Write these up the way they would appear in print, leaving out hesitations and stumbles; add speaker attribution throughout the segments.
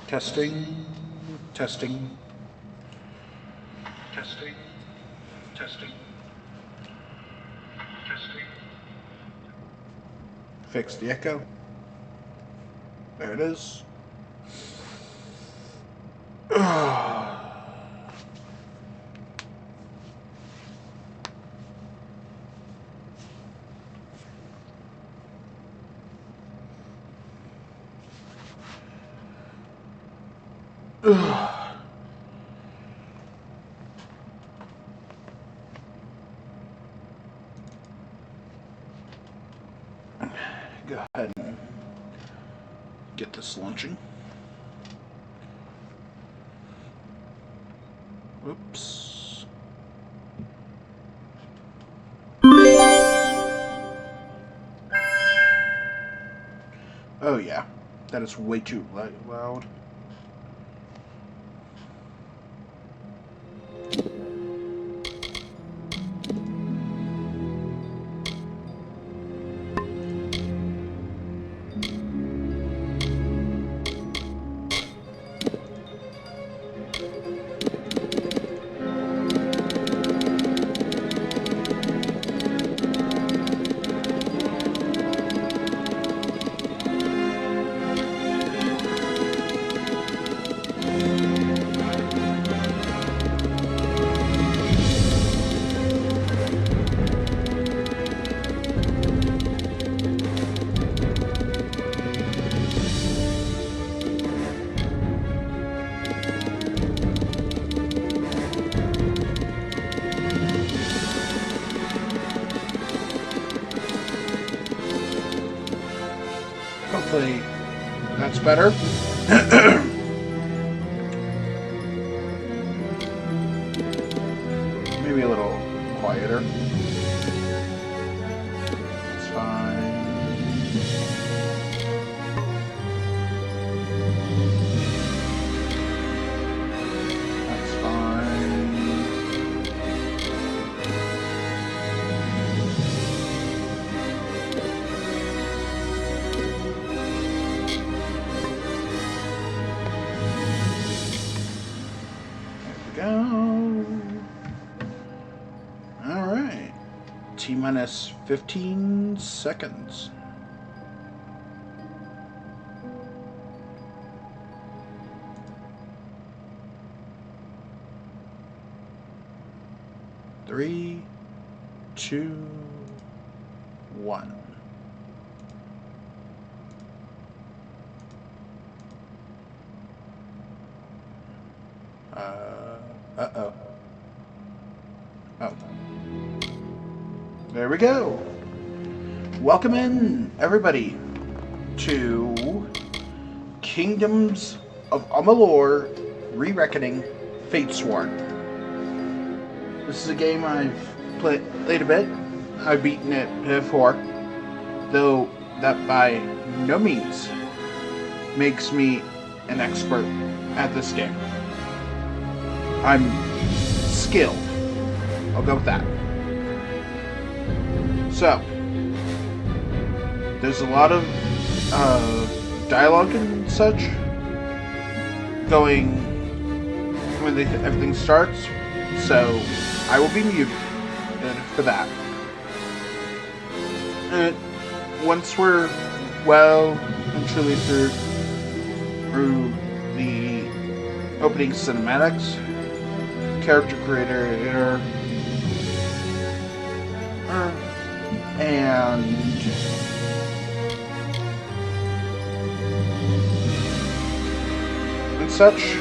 Speaker 1: Testing, testing, testing, testing, testing. Fix the echo. There it is. Go ahead and get this launching. Oops. Oh yeah, that is way too loud. Hopefully that's better. Maybe a little quieter. That's fine. That's fine. Go. All right. T-minus 15 seconds. Three, two, one. Uh-oh. Oh. There we go. Welcome in, everybody, to Kingdoms of Amalur Re-Reckoning Fatesworn. This is a game I've played a bit. I've beaten it before, though that by no means makes me an expert at this game. I'm skilled. I'll go with that. So, there's a lot of dialogue and such going when everything starts, so I will be muted for that. Once we're well and truly through the opening cinematics, character creator, and such,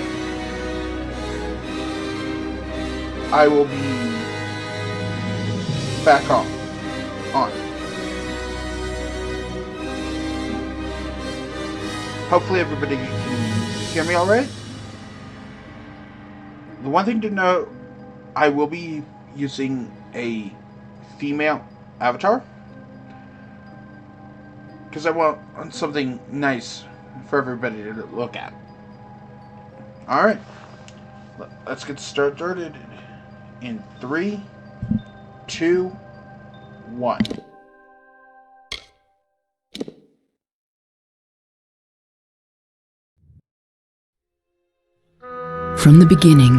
Speaker 1: I will be back on. Hopefully everybody can hear me alright. The one thing to note, I will be using a female avatar, because I want something nice for everybody to look at. Alright, let's get started in 3, 2, 1.
Speaker 2: From the beginning,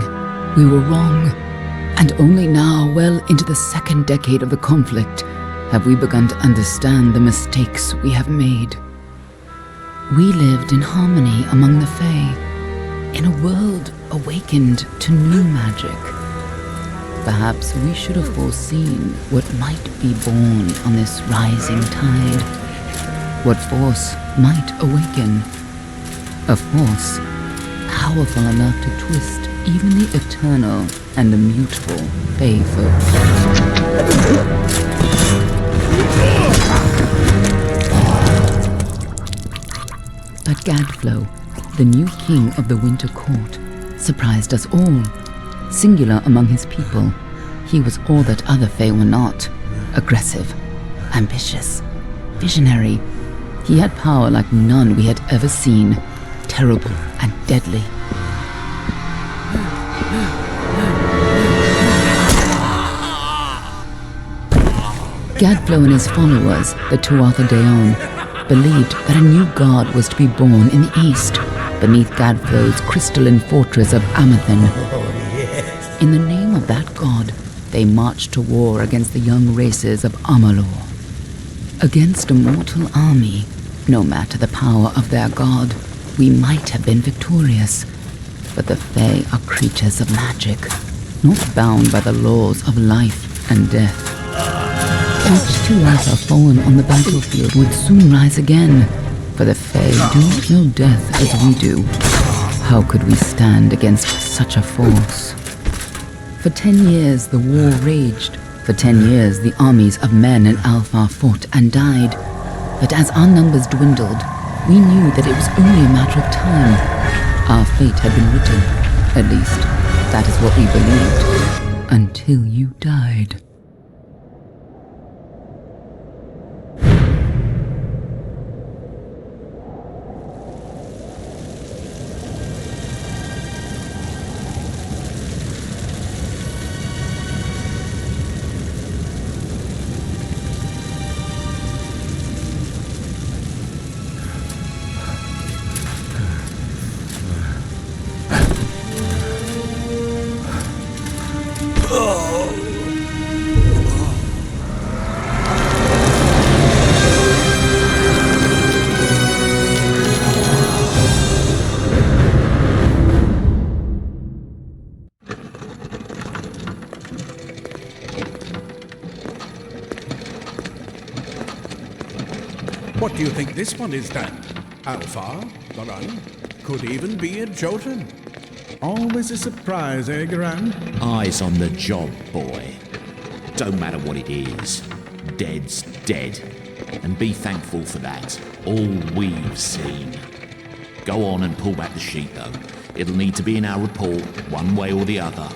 Speaker 2: we were wrong, and only now, well into the second decade of the conflict, have we begun to understand the mistakes we have made. We lived in harmony among the Fae, in a world awakened to new magic. Perhaps we should have foreseen what might be born on this rising tide. What force might awaken. A force powerful enough to twist even the eternal and immutable Fae folk. But Gadflow, the new king of the Winter Court, surprised us all. Singular among his people, he was all that other Fae were not. Aggressive, ambitious, visionary. He had power like none we had ever seen, terrible and deadly. Gadflow and his followers, the Tuatha Deon, believed that a new god was to be born in the east, beneath Gadflow's crystalline fortress of Amathen. In the name of that god, they marched to war against the young races of Amalur. Against a mortal army, no matter the power of their god, we might have been victorious. But the Fae are creatures of magic, not bound by the laws of life and death. Each Tuatha fallen on the battlefield would soon rise again, for the Fae do not know death as we do. How could we stand against such a force? For 10 years the war raged. For 10 years the armies of Men and Alpha fought and died. But as our numbers dwindled, we knew that it was only a matter of time. Our fate had been written. At least, that is what we believed. Until you died.
Speaker 3: What do you think this one is then? Alpha, Garan, could even be a Jotun. Always a surprise, eh, Garan?
Speaker 4: Eyes on the job, boy. Don't matter what it is. Dead's dead. And be thankful for that. All we've seen. Go on and pull back the sheet, though. It'll need to be in our report, one way or the other.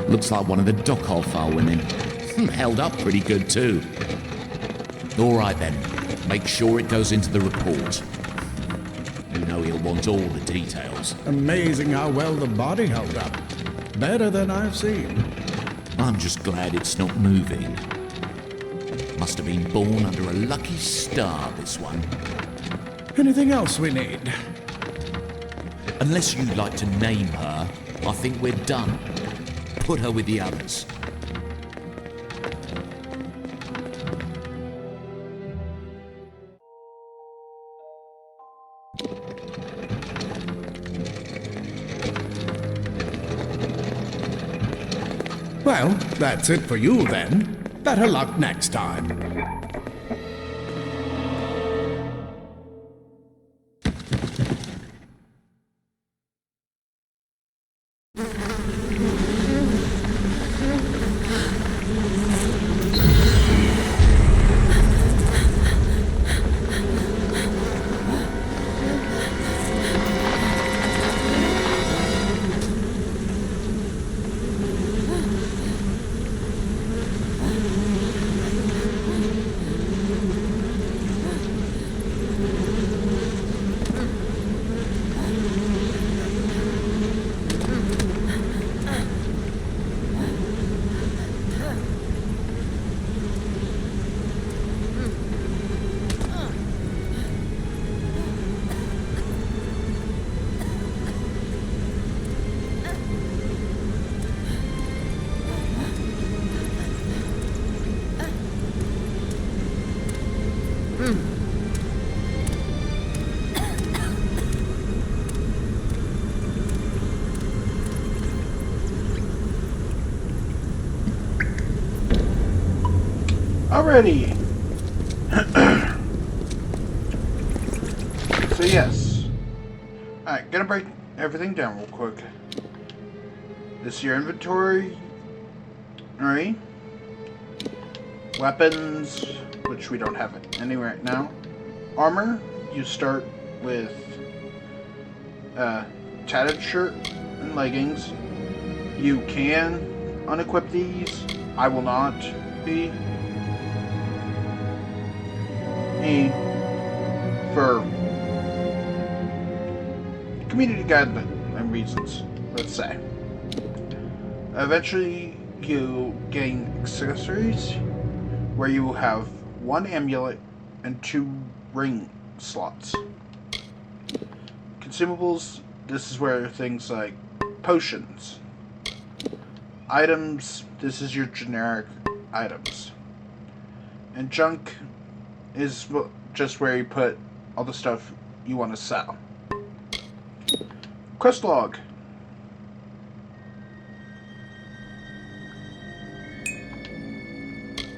Speaker 4: Looks like one of the Dockhofar women. Held up pretty good too. All right then, make sure it goes into the report. You know he'll want all the details.
Speaker 3: Amazing how well the body held up. Better than I've seen.
Speaker 4: I'm just glad it's not moving. Must have been born under a lucky star, this one.
Speaker 3: Anything else we need?
Speaker 4: Unless you'd like to name her, I think we're done. Put her with the others.
Speaker 3: Well, that's it for you then. Better luck next time.
Speaker 1: Alrighty. So yes. Alright, gonna break everything down real quick. This is your inventory. Alright. Weapons, which we don't have any right now. Armor, you start with tattered shirt and leggings. You can unequip these. I will not be. For community guideline reasons, let's say. Eventually, you gain accessories where you will have 1 amulet and 2 ring slots. Consumables, this is where things like potions. Items, this is your generic items. And junk is just where you put all the stuff you want to sell. Quest log.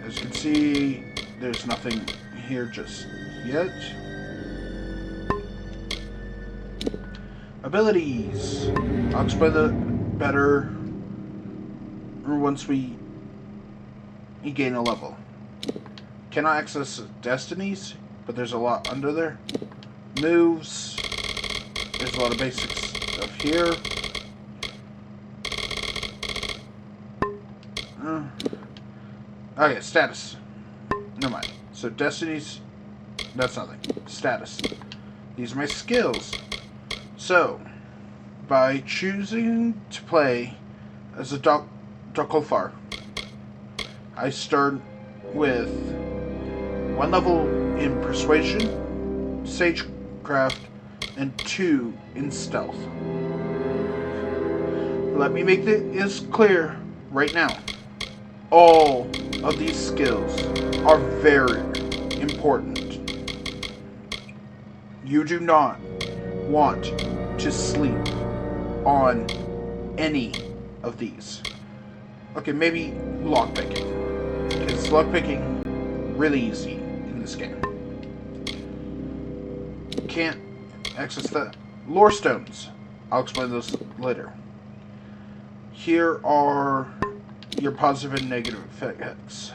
Speaker 1: As you can see, there's nothing here just yet. Abilities. I'll explain that better once you gain a level. Cannot access destinies, but there's a lot under there. Moves. There's a lot of basic stuff here. Okay, status. Never mind. So destinies, that's nothing. Status. These are my skills. So, by choosing to play as a Dockhofar, I start with 1 level in Persuasion, Sagecraft, and 2 in Stealth. Let me make this clear right now. All of these skills are very important. You do not want to sleep on any of these. Okay, maybe lockpicking. Because lockpicking really easy in this game. Can't access the lore stones. I'll explain those later. Here are your positive and negative effects.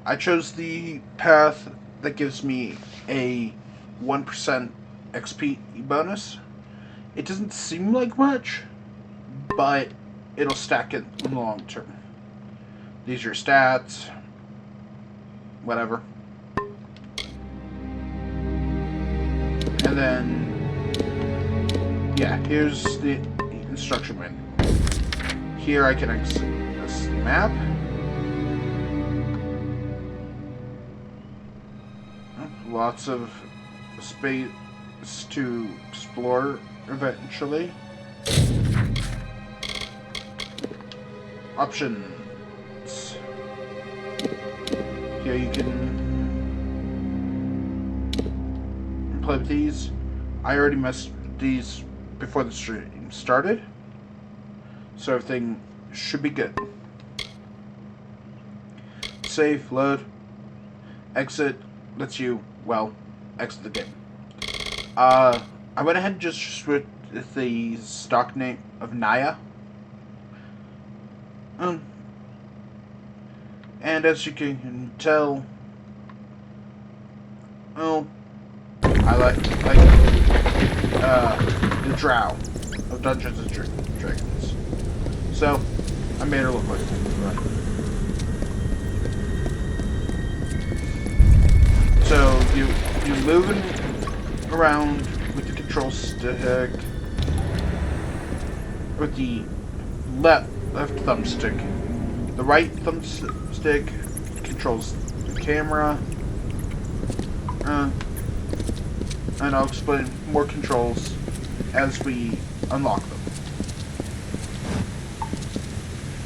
Speaker 1: I chose the path that gives me a 1% XP bonus. It doesn't seem like much, but it'll stack it in the long term. These are your stats, whatever. And then, yeah, here's the instruction manual. Here I can exit this map. Lots of space to explore eventually. Options. Here you can play with these. I already messed with these before the stream started, so everything should be good. Save, load, exit lets you, well, exit the game. I went ahead and just switched the stock name of Naya. And as you can tell, well, I like the Drow of Dungeons and Dragons. So I made her look like that. So you're moving around with the control stick, with the left thumbstick. The right thumbstick controls the camera, and I'll explain more controls as we unlock them.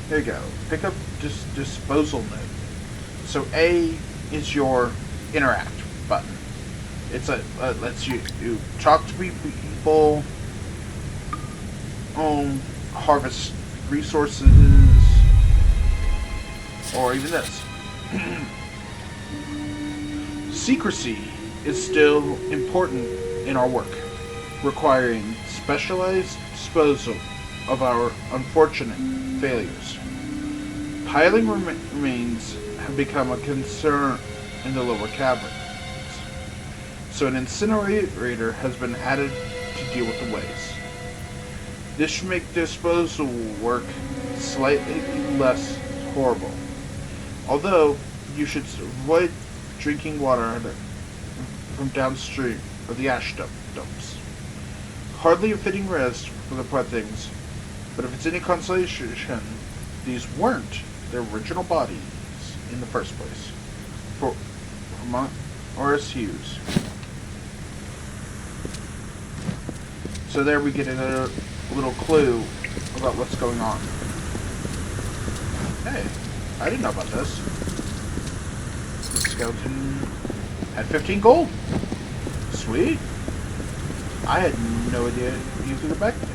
Speaker 1: There you go. Pick up disposal node. So A is your interact button. It's lets you talk to people, harvest resources, or even this. Secrecy is still important in our work, requiring specialized disposal of our unfortunate failures. Piling remains have become a concern in the lower caverns, so an incinerator has been added to deal with the waste. This should make disposal work slightly less horrible, although you should avoid drinking water from downstream of the ash dumps. Hardly a fitting rest for the poor things, but if it's any consolation, these weren't their original bodies in the first place. For Morris Hughes. So there we get a little clue about what's going on. Hey, I didn't know about this. The skeleton had 15 gold. Sweet. I had no idea you could go back there.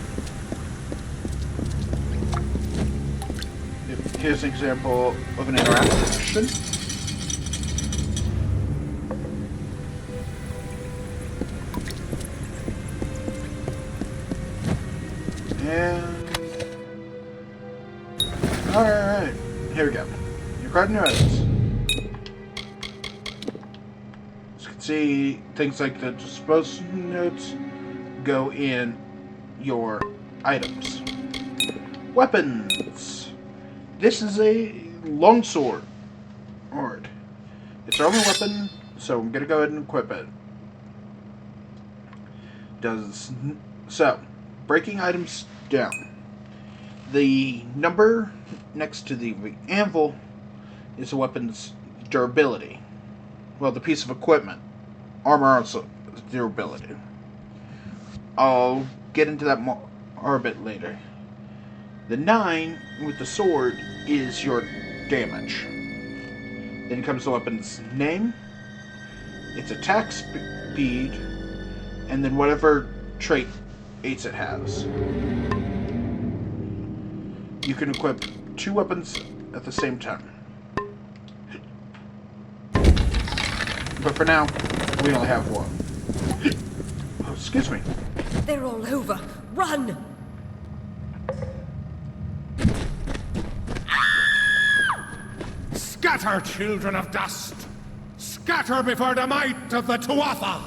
Speaker 1: Here's an example of an interaction. And alright, here we go. Your card and your items. As you can see, things like the disposal notes go in your items. Weapons. This is a longsword. It's our only weapon, so I'm gonna go ahead and equip it. So, breaking items down. The number next to the anvil is the weapon's durability. Well, the piece of equipment. Armor also durability. I'll get into that more a bit later. The 9 with the sword is your damage. Then comes the weapon's name, its attack speed, and then whatever trait it has. You can equip 2 weapons at the same time. But for now, we only have 1. Oh, excuse me.
Speaker 5: They're all over. Run!
Speaker 3: Scatter, children of dust! Scatter before the might of the Tuatha!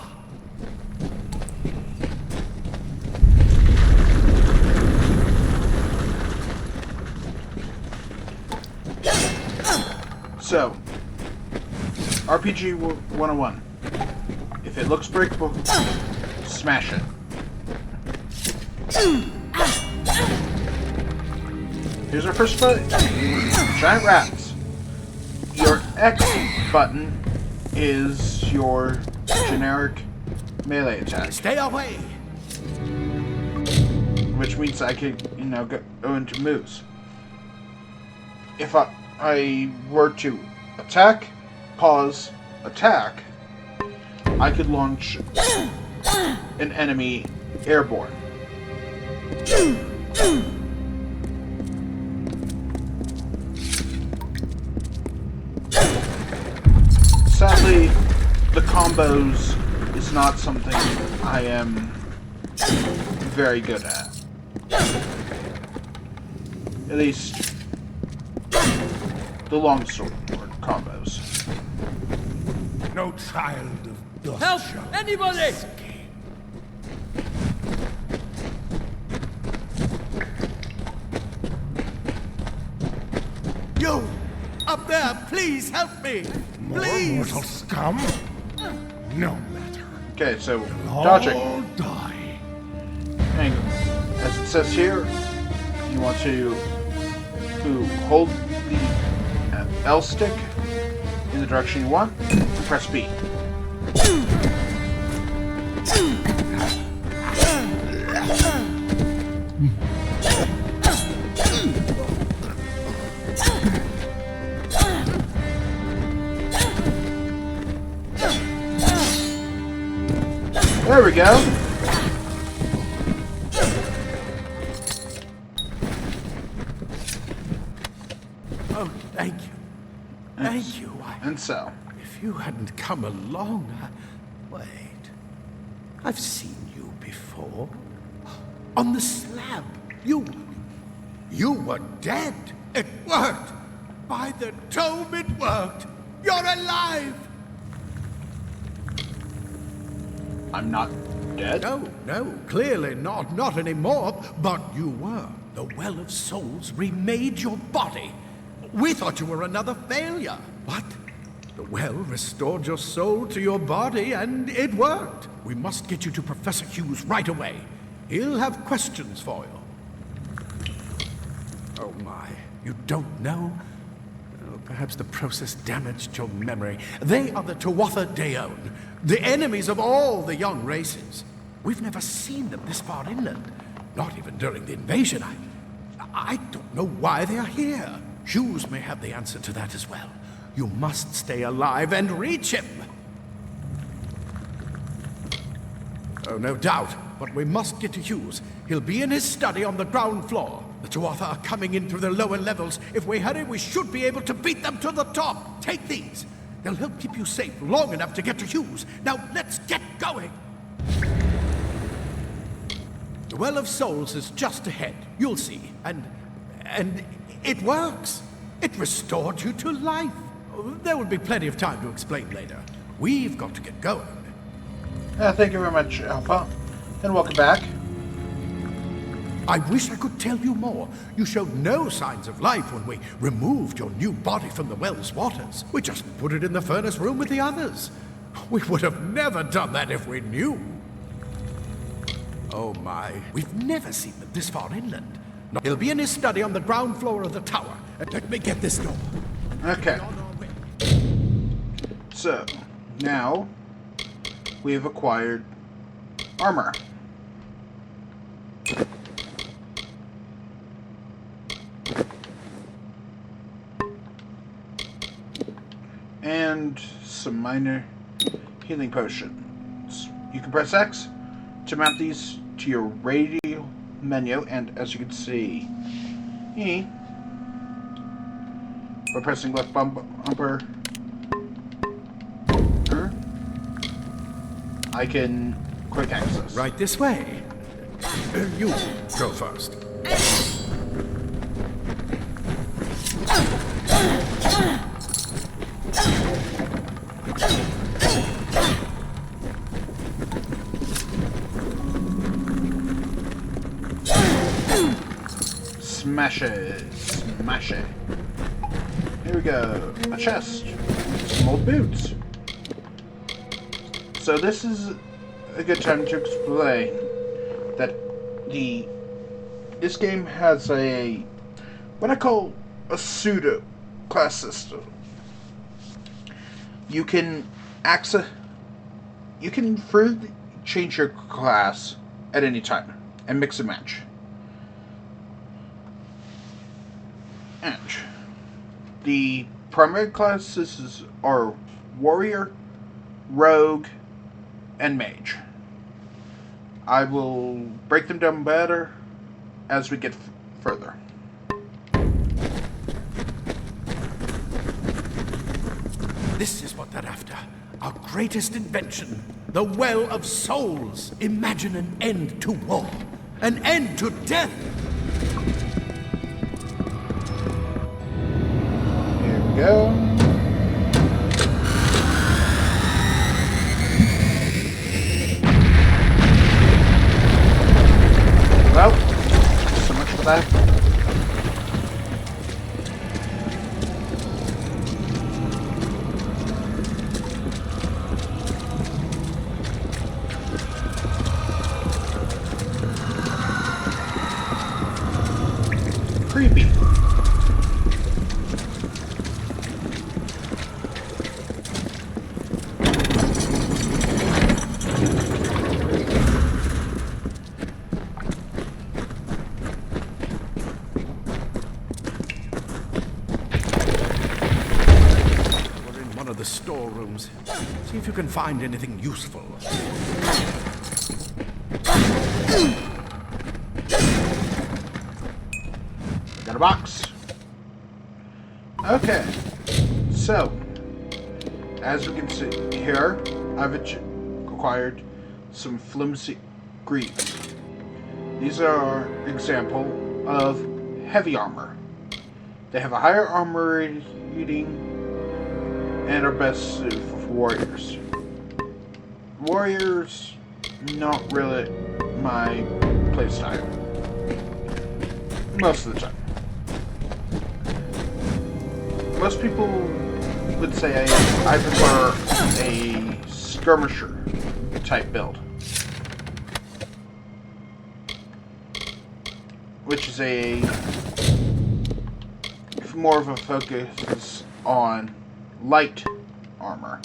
Speaker 1: So, RPG 101. If it looks breakable, smash it. Here's our first fight. Giant rats. Your X button is your generic melee attack.
Speaker 3: Stay away!
Speaker 1: Which means I could, go into moves. If I were to attack, pause, attack, I could launch an enemy airborne. Sadly, the combos is not something I am very good at. At least the longsword combos.
Speaker 3: No child of dust.
Speaker 6: Help!
Speaker 3: shall
Speaker 6: Anybody!
Speaker 3: escape. You! Up there, please help me! Please!
Speaker 7: Mortal scum? No matter.
Speaker 1: Okay, so
Speaker 7: All
Speaker 1: dodging.
Speaker 7: die.
Speaker 1: And as it says here, you want to hold the L stick in the direction you want, and press B. There we go.
Speaker 3: Oh, thank you. Thank you.
Speaker 1: And so,
Speaker 3: If you hadn't come along, wait. I've seen you before. On the slab. You were dead. It worked. By the tome, it worked. You're alive.
Speaker 1: I'm not dead.
Speaker 3: No, clearly not anymore. But you were. The Well of Souls remade your body. We thought you were another failure. But the well restored your soul to your body, and it worked. We must get you to Professor Hughes right away. He'll have questions for you. Oh my, you don't know? Oh, perhaps the process damaged your memory. They are the Tuatha Deon, the enemies of all the young races. We've never seen them this far inland, not even during the invasion. I don't know why they are here. Hughes may have the answer to that as well. You must stay alive and reach him. Oh, no doubt. But we must get to Hughes. He'll be in his study on the ground floor. The Tuatha are coming in through the lower levels. If we hurry, we should be able to beat them to the top. Take these. They'll help keep you safe long enough to get to Hughes. Now, let's get going. The Well of Souls is just ahead. You'll see. And it works. It restored you to life. There will be plenty of time to explain later. We've got to get going.
Speaker 1: Thank you very much, Alpha. And welcome back.
Speaker 3: I wish I could tell you more. You showed no signs of life when we removed your new body from the well's waters. We just put it in the furnace room with the others. We would have never done that if we knew. Oh my, we've never seen them this far inland. He'll be in his study on the ground floor of the tower. Let me get this door.
Speaker 1: Okay. So, now we have acquired armor. And some minor healing potions. You can press X to map these to your radial menu, and as you can see, E, by pressing left bumper, I can quick access.
Speaker 3: Right this way. You go first.
Speaker 1: Smash it. Smash it. Here we go. A chest. Some old boots. So this is a good time to explain that this game has what I call a pseudo class system. You can freely change your class at any time and mix and match. And the primary classes are warrior, rogue, and mage. I will break them down better as we get further.
Speaker 3: This is what they're after. Our greatest invention. The Well of Souls. Imagine an end to war. An end to death.
Speaker 1: Here we go. Well, so much for that. Creepy.
Speaker 3: We're in one of the storerooms. See if you can find anything useful.
Speaker 1: Got a box. Okay. So, as we can see here, I've acquired some flimsy greaves. These are an example of heavy armor. They have a higher armor rating and are best suited for warriors. Warriors, not really my playstyle. Most of the time. Most people would say I prefer a skirmisher type build, which is more of a focus on light armor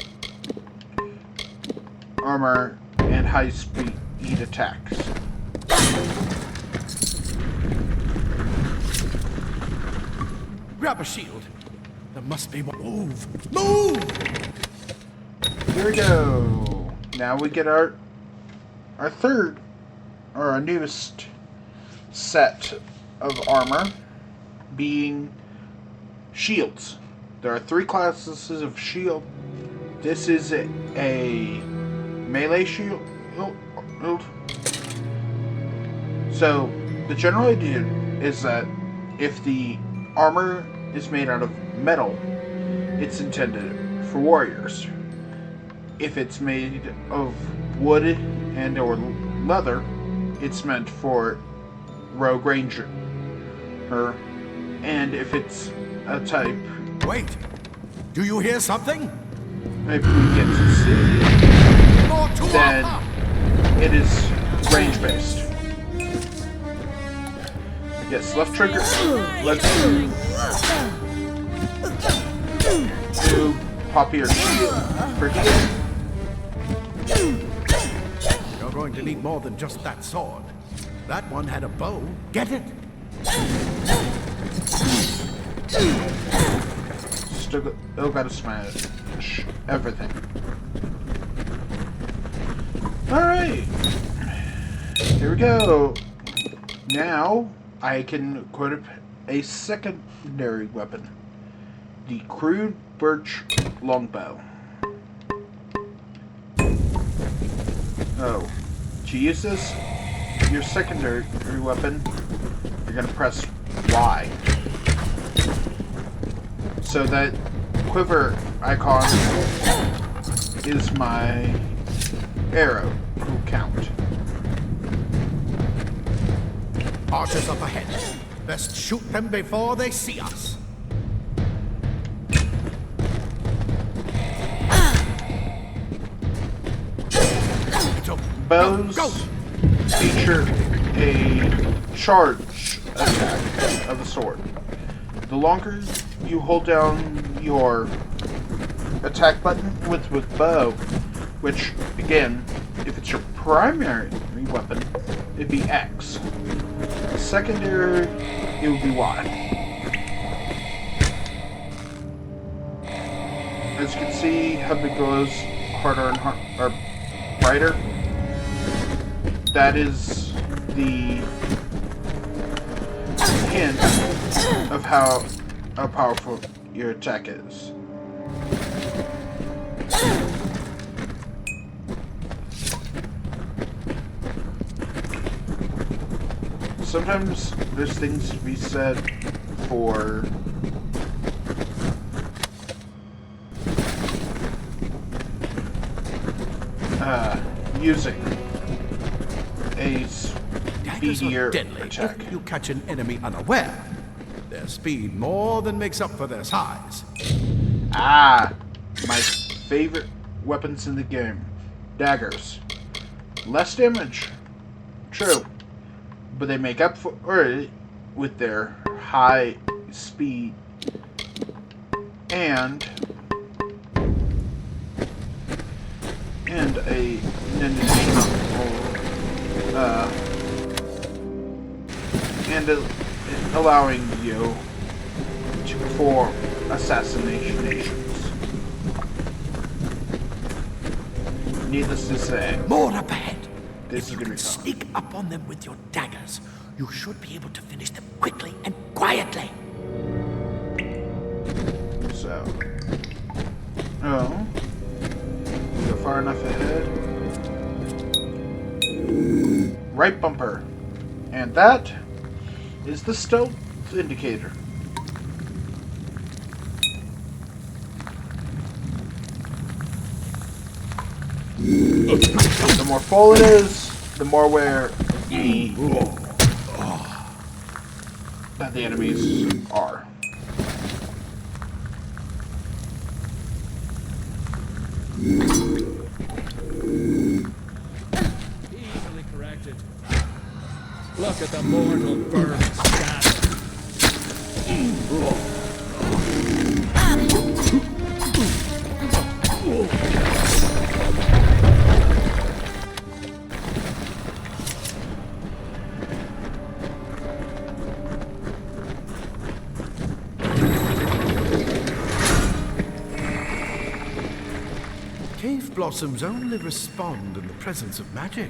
Speaker 1: and high speed attacks.
Speaker 3: Grab a shield. There must be one. Move! Move!
Speaker 1: Here we go. Now we get our newest set of armor, being shields. There are 3 classes of shield. This is a melee shield. So the general idea is that if the armor is made out of metal, it's intended for warriors. If it's made of wood and or leather, it's meant for rogue ranger. And if it's a type...
Speaker 3: Wait! Do you hear something?
Speaker 1: Maybe we get to see,
Speaker 3: More to
Speaker 1: then
Speaker 3: our...
Speaker 1: it is range-based. Yes, left trigger. Let's do pop your shield for healing.
Speaker 3: You're going to need more than just that sword. That one had a bow. Get it?
Speaker 1: Still gotta smash everything. Alright. Here we go. Now I can equip a secondary weapon. The crude birch longbow. Oh. To use this, your secondary weapon, you're gonna press Y. So that quiver icon is my arrow count.
Speaker 3: Archers up ahead. Best shoot them before they see us.
Speaker 1: bows
Speaker 3: Go!
Speaker 1: feature a charge attack of the sword. The longer you hold down your attack button with bow, which, again, if it's your primary weapon, it'd be X. Secondary, it would be Y. As you can see, how it glows harder and or brighter. That is the hint of how powerful your attack is. Sometimes there's things to be said for using a speedier
Speaker 3: deadly
Speaker 1: attack.
Speaker 3: if you catch an enemy unaware. Their speed more than makes up for their size.
Speaker 1: Ah, my favorite weapons in the game. Daggers. Less damage. True. But they make up for it with their high speed and an additional allowing you to perform assassinations. Needless to say,
Speaker 3: More up ahead.
Speaker 1: this is
Speaker 3: You
Speaker 1: going
Speaker 3: can
Speaker 1: to be tough.
Speaker 3: sneak up on them with your daggers. You should be able to finish them quickly and quietly.
Speaker 1: So, oh, go far enough ahead. Right bumper, and that is the stealth indicator. The more full it is, the more aware that the enemies are.
Speaker 6: Easily corrected. Look at the mortal burn stat.
Speaker 3: Cave blossoms only respond in the presence of magic.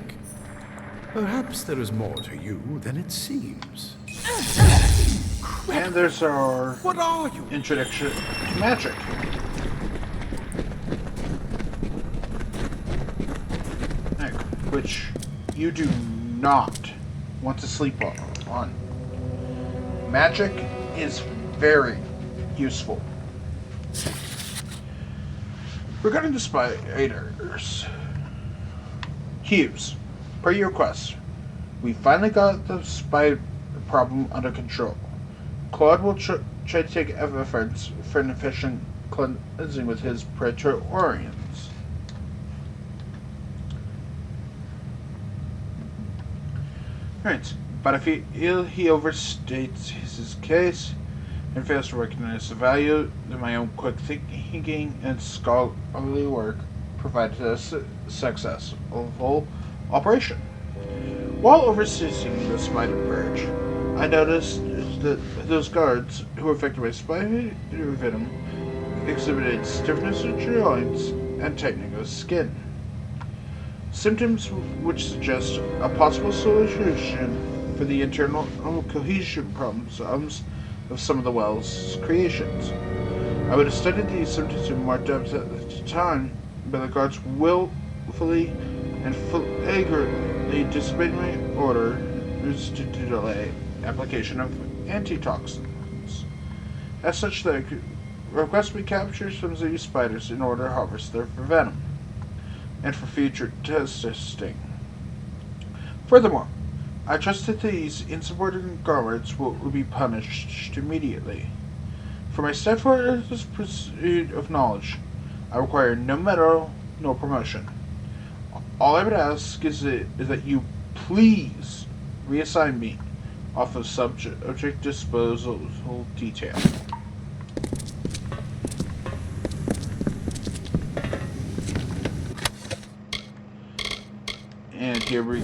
Speaker 3: Perhaps there is more to you than it seems.
Speaker 1: And there's our
Speaker 3: What are you?
Speaker 1: introduction to magic. Which you do not want to sleep on. Magic is very useful. Regarding the spiders, Hughes, per your request, we finally got the spider problem under control. Claude will try to take efforts for an efficient cleansing with his Praetorians. Right, but if he overstates his case and fails to recognize the value that my own quick thinking and scholarly work provided us successful operation. While overseeing the spider purge, I noticed that those guards who were affected by spider venom exhibited stiffness of joints and tightening of skin. Symptoms which suggest a possible solution for the internal cohesion problems of some of the well's creations. I would have studied these symptoms in more depth at the time, but the guards willfully and flagrantly disobeyed my orders to delay application of antitoxins. As such, they request we capture some of these spiders in order to harvest their venom and for future testing. Furthermore, I trust that these insubordinate guards will be punished immediately. For my steadfast pursuit of knowledge, I require no medal nor promotion. all I would ask is that you please reassign me off of subject disposal detail. And here we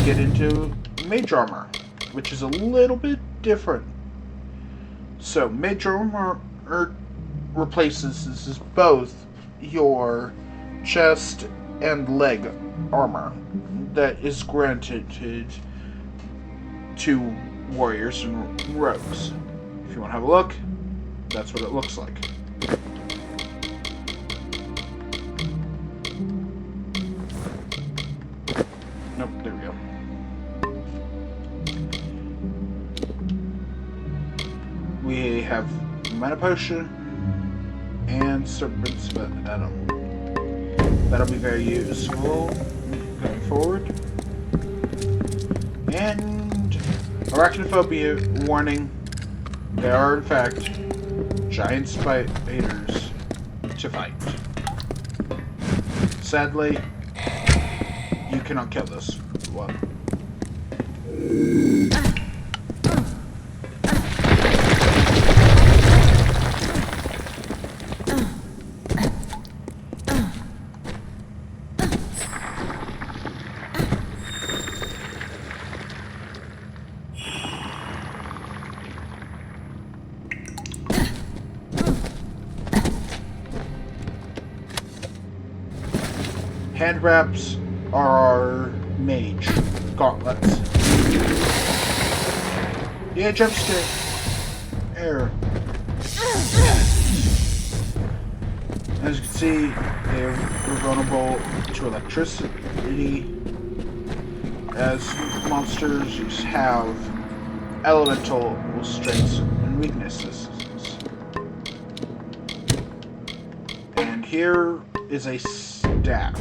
Speaker 1: get into mage armor, which is a little bit different. So mage armor replaces both your chest and leg armor that is granted to warriors and rogues. If you want to have a look, that's what it looks like. Nope, there we go. We have mana potion and serpent's venom. That'll be very useful going forward. And arachnophobia warning. There are in fact giant spiders to fight. Sadly, you cannot kill this one. Hand wraps are our mage gauntlets. Yeah, jump scare. Error. As you can see, they're vulnerable to electricity, as monsters have elemental strengths and weaknesses. And here is a staff.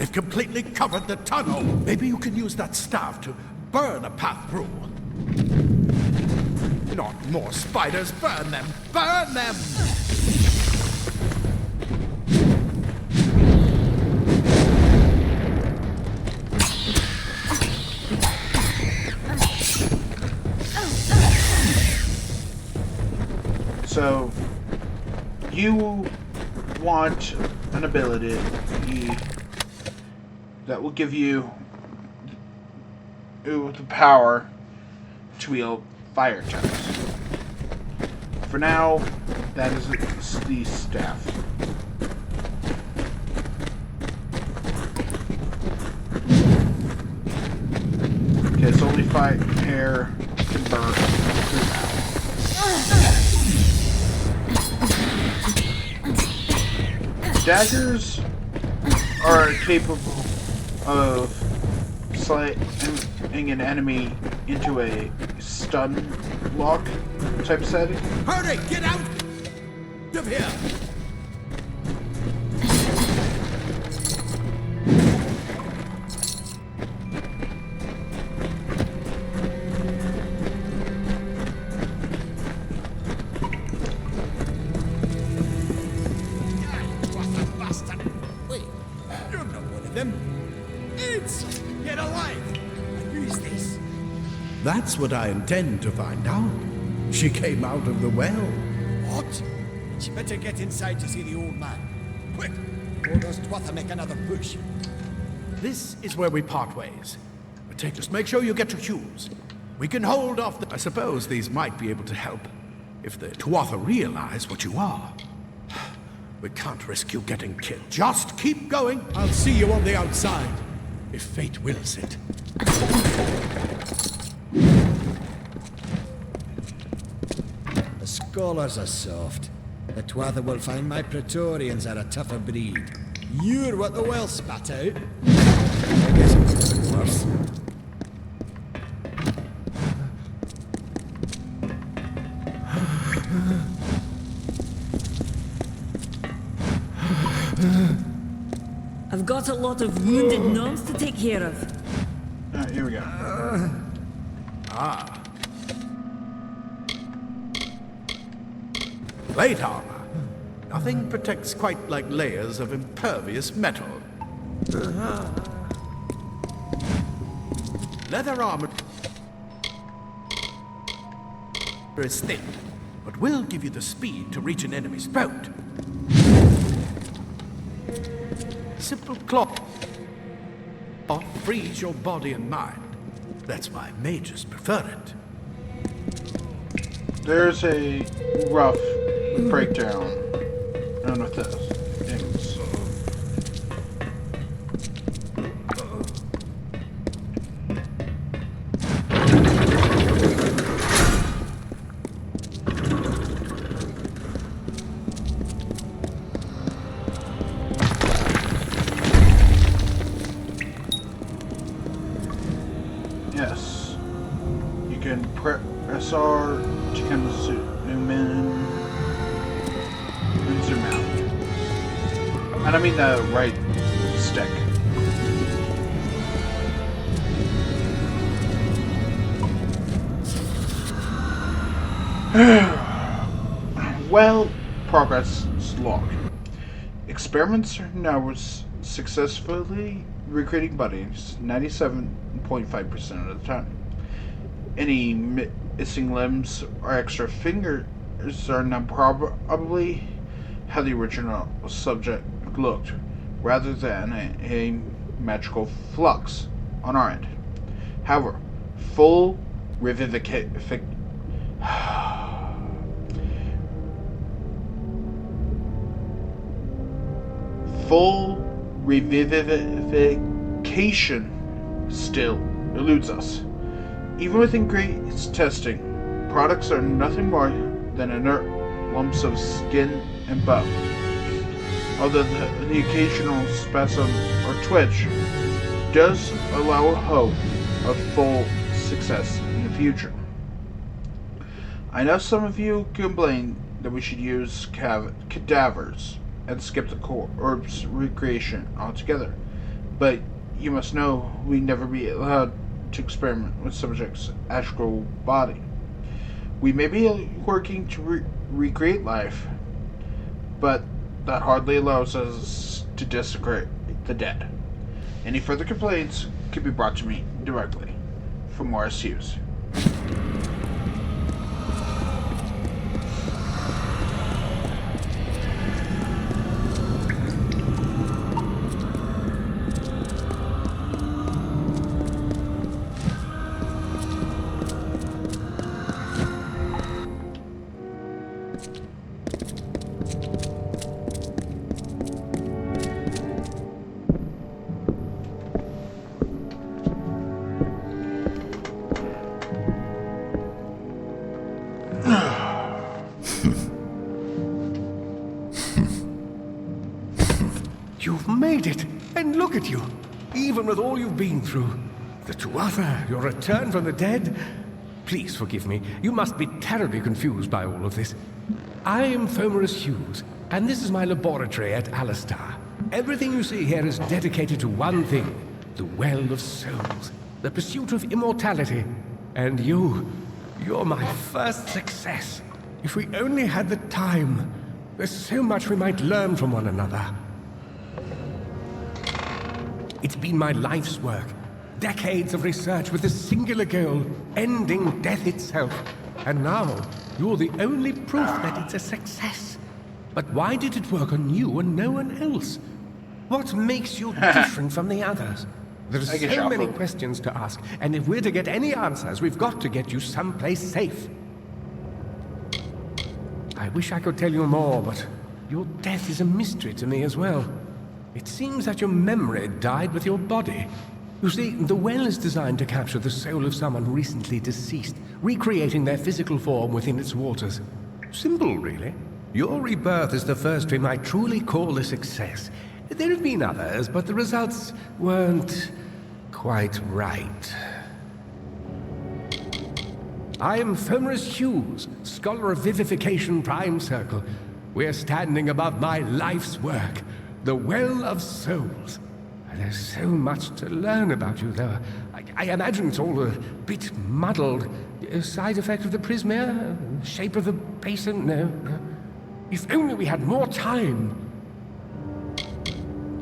Speaker 3: It completely covered the tunnel. Maybe you can use that staff to burn a path through. Not more spiders. Burn them. Burn them!
Speaker 1: So, you want an ability that will give you the power to wield fire types. For now, that is the staff. Okay, so only fire can burn through that. Daggers are capable of sliding an enemy into a stun lock type setting.
Speaker 3: Hurry! Get out of here!
Speaker 6: Wait, you're not one of them. It's get alive. Who is this?
Speaker 3: That's what I intend to find out. She came out of the well.
Speaker 6: What? She better get inside to see the old man. Quick, or does Twatha make another push?
Speaker 3: This is where we part ways. Just make sure you get your shoes. We can hold off the... I suppose these might be able to help if the Tuatha realize what you are. We can't risk you getting killed. Just keep going.
Speaker 6: I'll see you on the outside, if fate wills it. The scholars are soft. The Tuatha will find my Praetorians are a tougher breed. You're what the well spat out. I guess it could have been worse.
Speaker 5: I've got a lot of wounded gnomes to take care of.
Speaker 1: Alright, here we go.
Speaker 3: Plate armor. Nothing protects quite like layers of impervious metal. Leather armor is thin, but will give you the speed to reach an enemy's throat. Simple cloth frees your body and mind. That's why mages prefer it.
Speaker 1: There's a rough breakdown on what this is. Yes, you can press R to kind of zoom in and zoom out. And I mean the right stick. Well, progress log. Experiments are now successfully recreating bodies 97.5% of the time. Any missing limbs or extra fingers are now probably how the original subject looked, rather than a magical flux on our end. However, full revivification still eludes us. Even with increased testing, products are nothing more than inert lumps of skin and bone. Although the occasional spasm or twitch does allow hope of full success in the future. I know some of you complain that we should use cadavers and skip the corpse recreation altogether, but you must know we never be allowed to experiment with subject's astral body. We may be working to recreate life, but that hardly allows us to desecrate the dead. Any further complaints can be brought to me directly from Morris Hughes.
Speaker 3: You've made it, and look at you. Even with all you've been through. The Tuatha, your return from the dead. Please forgive me. You must be terribly confused by all of this. I am Fomerus Hughes, and this is my laboratory at Alistar. Everything you see here is dedicated to one thing, the Well of Souls, the pursuit of immortality. And you're my first success. If we only had the time, there's so much we might learn from one another. It's been my life's work. Decades of research with a singular goal, ending death itself. And now, you're the only proof that it's a success. But why did it work on you and no one else? What makes you different from the others? There's so many questions to ask, and if we're to get any answers, we've got to get you someplace safe. I wish I could tell you more, but your death is a mystery to me as well. It seems that your memory died with your body. You see, the well is designed to capture the soul of someone recently deceased, recreating their physical form within its waters. Simple, really. Your rebirth is the first we might truly call a success. There have been others, but the results weren't quite right. I am Fomerus Hughes, Scholar of Vivification Prime Circle. We're standing above my life's work, the Well of Souls. There's so much to learn about you, though. I imagine it's all a bit muddled. A side effect of the prismere? Shape of the basin? No. If only we had more time.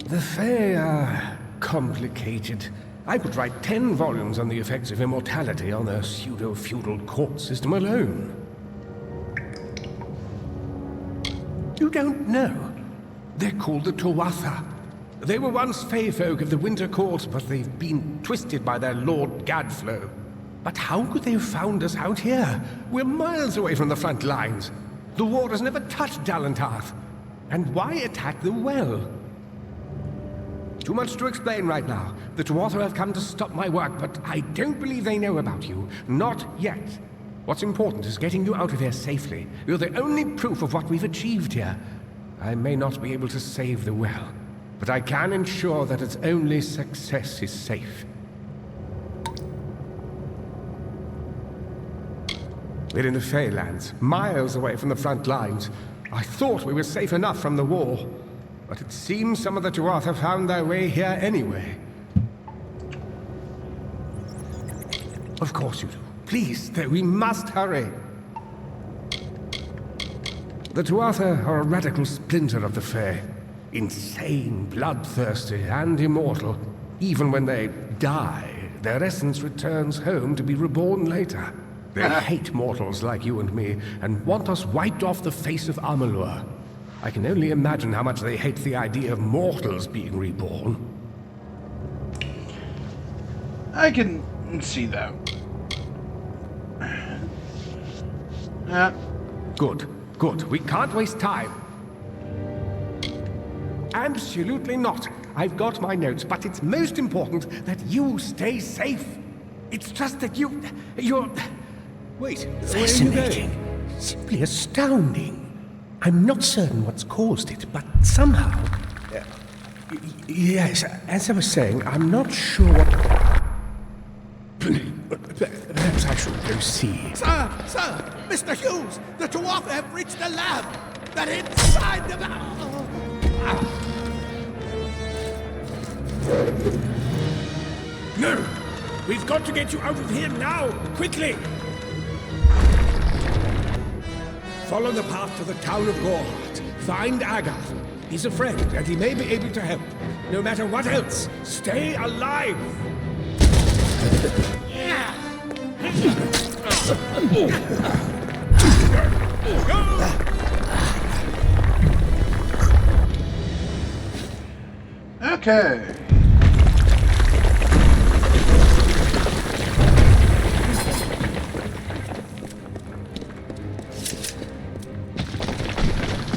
Speaker 7: The Fae are complicated. I could write 10 volumes on the effects of immortality on their pseudo-feudal court system alone. You don't know? They're called the Tuatha. They were once Fae folk of the Winter Court, but they've been twisted by their Lord Gadflow. But how could they have found us out here? We're miles away from the front lines. The war has never touched Dalentarth. And why attack the well? Too much to explain right now. The Tuatha have come to stop my work, but I don't believe they know about you. Not yet. What's important is getting you out of here safely. You're the only proof of what we've achieved here. I may not be able to save the well, but I can ensure that its only success is safe. We're in the Feylands, miles away from the front lines. I thought we were safe enough from the war, but it seems some of the Tuatha found their way here anyway. Of course you do. Please, we must hurry. The Tuatha are a radical splinter of the Fae. Insane, bloodthirsty, and immortal. Even when they die, their essence returns home to be reborn later. They hate mortals like you and me, and want us wiped off the face of Amalur. I can only imagine how much they hate the idea of mortals being reborn.
Speaker 1: I can see that.
Speaker 7: Good, good. We can't waste time. Absolutely not. I've got my notes, but it's most important that you stay safe. It's just that you're... Wait,
Speaker 8: Fascinating.
Speaker 7: Simply astounding. I'm not certain what's caused it, but somehow... yes, as I was saying, I'm not sure what... Perhaps I should go see.
Speaker 3: Sir! Mr. Hughes! The Tuatha have reached the lab! They're inside the...
Speaker 7: No! We've got to get you out of here now! Quickly! Follow the path to the town of Gorhart. Find Agath. He's a friend, and he may be able to help. No matter what else, stay alive!
Speaker 1: Okay.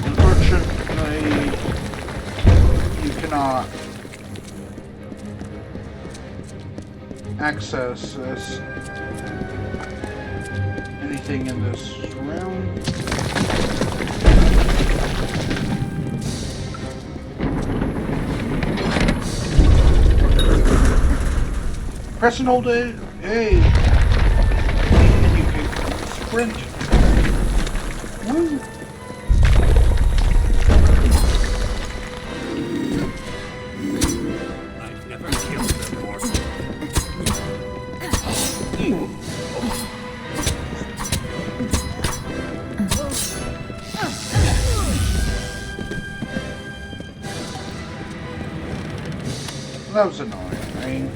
Speaker 1: Unfortunately, you cannot access this. Anything in this room? Press and hold it. Hey. And you can sprint. Woo.
Speaker 7: I've never killed them more.
Speaker 1: That was annoying. I mean,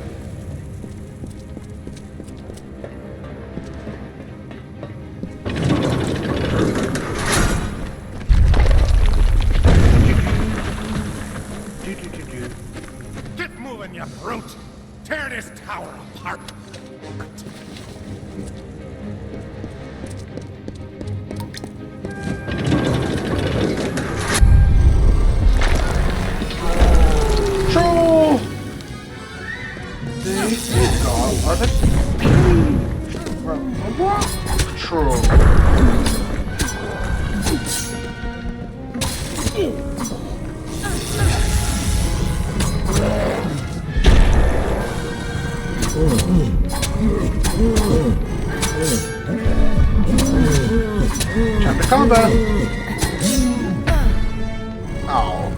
Speaker 7: Get moving, you brute! Tear this tower apart!
Speaker 1: troll. Are they? What? Troll. Time to combat. Oh.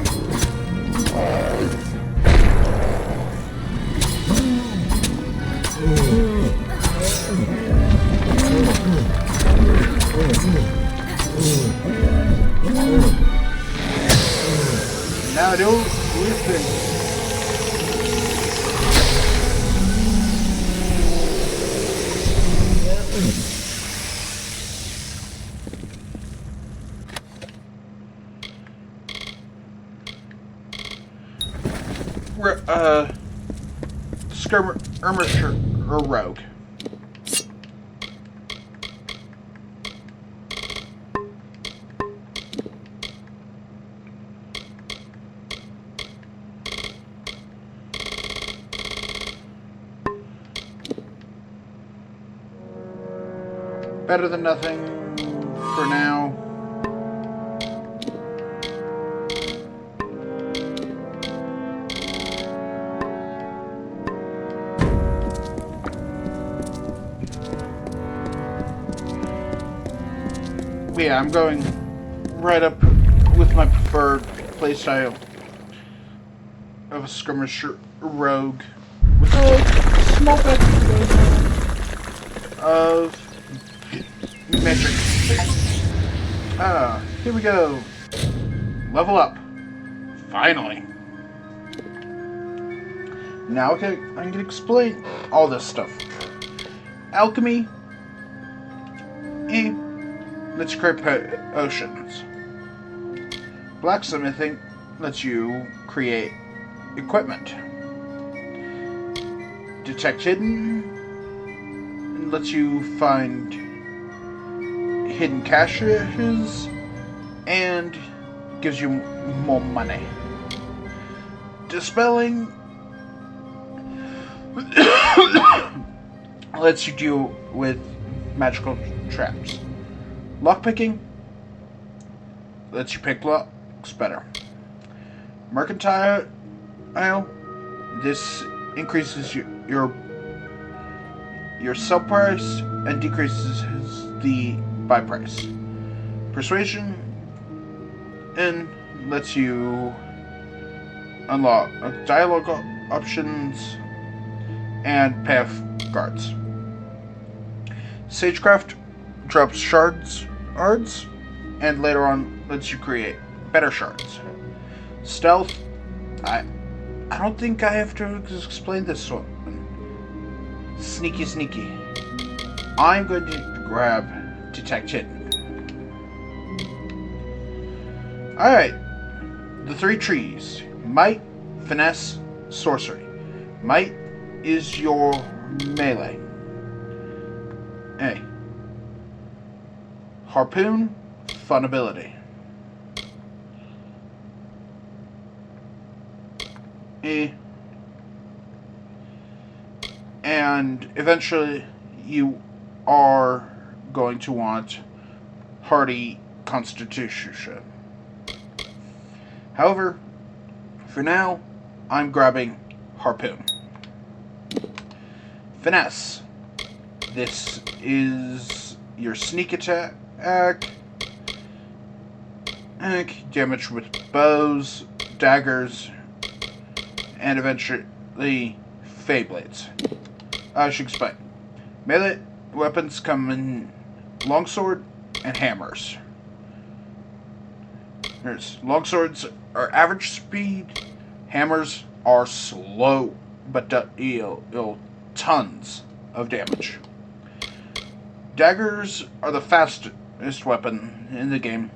Speaker 1: Now do Skirmisher or rogue. Better than nothing for now. Yeah, I'm going right up with my preferred playstyle of a skirmisher rogue with a small bit of magic. Here we go. Level up. Finally. Now okay, I'm gonna explain all this stuff. Alchemy. Lets you create potions. Blacksmithing lets you create equipment. Detect hidden lets you find hidden caches and gives you more money. Dispelling lets you deal with magical traps. Lockpicking lets you pick locks better. Mercantile, this increases your sell price and decreases the buy price. Persuasion and lets you unlock dialogue options and path guards. Sagecraft drops shards, and later on lets you create better shards. Stealth, I don't think I have to explain this one. Sneaky. I'm going to grab Detect Hidden. Alright, the three trees. Might, Finesse, Sorcery. Might is your melee. A. Harpoon, fun ability. E. And eventually you are going to want Hardy Constitution. However, for now, I'm grabbing Harpoon. Finesse. This is your sneak attack. Damage with bows, daggers, and eventually Feyblades. I should explain. Melee weapons come in longsword and hammers. Longswords are average speed, hammers are slow but deal tons of damage. Daggers are the fastest weapon in the game,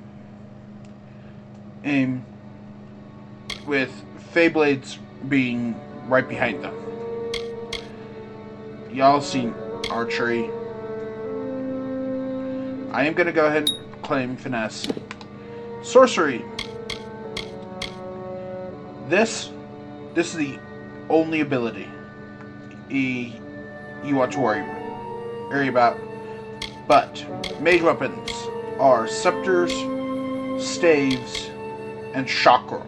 Speaker 1: with Feyblades being right behind them. Y'all seen archery. I am going to go ahead and claim Finesse. Sorcery. This is the only ability you want to worry about. But mage weapons are scepters, staves, and chakrams.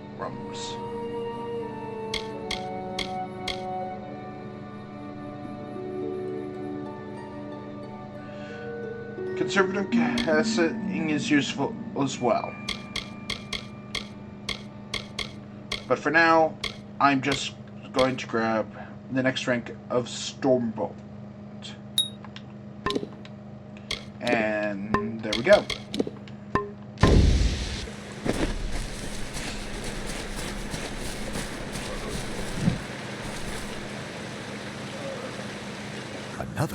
Speaker 1: Conservative casting is useful as well. But for now, I'm just going to grab the next rank of Stormbolt. And there we go.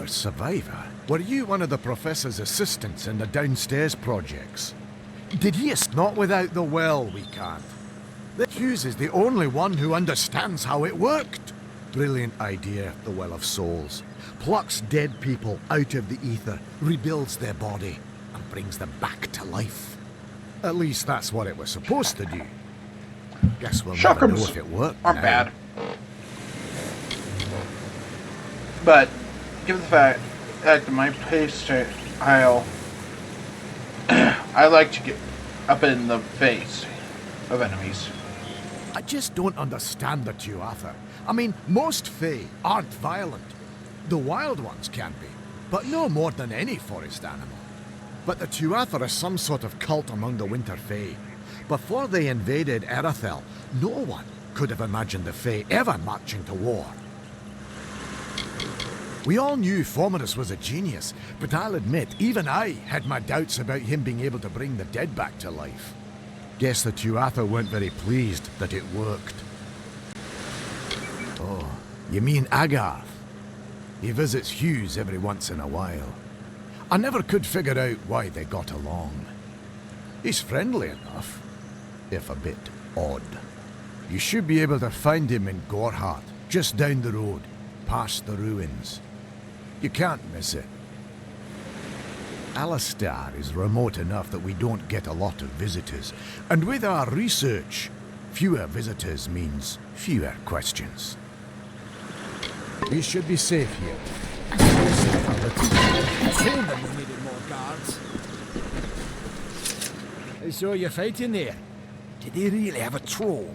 Speaker 3: a survivor? Were you one of the Professor's assistants in the downstairs projects? Did he not without the well we can't? Hughes is the only one who understands how it worked. Brilliant idea, the Well of Souls. Plucks dead people out of the ether, rebuilds their body, and brings them back to life. At least that's what it was supposed to do. Guess we'll never know
Speaker 1: Chakrams
Speaker 3: if it worked
Speaker 1: aren't
Speaker 3: now.
Speaker 1: bad. But, given the fact that my playstyle, I like to get up in the face of enemies.
Speaker 3: I just don't understand the Tuatha. I mean, most Fae aren't violent. The wild ones can be, but no more than any forest animal. But the Tuatha are some sort of cult among the Winter Fae. Before they invaded Erethel, no one could have imagined the Fae ever marching to war. We all knew Fominus was a genius, but I'll admit, even I had my doubts about him being able to bring the dead back to life. Guess the Tuatha weren't very pleased that it worked. Oh, you mean Agarth? He visits Hughes every once in a while. I never could figure out why they got along. He's friendly enough, if a bit odd. You should be able to find him in Gorhart, just down the road, past the ruins. You can't miss it. Alistar is remote enough that we don't get a lot of visitors, and with our research, fewer visitors means fewer questions. We should be safe here.
Speaker 6: I told them we needed more guards. I saw you fighting there. Did they really have a troll?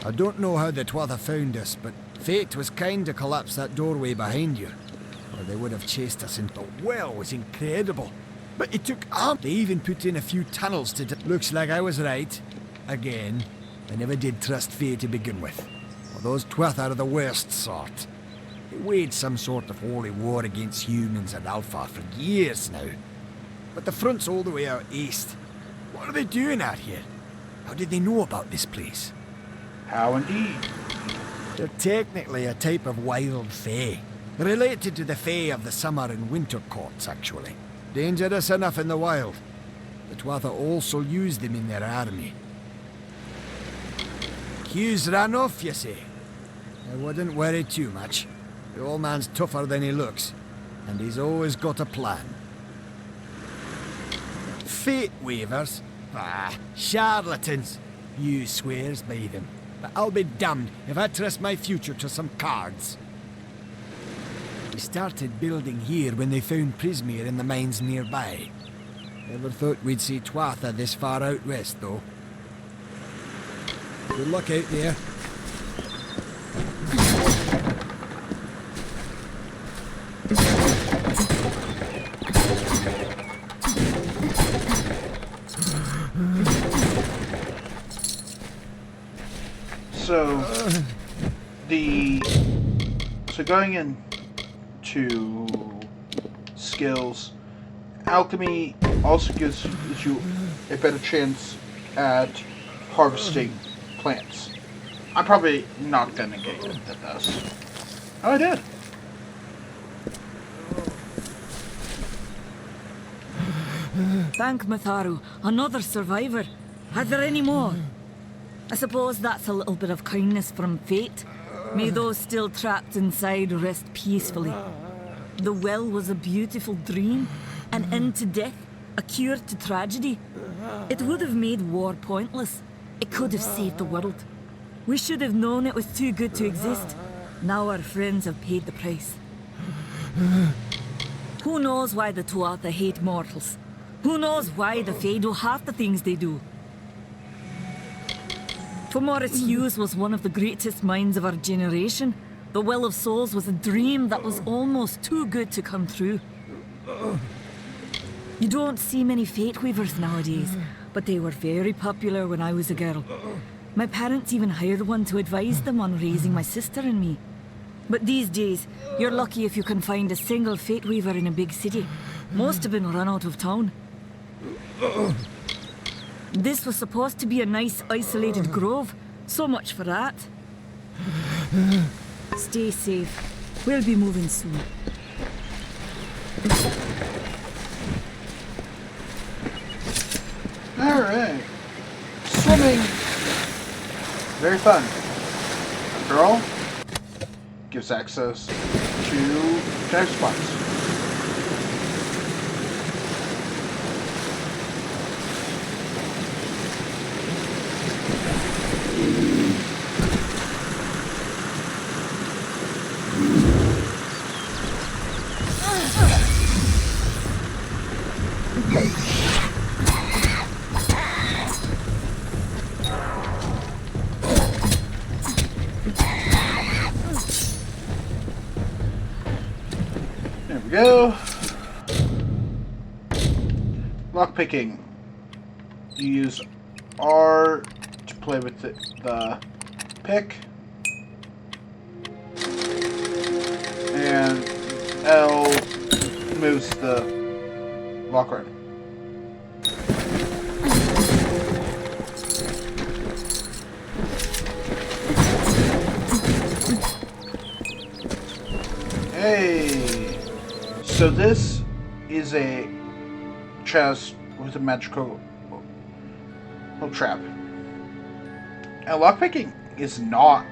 Speaker 6: I don't know how the Tuatha found us, but fate was kind to collapse that doorway behind you. Or they would have chased us into the well. Was incredible. But it took arms. They even put in a few tunnels to... Looks like I was right. Again. I never did trust Fae to begin with. Well, those Tuatha are the worst sort. They waged some sort of holy war against humans and Alpha for years now. But the front's all the way out east. What are they doing out here? How did they know about this place?
Speaker 1: How indeed?
Speaker 6: They're technically a type of wild Fae. Related to the Fae of the summer and winter courts, actually. Dangerous enough in the wild. The Tuatha also use them in their army. Hughes ran off, you say? I wouldn't worry too much. The old man's tougher than he looks, and he's always got a plan. Fate weavers? Ah, charlatans. Hughes swears by them. But I'll be damned if I trust my future to some cards. We started building here when they found Prismere in the mines nearby. Never thought we'd see Tuatha this far out west, though. Good luck out there.
Speaker 1: So going into skills, alchemy also gives you a better chance at harvesting plants. I'm probably not gonna get good at this. Oh, I did.
Speaker 5: Thank Matharu, another survivor. Are there any more? I suppose that's a little bit of kindness from fate. May those still trapped inside rest peacefully. The well was a beautiful dream, an end to death, a cure to tragedy. It would have made war pointless. It could have saved the world. We should have known it was too good to exist. Now our friends have paid the price. Who knows why the Tuatha hate mortals? Who knows why the Fae do half the things they do? Fominus Hughes was one of the greatest minds of our generation. The Well of Souls was a dream that was almost too good to come true. You don't see many Fate Weavers nowadays, but they were very popular when I was a girl. My parents even hired one to advise them on raising my sister and me. But these days, you're lucky if you can find a single Fate Weaver in a big city. Most have been run out of town. This was supposed to be a nice, isolated grove. So much for that. Stay safe. We'll be moving soon.
Speaker 1: Alright. Swimming! Very fun. After all, gives access to dive spots. There we go. Lockpicking. You use R to play with the pick. And L moves the lock ring. Hey! So this is a chest with a magical trap. And lockpicking is not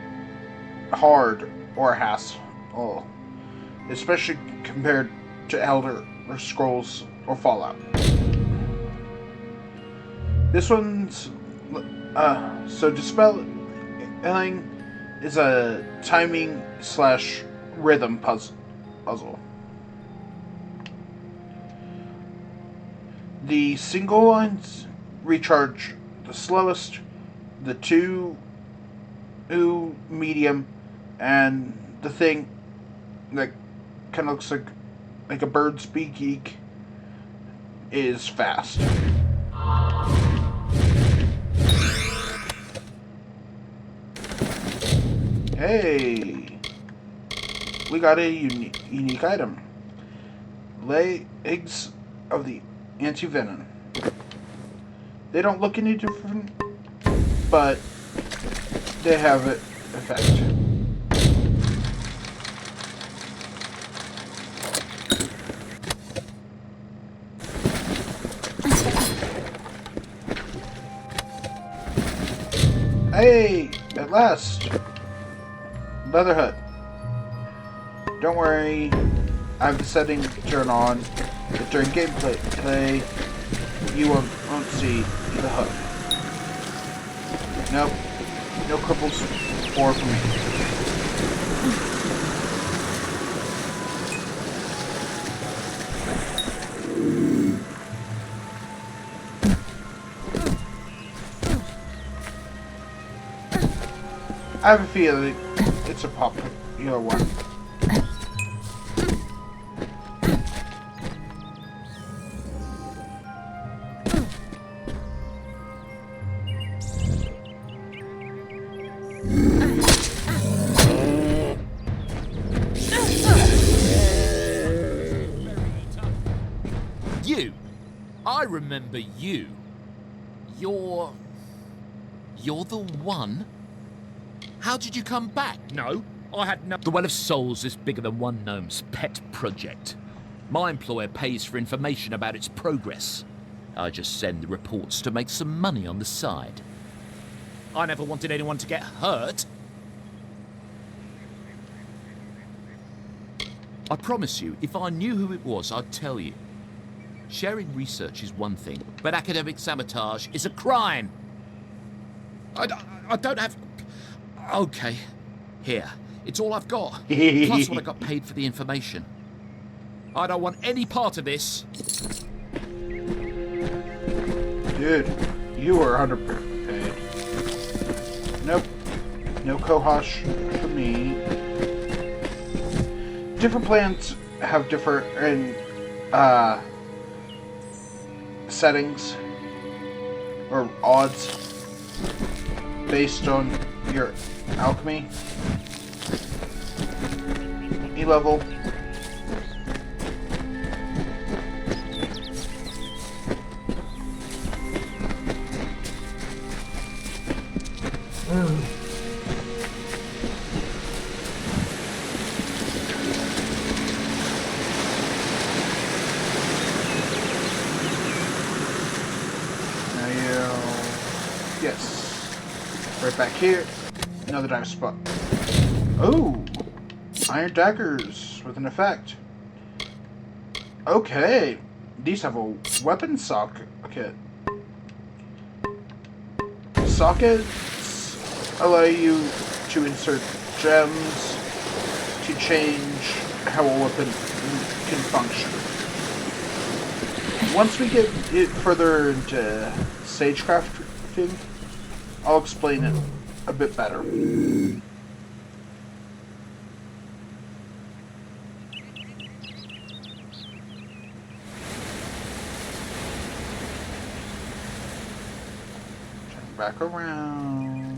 Speaker 1: hard or a hassle, especially compared to Elder or Scrolls or Fallout. This one's so dispelling is a timing / rhythm puzzle. The single lines recharge the slowest, the two medium, and the thing that kind of looks like a bird's beak is fast. Hey, we got a unique item. Legs of the anti-venom. They don't look any different, but they have an effect. Hey, at last! Leather hut. Don't worry, I have the setting to turn on, but during gameplay, you won't see the hut. Nope, no cripples or for me. I have a feeling it's a popular one.
Speaker 4: You! I remember you. You're the one? How did you come back?
Speaker 8: No, I had no... The Well of Souls is bigger than one gnome's pet project. My employer pays for information about its progress. I just send the reports to make some money on the side. I never wanted anyone to get hurt. I promise you, if I knew who it was, I'd tell you. Sharing research is one thing, but academic sabotage is a crime. I don't have... Okay, here. It's all I've got. Plus what I got paid for the information. I don't want any part of this.
Speaker 1: Dude, you were underpaid. Nope. No Kohash for me. Different plans have different settings or odds based on your alchemy, E-level, Yes. Right back here. Another dive spot. Oh! Iron daggers with an effect. Okay. These have a weapon socket. Sockets allow you to insert gems to change how a weapon can function. Once we get it further into sagecrafting, I'll explain it a bit better. Turn back around.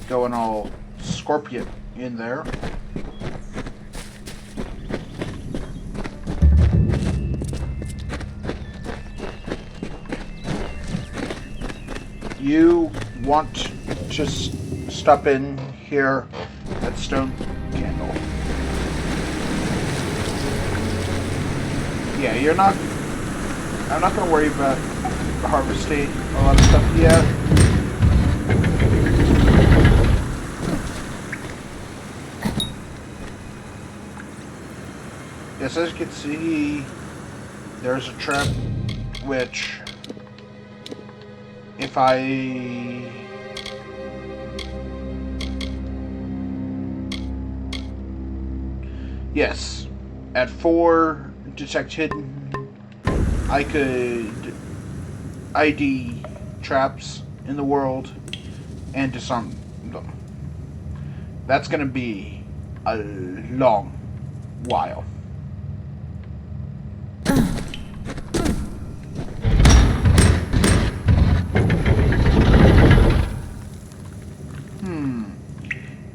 Speaker 1: Going all scorpion in there. You want to stop in here at Stone Candle. Yeah, you're not... I'm not going to worry about harvesting a lot of stuff yet. Yes, as you can see, there's a trap which, if I... Yes, at 4 detect hidden, I could ID traps in the world and disarm them. That's going to be a long while.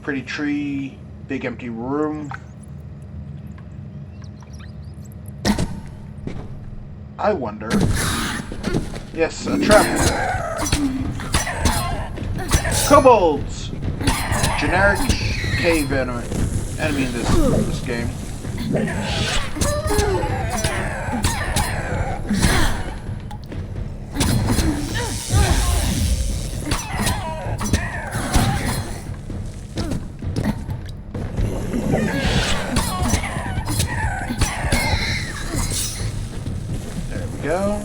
Speaker 1: Pretty tree, big empty room. I wonder... Yes, a trap. Kobolds! Generic cave enemy in this game. Go.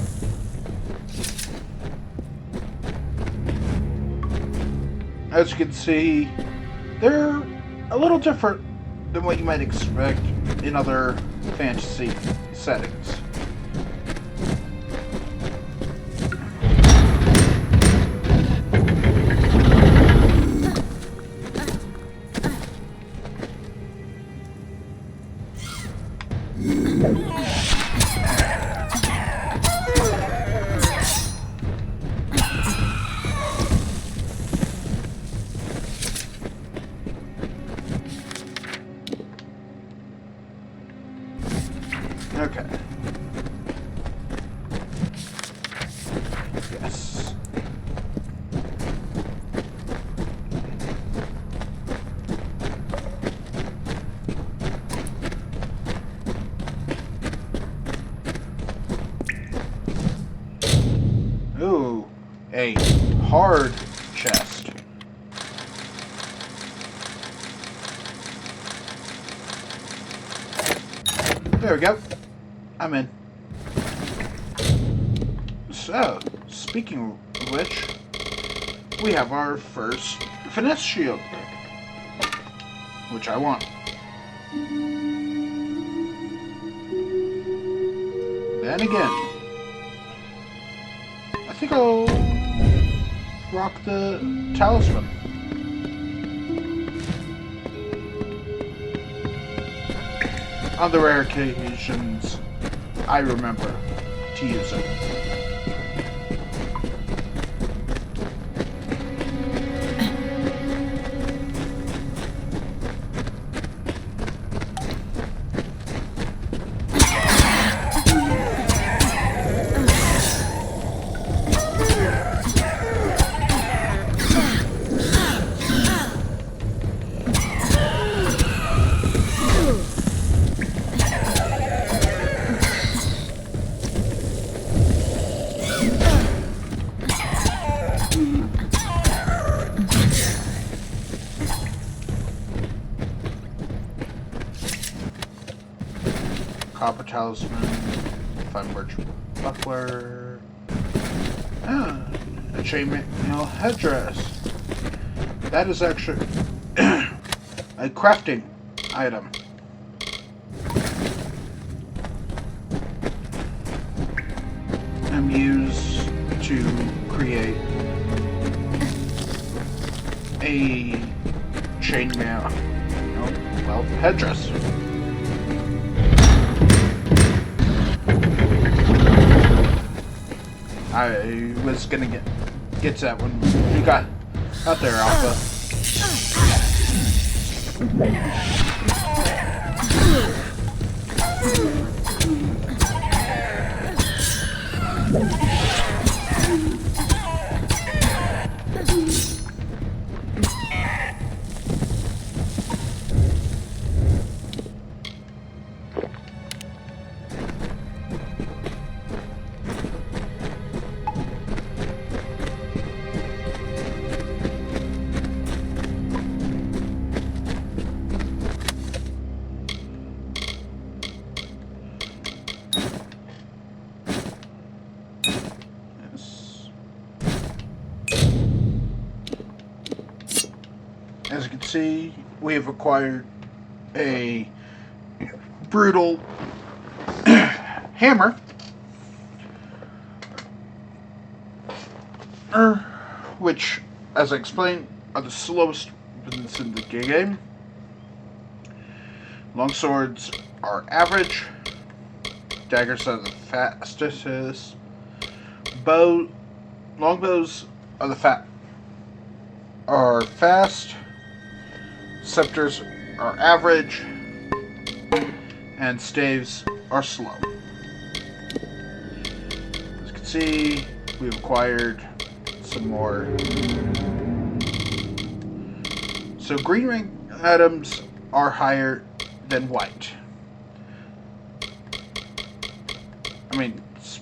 Speaker 1: As you can see, they're a little different than what you might expect in other fantasy settings. Okay. Yes. Ooh, a hard chest. There we go. I'm in. So, speaking of which, we have our first finesse shield, which I want. Then again, I think I'll rock the talisman. On the rare occasions I remember to use it. copper talisman, fine birch buckler, a chainmail headdress. That is actually a crafting item. I'm used to create a chainmail, headdress. I was gonna get to that when you got out there, Alpha. As you can see, we have acquired a brutal hammer, which, as I explained, are the slowest weapons in the game. Longswords are average, daggers are the fastest, longbows are fast, scepters are average, and staves are slow. As you can see, we've acquired some more. So green rank items are higher than white. I mean, it's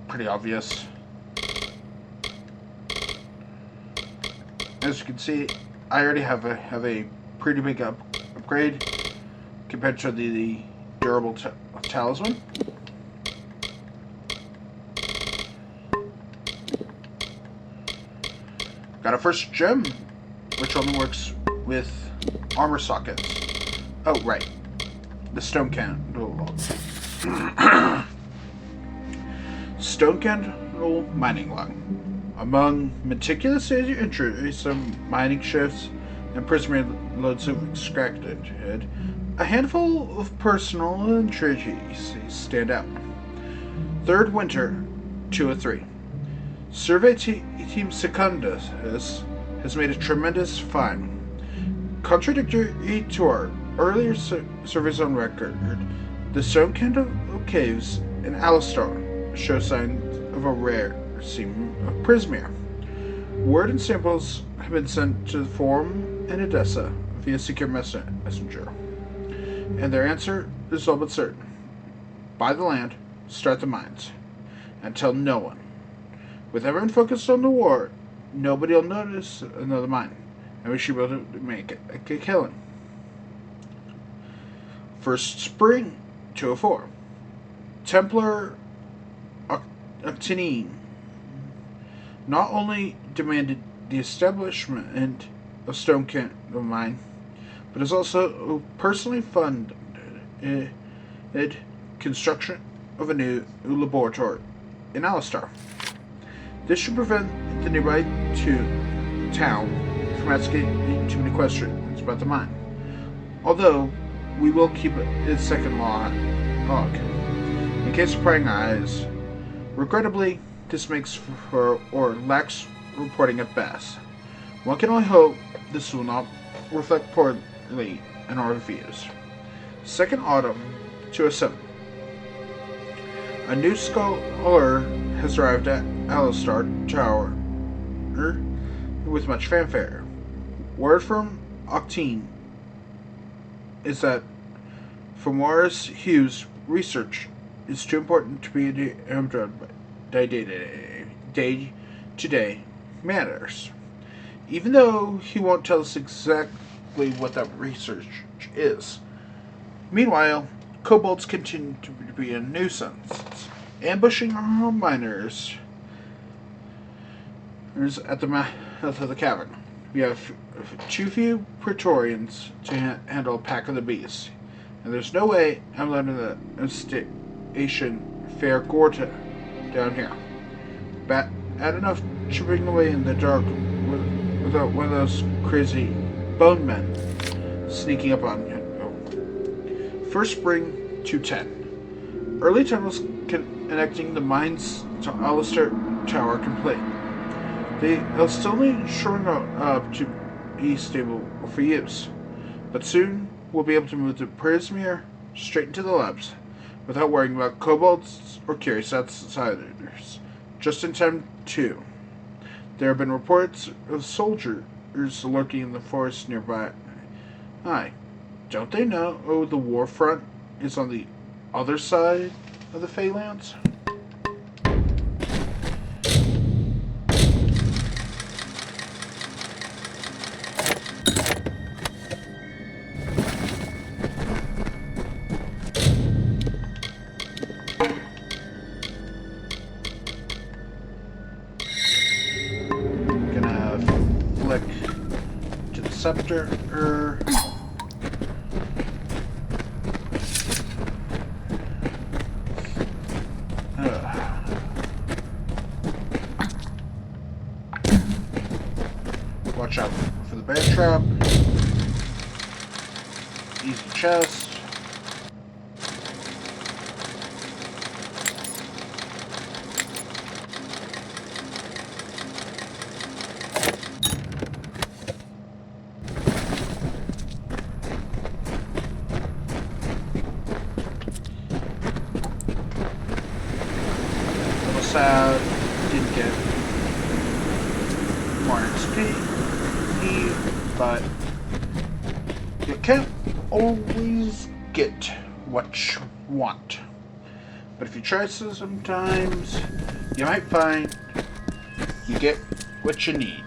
Speaker 1: pretty obvious. As you can see, I already have a pretty big upgrade compared to the durable talisman. Got a first gem, which only works with armor sockets. Oh, right. The stone candle. Stone candle mining log. Among meticulous entries, some mining shifts and prisoner loads have extracted, a handful of personal entries stand out. Third Winter, 203. Survey Team Secundus has made a tremendous find. Contradictory to our earlier surveys on record, the Stone Candle Caves in Alistar show signs of a rare seam of Prismere. Word and samples have been sent to the Forum in Edessa via secure messenger, and their answer is all but certain. Buy the land, start the mines, and tell no one. With everyone focused on the war, nobody will notice another mine, and we should be able to make a killing. First Spring, 204. Templar Octinine not only demanded the establishment of Stone Candle Mine, but has also personally funded construction of a new laboratory in Alistar. This should prevent the nearby town from asking too many questions about the mine, although we will keep its second log in case of prying eyes. Regrettably, this makes for or lacks reporting at best. One can only hope this will not reflect poorly in our reviews. Second Autumn, 207. A new scholar has arrived at Alistar Tower with much fanfare. Word from Octine is that for Morris Hughes' research is too important to be done day-to-day matters, even though he won't tell us exactly what that research is. Meanwhile, kobolds continue to be a nuisance, ambushing our miners at the mouth of the cavern. We have too few Praetorians to handle a pack of the beasts, and there's no way I'm letting the station fare Gorta down here. Bad enough chipping away in the dark without one of those crazy bone men sneaking up on him. First spring 210. Early tunnels connecting the mines to Alistair Tower complete. They'll still need shoring up to be stable for use, but soon we'll be able to move the Prismere straight into the labs without worrying about kobolds or curious outsiders. Just in time, too. There have been reports of soldiers lurking in the forest nearby. Aye, don't they know the war front is on the other side of the Feylands? Scepter, watch out for the bear trap. Easy chest. Sad, didn't get more XP, but you can't always get what you want. But if you try sometimes, you might find you get what you need.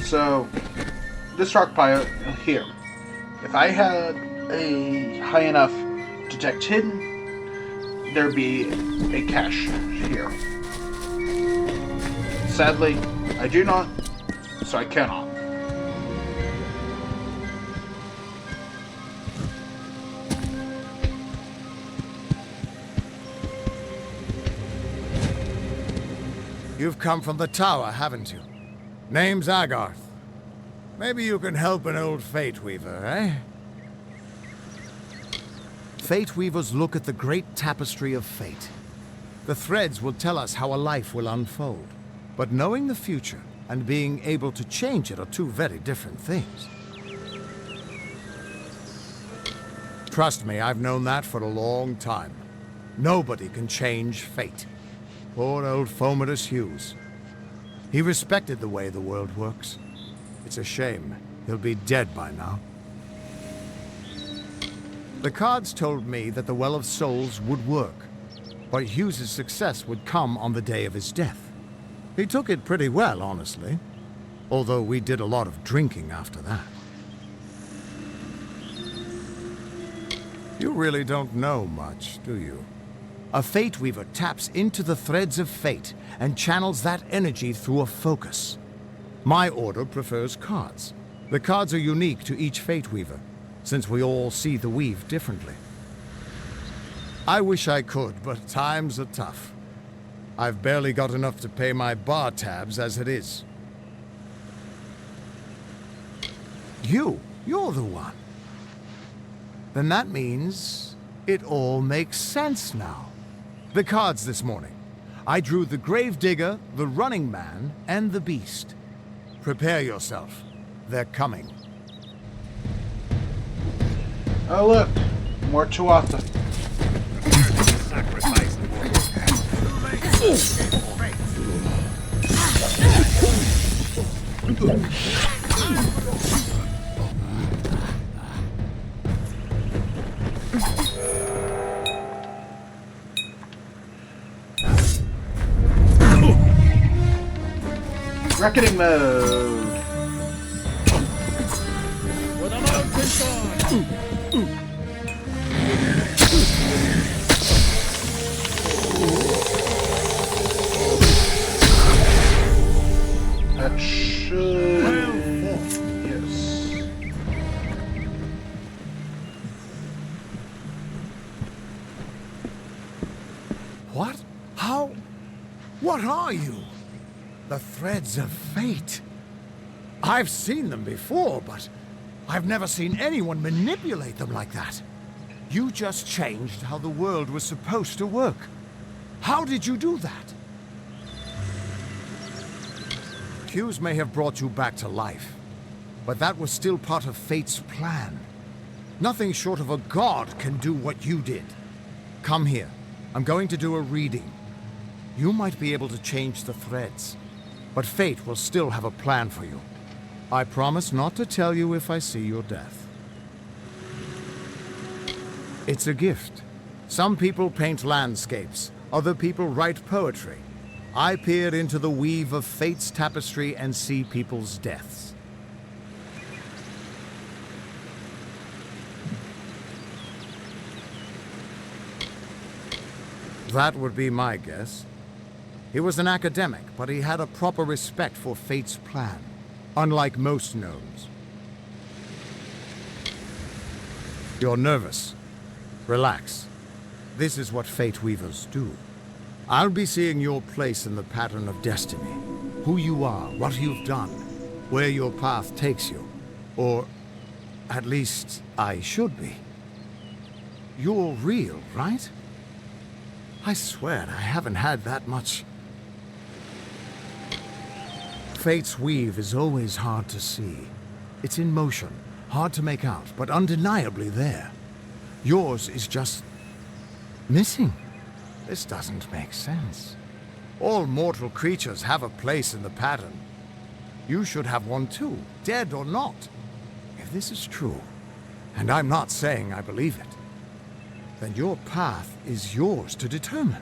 Speaker 1: So, this rock pile here, if I had a high enough detect hidden, there'd be a cache here. Sadly, I do not, so I cannot.
Speaker 6: You've come from the tower, haven't you? Name's Agarth. Maybe you can help an old Fate Weaver, eh? Fate Weavers look at the great tapestry of fate. The threads will tell us how a life will unfold. But knowing the future and being able to change it are two very different things. Trust me, I've known that for a long time. Nobody can change fate. Poor old Fomerus Hughes. He respected the way the world works. It's a shame. He'll be dead by now. The cards told me that the Well of Souls would work, but Hughes's success would come on the day of his death. He took it pretty well, honestly, although we did a lot of drinking after that. You really don't know much, do you? A Fate Weaver taps into the threads of fate and channels that energy through a focus. My order prefers cards. The cards are unique to each Fate Weaver, since we all see the weave differently. I wish I could, but times are tough. I've barely got enough to pay my bar tabs as it is. You're the one. Then that means it all makes sense now. The cards this morning. I drew the Gravedigger, the Running Man, and the Beast. Prepare yourself. They're coming.
Speaker 1: Oh look, more Tuatha. Reckoning mode. That should. Yes.
Speaker 3: What? How? What are you? The threads of fate. I've seen them before, but I've never seen anyone manipulate them like that. You just changed how the world was supposed to work. How did you do that? Hughes may have brought you back to life, but that was still part of fate's plan. Nothing short of a god can do what you did. Come here. I'm going to do a reading. You might be able to change the threads, but fate will still have a plan for you. I promise not to tell you if I see your death. It's a gift. Some people paint landscapes, other people write poetry. I peer into the weave of fate's tapestry and see people's deaths. That would be my guess. He was an academic, but he had a proper respect for fate's plan, unlike most gnomes. You're nervous. Relax. This is what fate weavers do. I'll be seeing your place in the pattern of destiny. Who you are, what you've done, where your path takes you. Or, at least, I should be. You're real, right? I swear I haven't had that much. Fate's weave is always hard to see. It's in motion, hard to make out, but undeniably there. Yours is just missing. This doesn't make sense. All mortal creatures have a place in the pattern. You should have one too, dead or not. If this is true, and I'm not saying I believe it, then your path is yours to determine.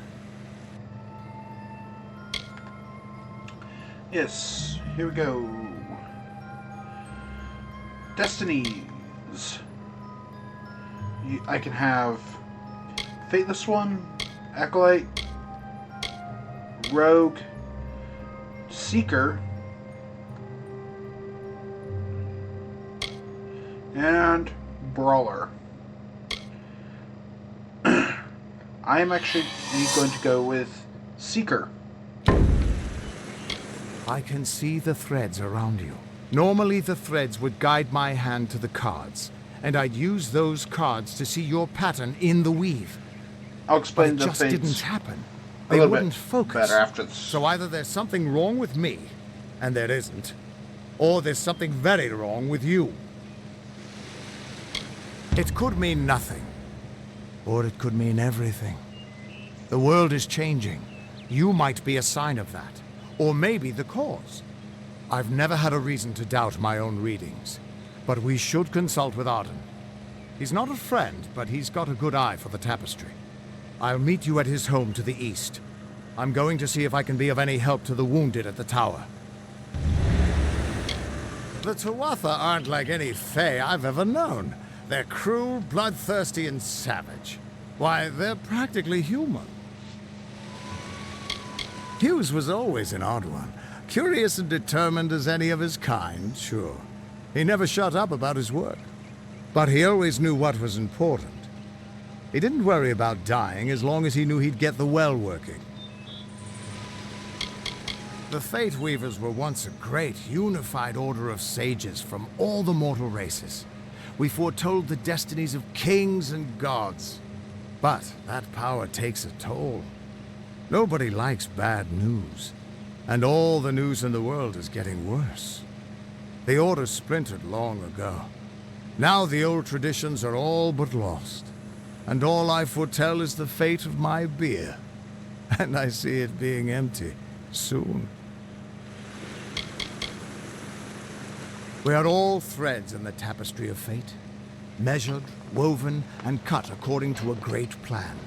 Speaker 1: Yes, here we go. Destinies. I can have Fateless One, Acolyte, Rogue, Seeker, and Brawler. I am actually going to go with Seeker.
Speaker 3: I can see the threads around you. Normally the threads would guide my hand to the cards, and I'd use those cards to see your pattern in the weave.
Speaker 1: I'll explain
Speaker 3: but it
Speaker 1: the
Speaker 3: just
Speaker 1: fates
Speaker 3: didn't happen.
Speaker 1: a
Speaker 3: They
Speaker 1: little
Speaker 3: wouldn't
Speaker 1: bit
Speaker 3: focus.
Speaker 1: better after this.
Speaker 3: So either there's something wrong with me, and there isn't, or there's something very wrong with you. It could mean nothing, or it could mean everything. The world is changing. You might be a sign of that, or maybe the cause. I've never had a reason to doubt my own readings, but we should consult with Arden. He's not a friend, but he's got a good eye for the tapestry. I'll meet you at his home to the east. I'm going to see if I can be of any help to the wounded at the tower. The Tuatha aren't like any Fae I've ever known. They're cruel, bloodthirsty, and savage. Why, they're practically human. Hughes was always an odd one. Curious and determined as any of his kind, sure. He never shut up about his work. But he always knew what was important. He didn't worry about dying as long as he knew he'd get the well working. The Fate Weavers were once a great, unified order of sages from all the mortal races. We foretold the destinies of kings and gods. But that power takes a toll. Nobody likes bad news. And all the news in the world is getting worse. The Order splintered long ago. Now the old traditions are all but lost. And all I foretell is the fate of my beer. And I see it being empty soon. We are all threads in the tapestry of fate. measured, woven, and cut according to a great plan.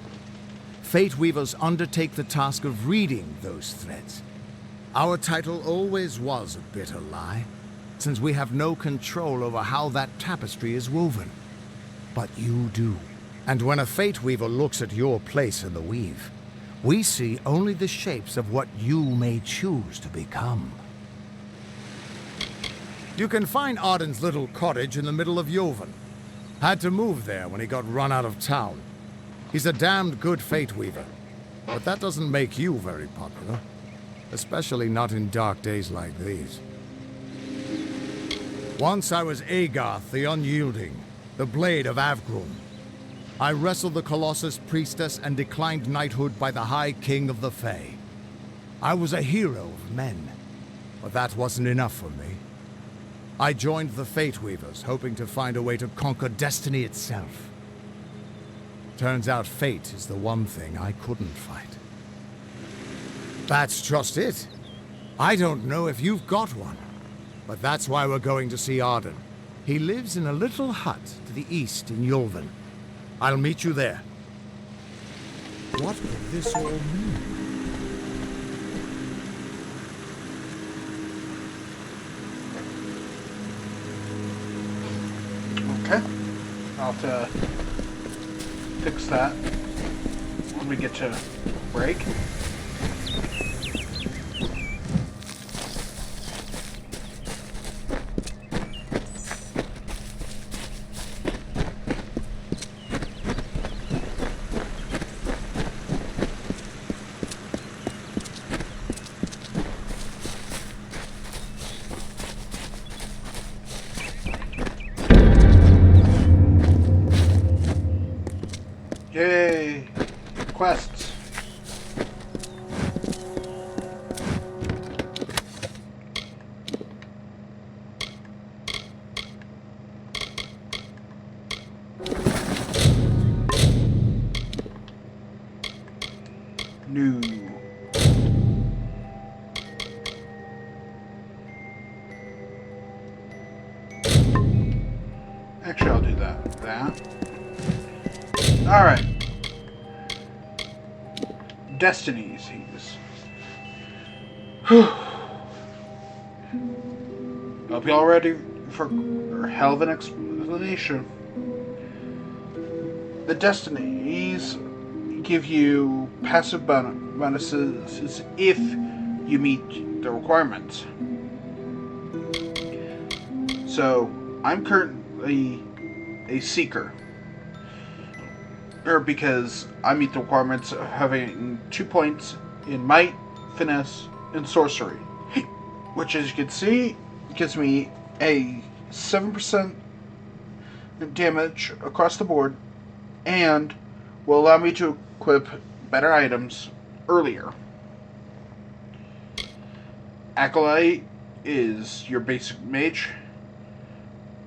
Speaker 3: Fate Weavers undertake the task of reading those threads. Our title always was a bitter lie, since we have no control over how that tapestry is woven. But you do. And when a Fate Weaver looks at your place in the weave, we see only the shapes of what you may choose to become. You can find Arden's little cottage in the middle of Yovan. Had to move there when he got run out of town. He's a damned good Fate Weaver, but that doesn't make you very popular. Especially not in dark days like these. Once I was Agarth the Unyielding, the Blade of Avgrun. I wrestled the Colossus Priestess and declined knighthood by the High King of the Fae. I was a hero of men, but that wasn't enough for me. I joined the Fate Weavers, hoping to find a way to conquer destiny itself. Turns out fate is the one thing I couldn't fight. That's just it. I don't know if you've got one, but that's why we're going to see Arden. He lives in a little hut to the east in Yulven. I'll meet you there. What could this all mean?
Speaker 1: Okay. I'll have to fix that when we get to break. Yay! Quests. New. Actually, I'll do that. Alright. Destinies, he's. Hope y'all ready for a hell of an explanation. The Destinies give you passive bonuses if you meet the requirements. So, I'm currently a Seeker. Because I meet the requirements of having 2 points in Might, Finesse, and Sorcery. Which, as you can see, gives me a 7% damage across the board and will allow me to equip better items earlier. Acolyte is your basic mage,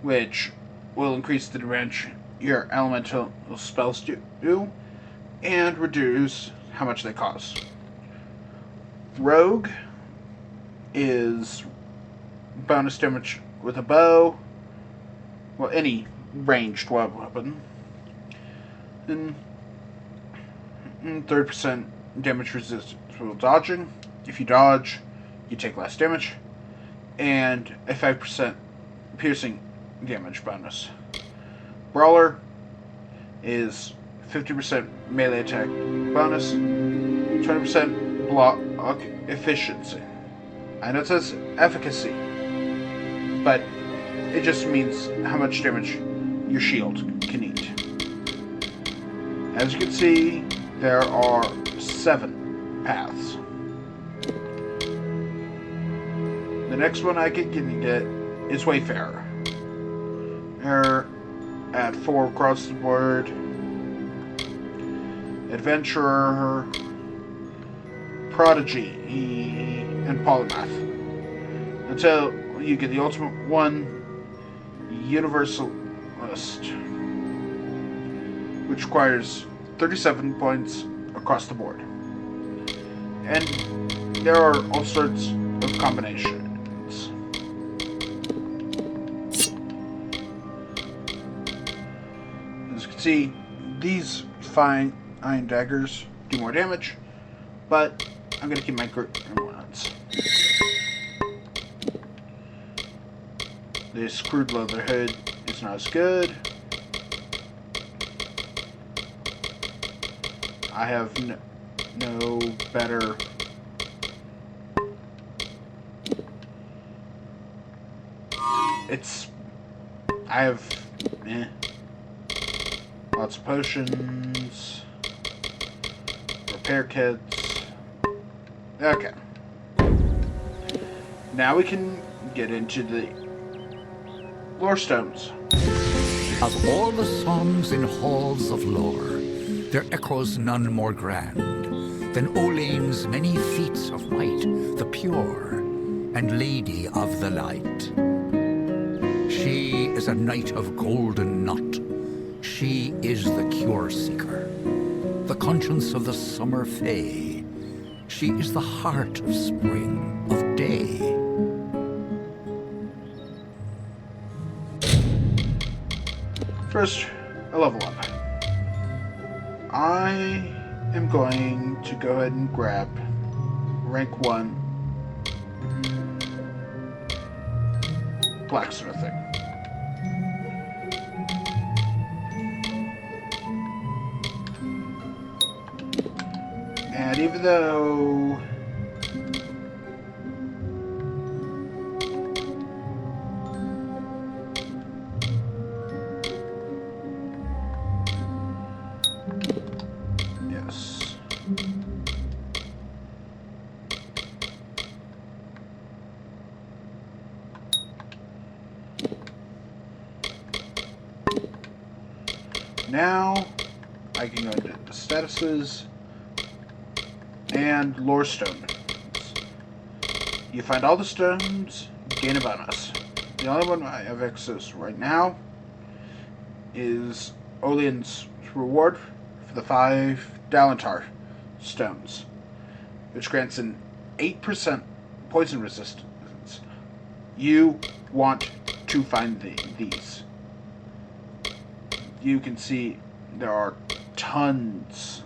Speaker 1: which will increase the damage your elemental spells do, and reduce how much they cost. Rogue is bonus damage with a bow, well, any ranged weapon, and 30% damage resistance while dodging. If you dodge, you take less damage, and a 5% piercing damage bonus. Brawler is 50% melee attack bonus, 20% block efficiency. I know it says efficacy, but it just means how much damage your shield can eat. As you can see, there are 7 paths. The next one I can get is Wayfarer. At 4 across the board. Adventurer, Prodigy, and Polymath. Until you get the ultimate one, Universalist, which requires 37 points across the board. And there are all sorts of combinations. As you can see, these fine iron daggers do more damage, but I'm going to keep my grimoires. The screwed leather hood is not as good. I have no better. I have lots of potions, repair kits. Okay. Now we can get into the lore stones.
Speaker 9: Of all the songs in halls of lore, there echoes none more grand than Olane's many feats of might, the pure and lady of the light. She is a knight of golden knot. She is the cure seeker, the conscience of the summer fae. She is the heart of spring, of day.
Speaker 1: First, a level up. I am going to go ahead and grab rank 1 blacksmithing. And even though yes. Now I can go into the statuses and lore stone. You find all the stones, gain a bonus. The only one I have access right now is Olian's reward for the 5 Dalentar stones, which grants an 8% poison resistance. You want to find these. You can see there are tons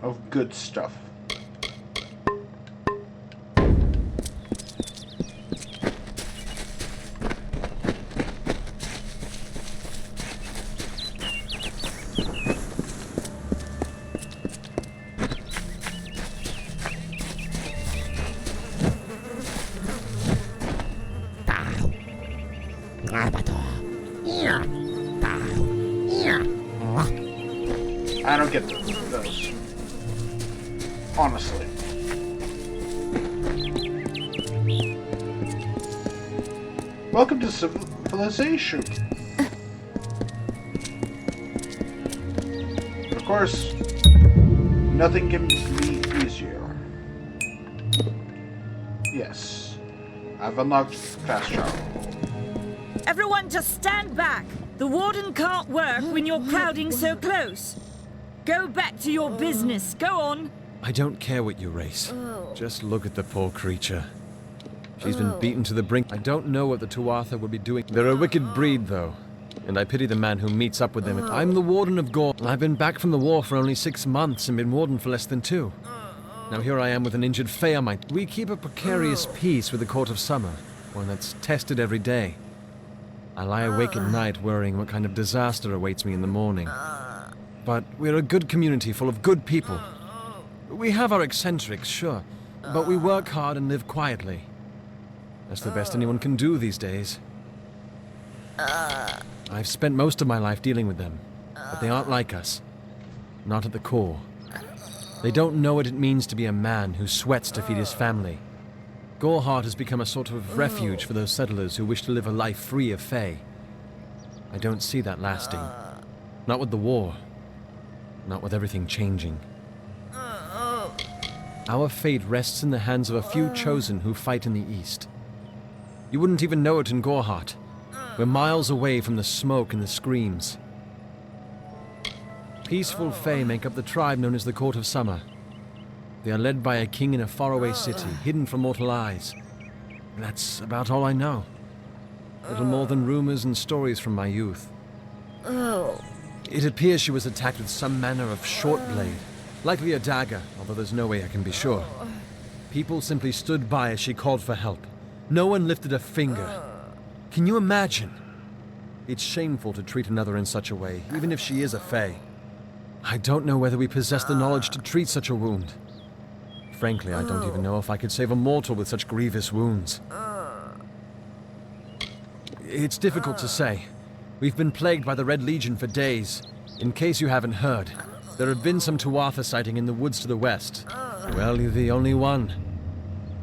Speaker 1: of good stuff. I don't get those. Honestly. Welcome to civilization. Of course, nothing can be easier. Yes, I've unlocked fast travel.
Speaker 5: Everyone just stand back. The warden can't work when you're crowding so close. Go back to your business. Go on.
Speaker 10: I don't care what you race. Just look at the poor creature. She's been beaten to the brink. I don't know what the Tuatha would be doing. They're a wicked breed, though, and I pity the man who meets up with them. I'm the warden of Gore. I've been back from the war for only 6 months and been warden for less than 2. Now here I am with an injured Feamite. We keep a precarious peace with the Court of Summer, one that's tested every day. I lie awake at night worrying what kind of disaster awaits me in the morning. But we're a good community full of good people. We have our eccentrics, sure, but we work hard and live quietly. That's the best anyone can do these days. I've spent most of my life dealing with them, but they aren't like us. Not at the core. They don't know what it means to be a man who sweats to feed his family. Goreheart has become a sort of refuge for those settlers who wish to live a life free of Fae. I don't see that lasting. Not with the war. Not with everything changing. Our fate rests in the hands of a few chosen who fight in the east. You wouldn't even know it in Goreheart. We're miles away from the smoke and the screams. Peaceful Fae make up the tribe known as the Court of Summer. They are led by a king in a faraway city, hidden from mortal eyes. That's about all I know. Little more than rumors and stories from my youth. It appears she was attacked with some manner of short blade, likely a dagger, although there's no way I can be sure. People simply stood by as she called for help. No one lifted a finger. Can you imagine? It's shameful to treat another in such a way, even if she is a fae. I don't know whether we possess the knowledge to treat such a wound. Frankly, I don't even know if I could save a mortal with such grievous wounds. It's difficult to say. We've been plagued by the Red Legion for days. In case you haven't heard, there have been some Tuatha sighting in the woods to the west. Well, you're the only one.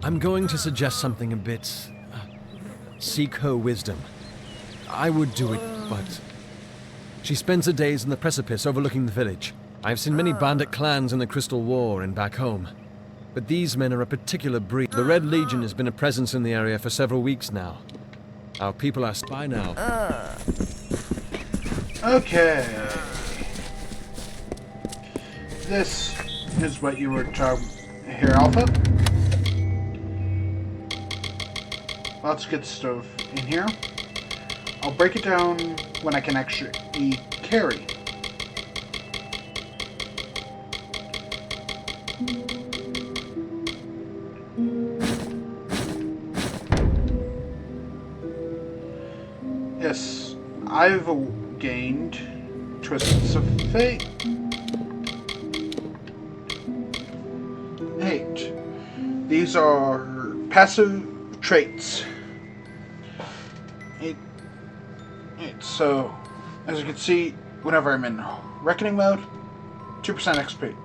Speaker 10: I'm going to suggest something a bit... seek her wisdom. I would do it, but... She spends her days in the precipice overlooking the village. I've seen many bandit clans in the Crystal War and back home. But these men are a particular breed. The Red Legion has been a presence in the area for several weeks now. Our people are spy now.
Speaker 1: Okay. This is what you were talking here, Alpha. Lots of good stuff in here. I'll break it down when I can actually carry. Yes, I've gained Twists of Fate. 8. These are passive traits. 8. So, as you can see, whenever I'm in Reckoning mode, 2% XP.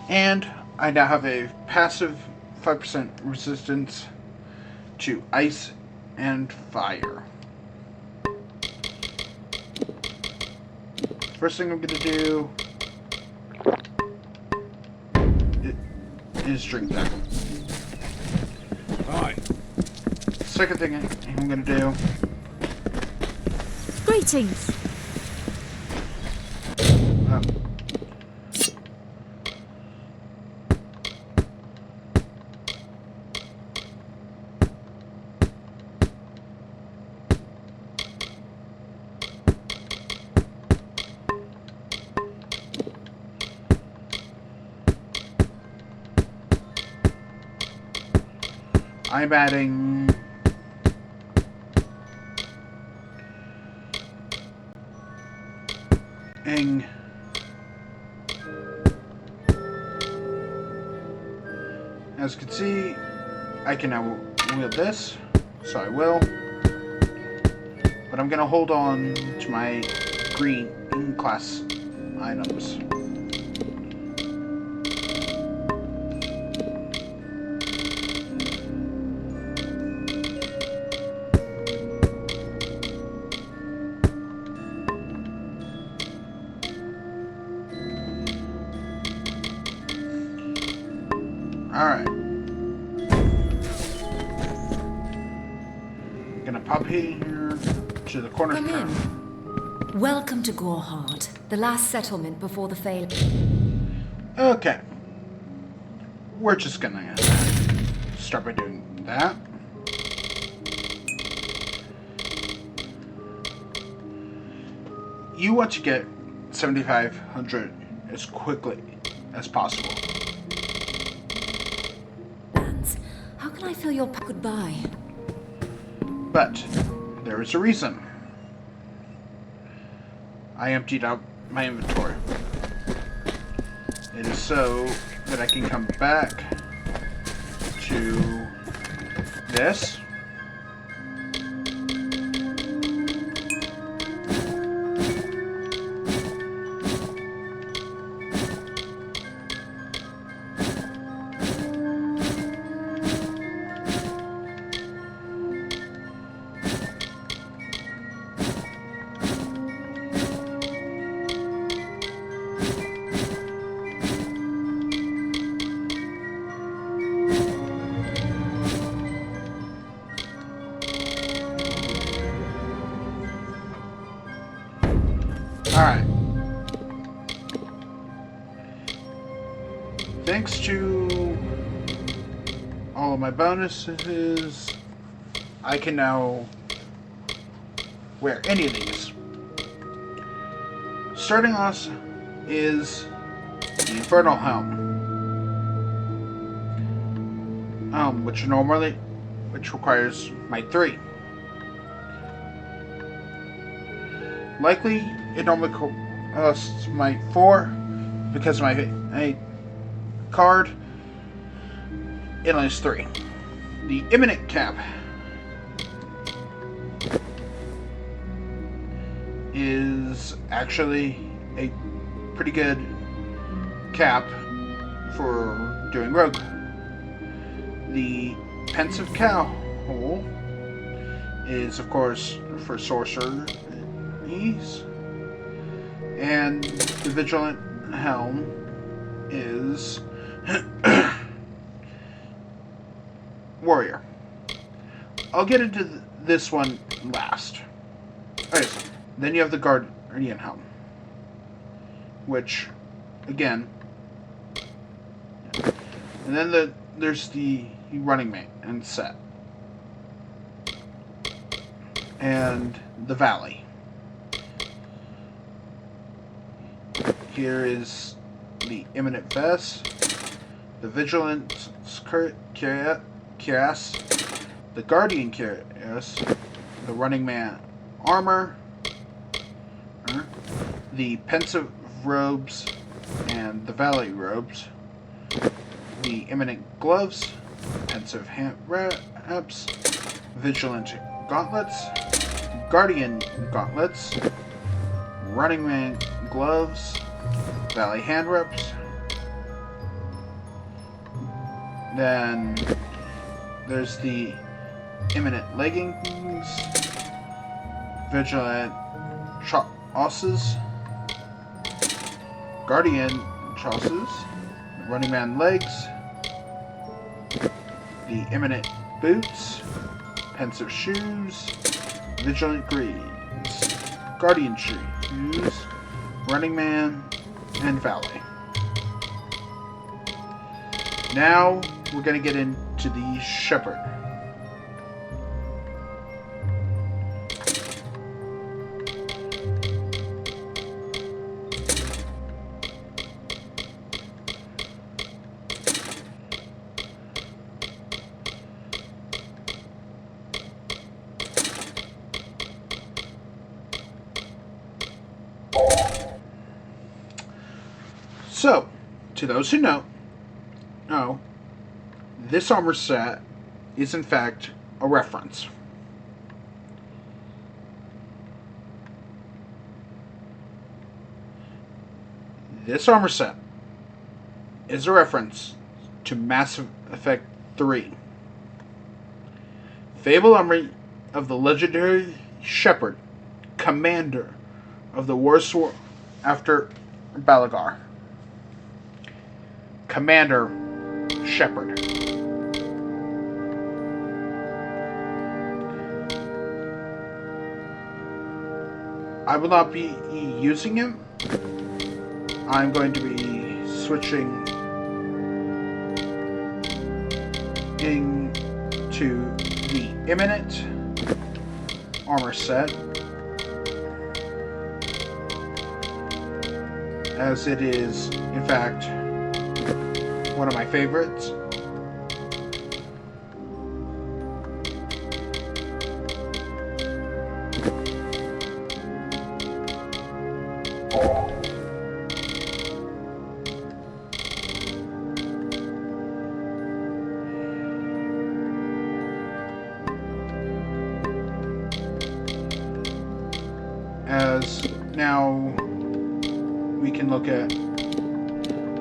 Speaker 1: And I now have a passive 5% resistance to ice and fire. First thing I'm going to do is drink that.
Speaker 6: Aye.
Speaker 1: Second thing I'm going to do...
Speaker 11: Greetings.
Speaker 1: I'm adding... As you can see, I can now wield this, so I will. But I'm gonna hold on to my green class items. Alright. Gonna pop here to the corner.
Speaker 11: Come in. Welcome to Gorehard, the last settlement before the fail.
Speaker 1: Okay. We're just gonna start by doing that. You want to get 7,500 as quickly as possible.
Speaker 11: How can I feel your goodbye?
Speaker 1: But there is a reason. I emptied out my inventory. It is so that I can come back to this. Alright. Thanks to all of my bonuses, I can now wear any of these. starting us is the Infernal Helm. Which requires Might 3. Likely, it normally costs Might 4 because of my card. It only has 3. The Imminent Cap is actually a pretty good cap for doing rogue. The Pensive Cowl is, of course, for sorcerers, and the Vigilant Helm is warrior. I'll get into this one last. Okay, then you have the Guardian Helm, which, again, and then there's the Running Man set, and the Valley. Here is the Imminent Vest, the Vigilant Cuirass, the Guardian Cuirass, the Running Man Armor, the Pensive Robes and the Valley Robes, the Imminent Gloves, Pensive Hand Wraps, Vigilant Gauntlets, Guardian Gauntlets, Running Man Gloves, Valley Hand Wraps. Then there's the Imminent Leggings, Vigilant Chausses, Guardian Chausses, Running Man Legs, the Imminent Boots, Pensive Shoes, Vigilant Greaves, Guardian Shoes, Running Man, and Valley. Now we're going to get into the Shepherd. So, to those who know, this armor set is in fact a reference. This armor set is a reference to Mass Effect 3. Fable Armory of the legendary Shepherd, commander of the War Sword after Balagar. Commander Shepherd. I will not be using him. I'm going to be switching into the Imminent armor set, as it is, in fact, one of my favorites. As now we can look at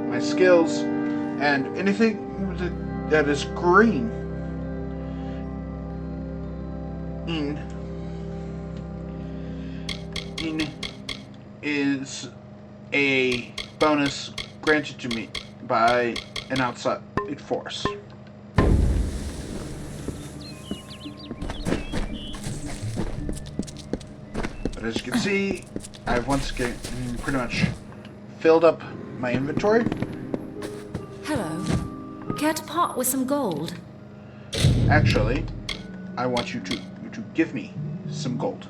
Speaker 1: my skills, and anything that is green is a bonus granted to me by an outside force. But as you can see, I've once again pretty much filled up my inventory.
Speaker 11: Hello. Care to part with some gold?
Speaker 1: Actually, I want you to give me some gold.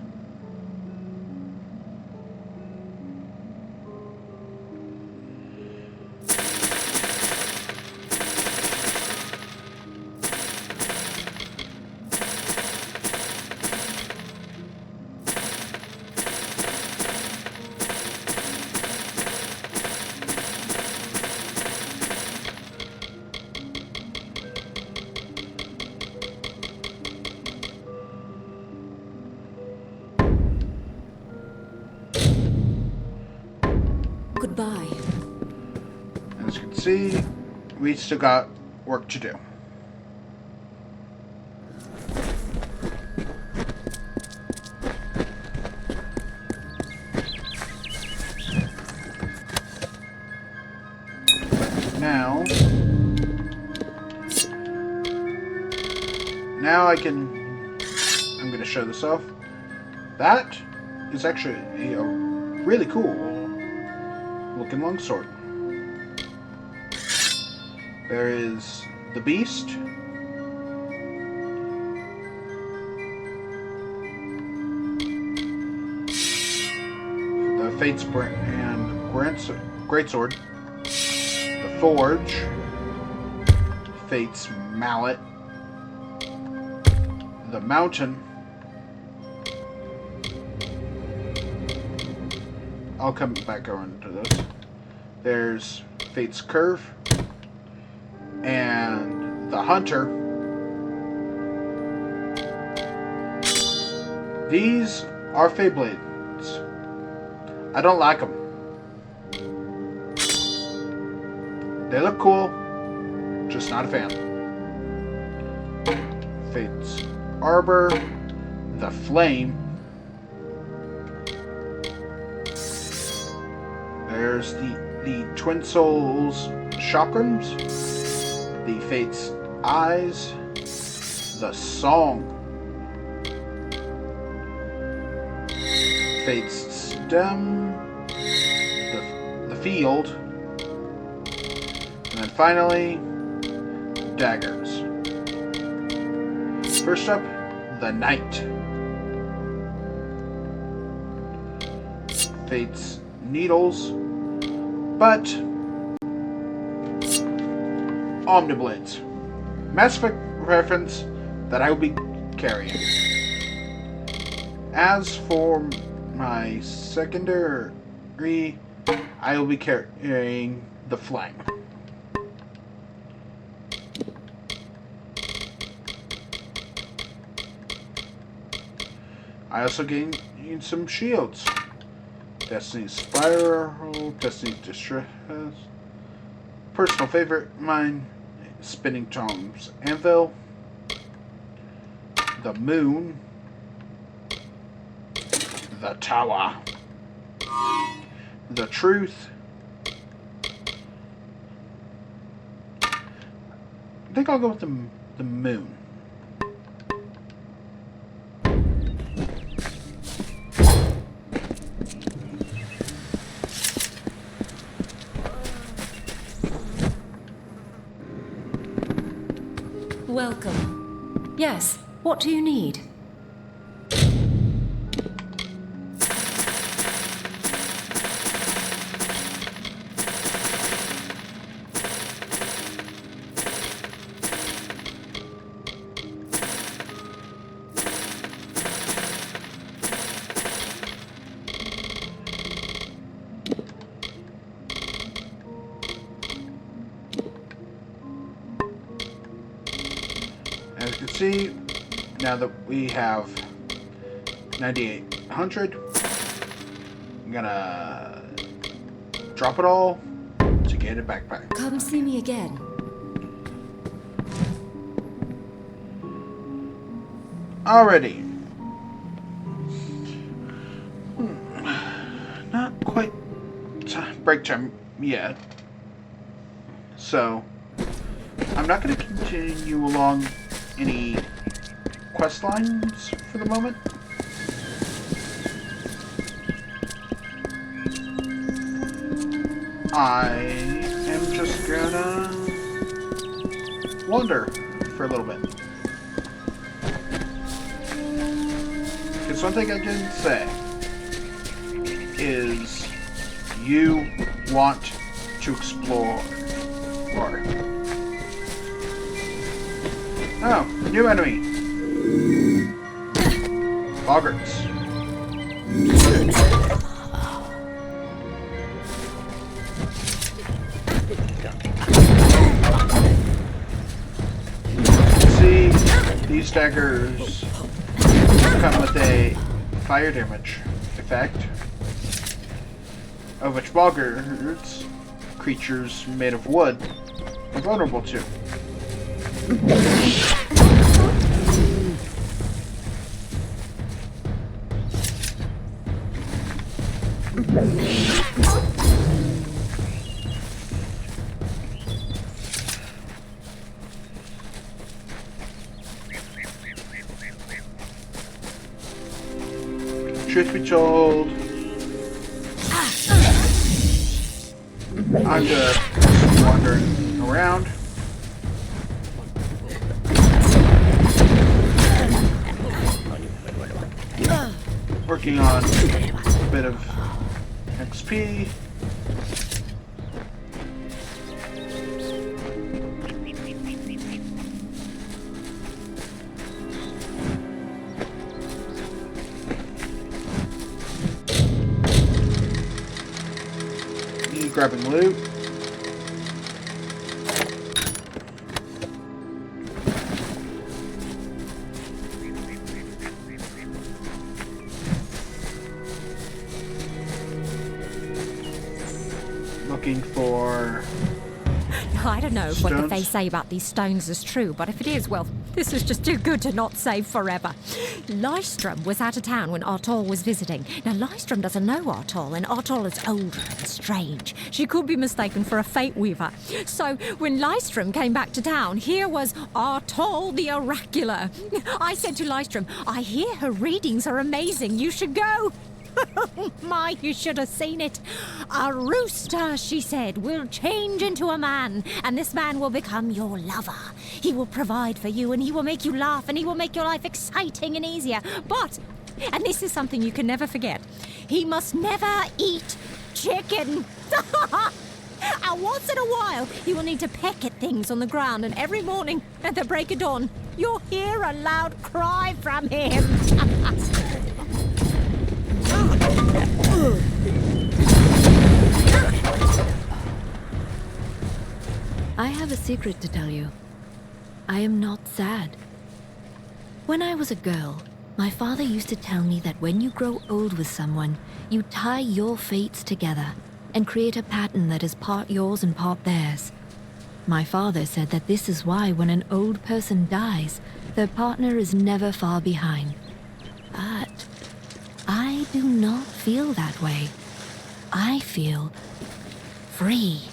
Speaker 11: Goodbye.
Speaker 1: As you can see, we still got work to do. Now I'm going to show this off. That is actually a really cool looking longsword. There is the beast. The Fate's and Greatsword. The Forge. Fate's Mallet. The Mountain. I'll come back around to this. There's Fate's Curve. And the Hunter. These are Feyblades. I don't like them. They look cool, just not a fan. Fate's Arbor, the Flame. There's the Twin Souls Chakrams, the Fate's Eyes, the Song, Fate's Stem, the Field, and then finally, Daggers. First up, the Knight. Fate's Needles, but Omniblades. Mass Effect reference that I will be carrying. As for my secondary, I will be carrying the Flame. I also gained some shields. Destiny's Spiral, Destiny's Distress. Personal favorite mine, Spinning Tom's Anvil. The Moon. The Tower. The Truth. I think I'll go with the Moon.
Speaker 11: Welcome. Yes, what do you need?
Speaker 1: As you can see, now that we have 9,800, I'm gonna drop it all to get a backpack.
Speaker 11: Come see me again.
Speaker 1: Alrighty. Not quite break time yet. So, I'm not going to continue along any quest lines for the moment. I am just gonna wander for a little bit. Because one thing I can say is you want to explore. Oh, new enemy. Boggarts. See, these daggers come with a fire damage effect. of which boggards, creatures made of wood, are vulnerable to. Truth be told, I'm just wandering around. Working on a bit of XP. Grabbing loot. Looking for...
Speaker 12: I don't know if what the
Speaker 1: stones.
Speaker 12: Fae say about these stones is true, but if it is, well, this is just too good to not save forever. Lystrom was out of town when Artol was visiting. Now, Lystrom doesn't know Artol, and Artol is older and strange. She could be mistaken for a fate weaver. So, when Lystrom came back to town, here was Artol the Oracular. I said to Lystrom, I hear her readings are amazing. You should go. My, you should have seen it. A rooster, she said, will change into a man, and this man will become your lover. He will provide for you, and he will make you laugh, and he will make your life exciting and easier. But, and this is something you can never forget, he must never eat chicken. And once in a while, he will need to peck at things on the ground, and every morning at the break of dawn, you'll hear a loud cry from him.
Speaker 13: I have a secret to tell you. I am not sad. When I was a girl, my father used to tell me that when you grow old with someone, you tie your fates together and create a pattern that is part yours and part theirs. My father said that this is why when an old person dies, their partner is never far behind. But I do not feel that way. I feel free.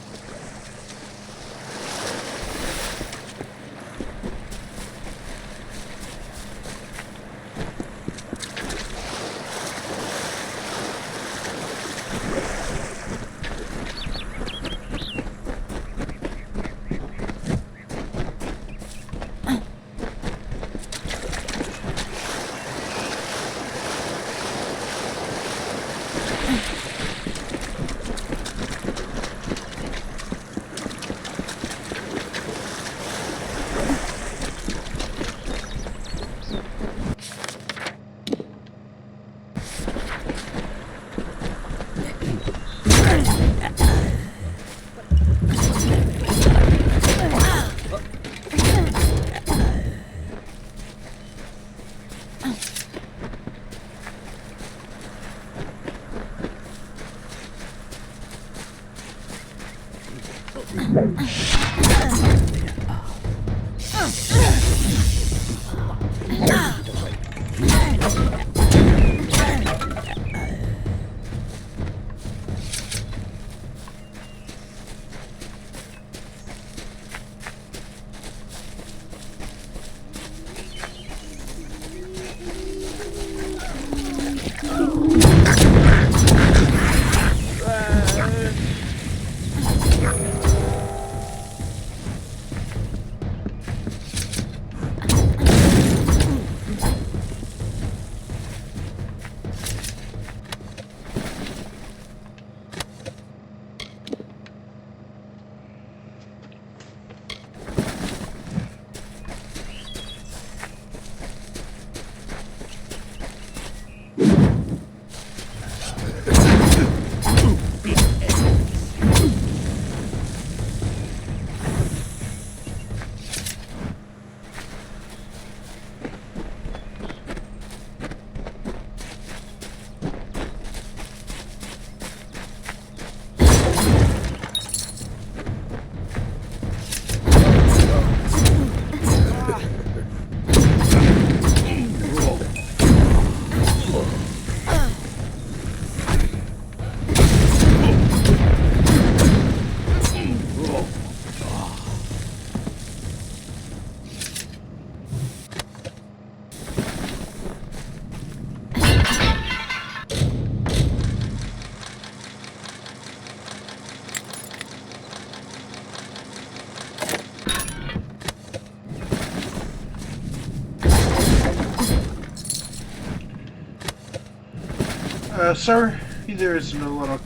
Speaker 1: Sir, there's a little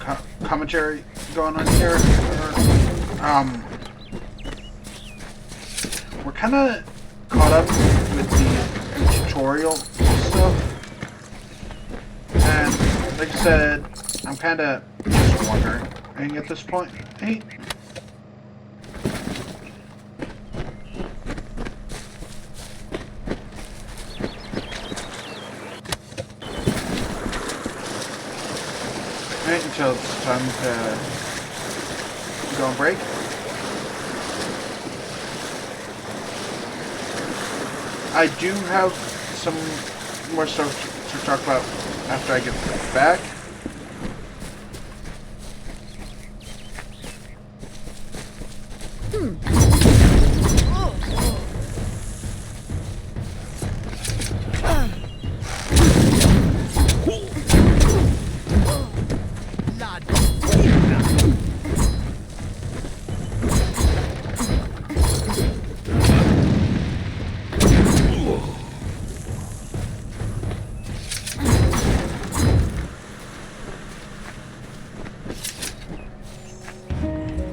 Speaker 1: commentary going on here. We're kind of caught up with the tutorial stuff. And, like I said, I'm kind of just wondering at this point. Hey. Right until it's time to go on break. I do have some more stuff to talk about after I get back.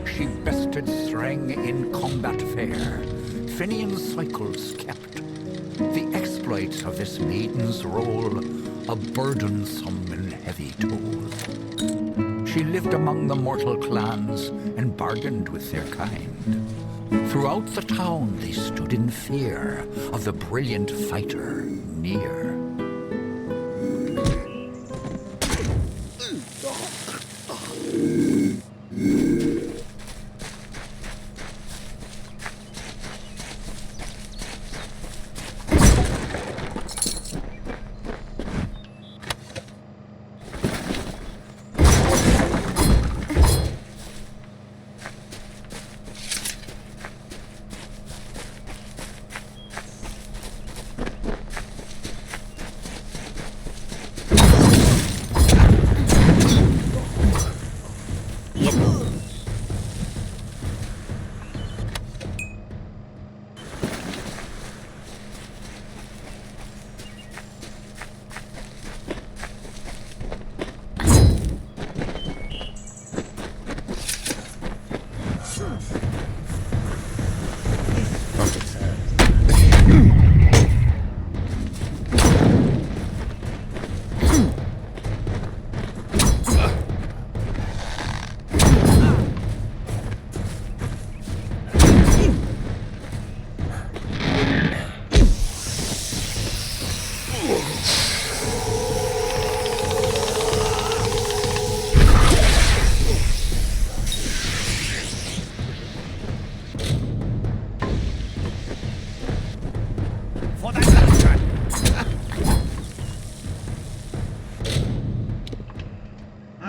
Speaker 9: She bested Threng in combat fair. Finian cycles kept. The exploits of this maiden's role, a burdensome and heavy toll. She lived among the mortal clans and bargained with their kind. Throughout the town they stood in fear of the brilliant fighter near.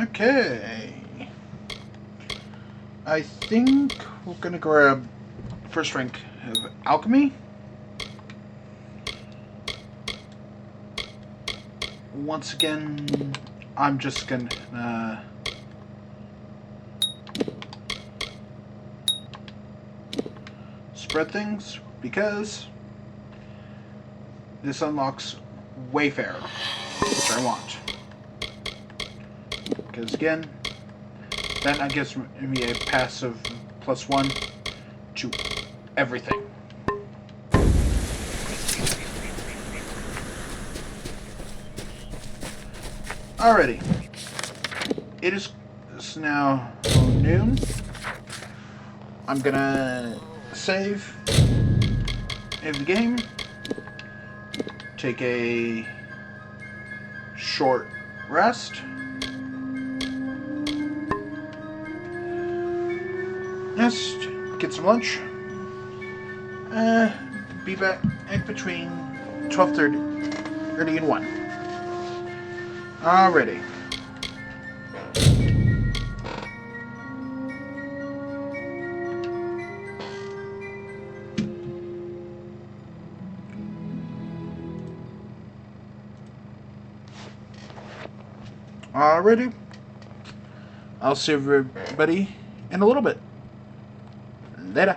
Speaker 1: Okay. I think we're gonna grab first rank of alchemy. Once again, I'm just gonna spread things because this unlocks Wayfarer, which I want. Because again, that gives me a passive +1 to everything. Alrighty. It is now noon. I'm gonna save the game. Take a short rest. Just get some lunch. Be back between 12:30 and 1. Alrighty. Alrighty. I'll see everybody in a little bit. Later.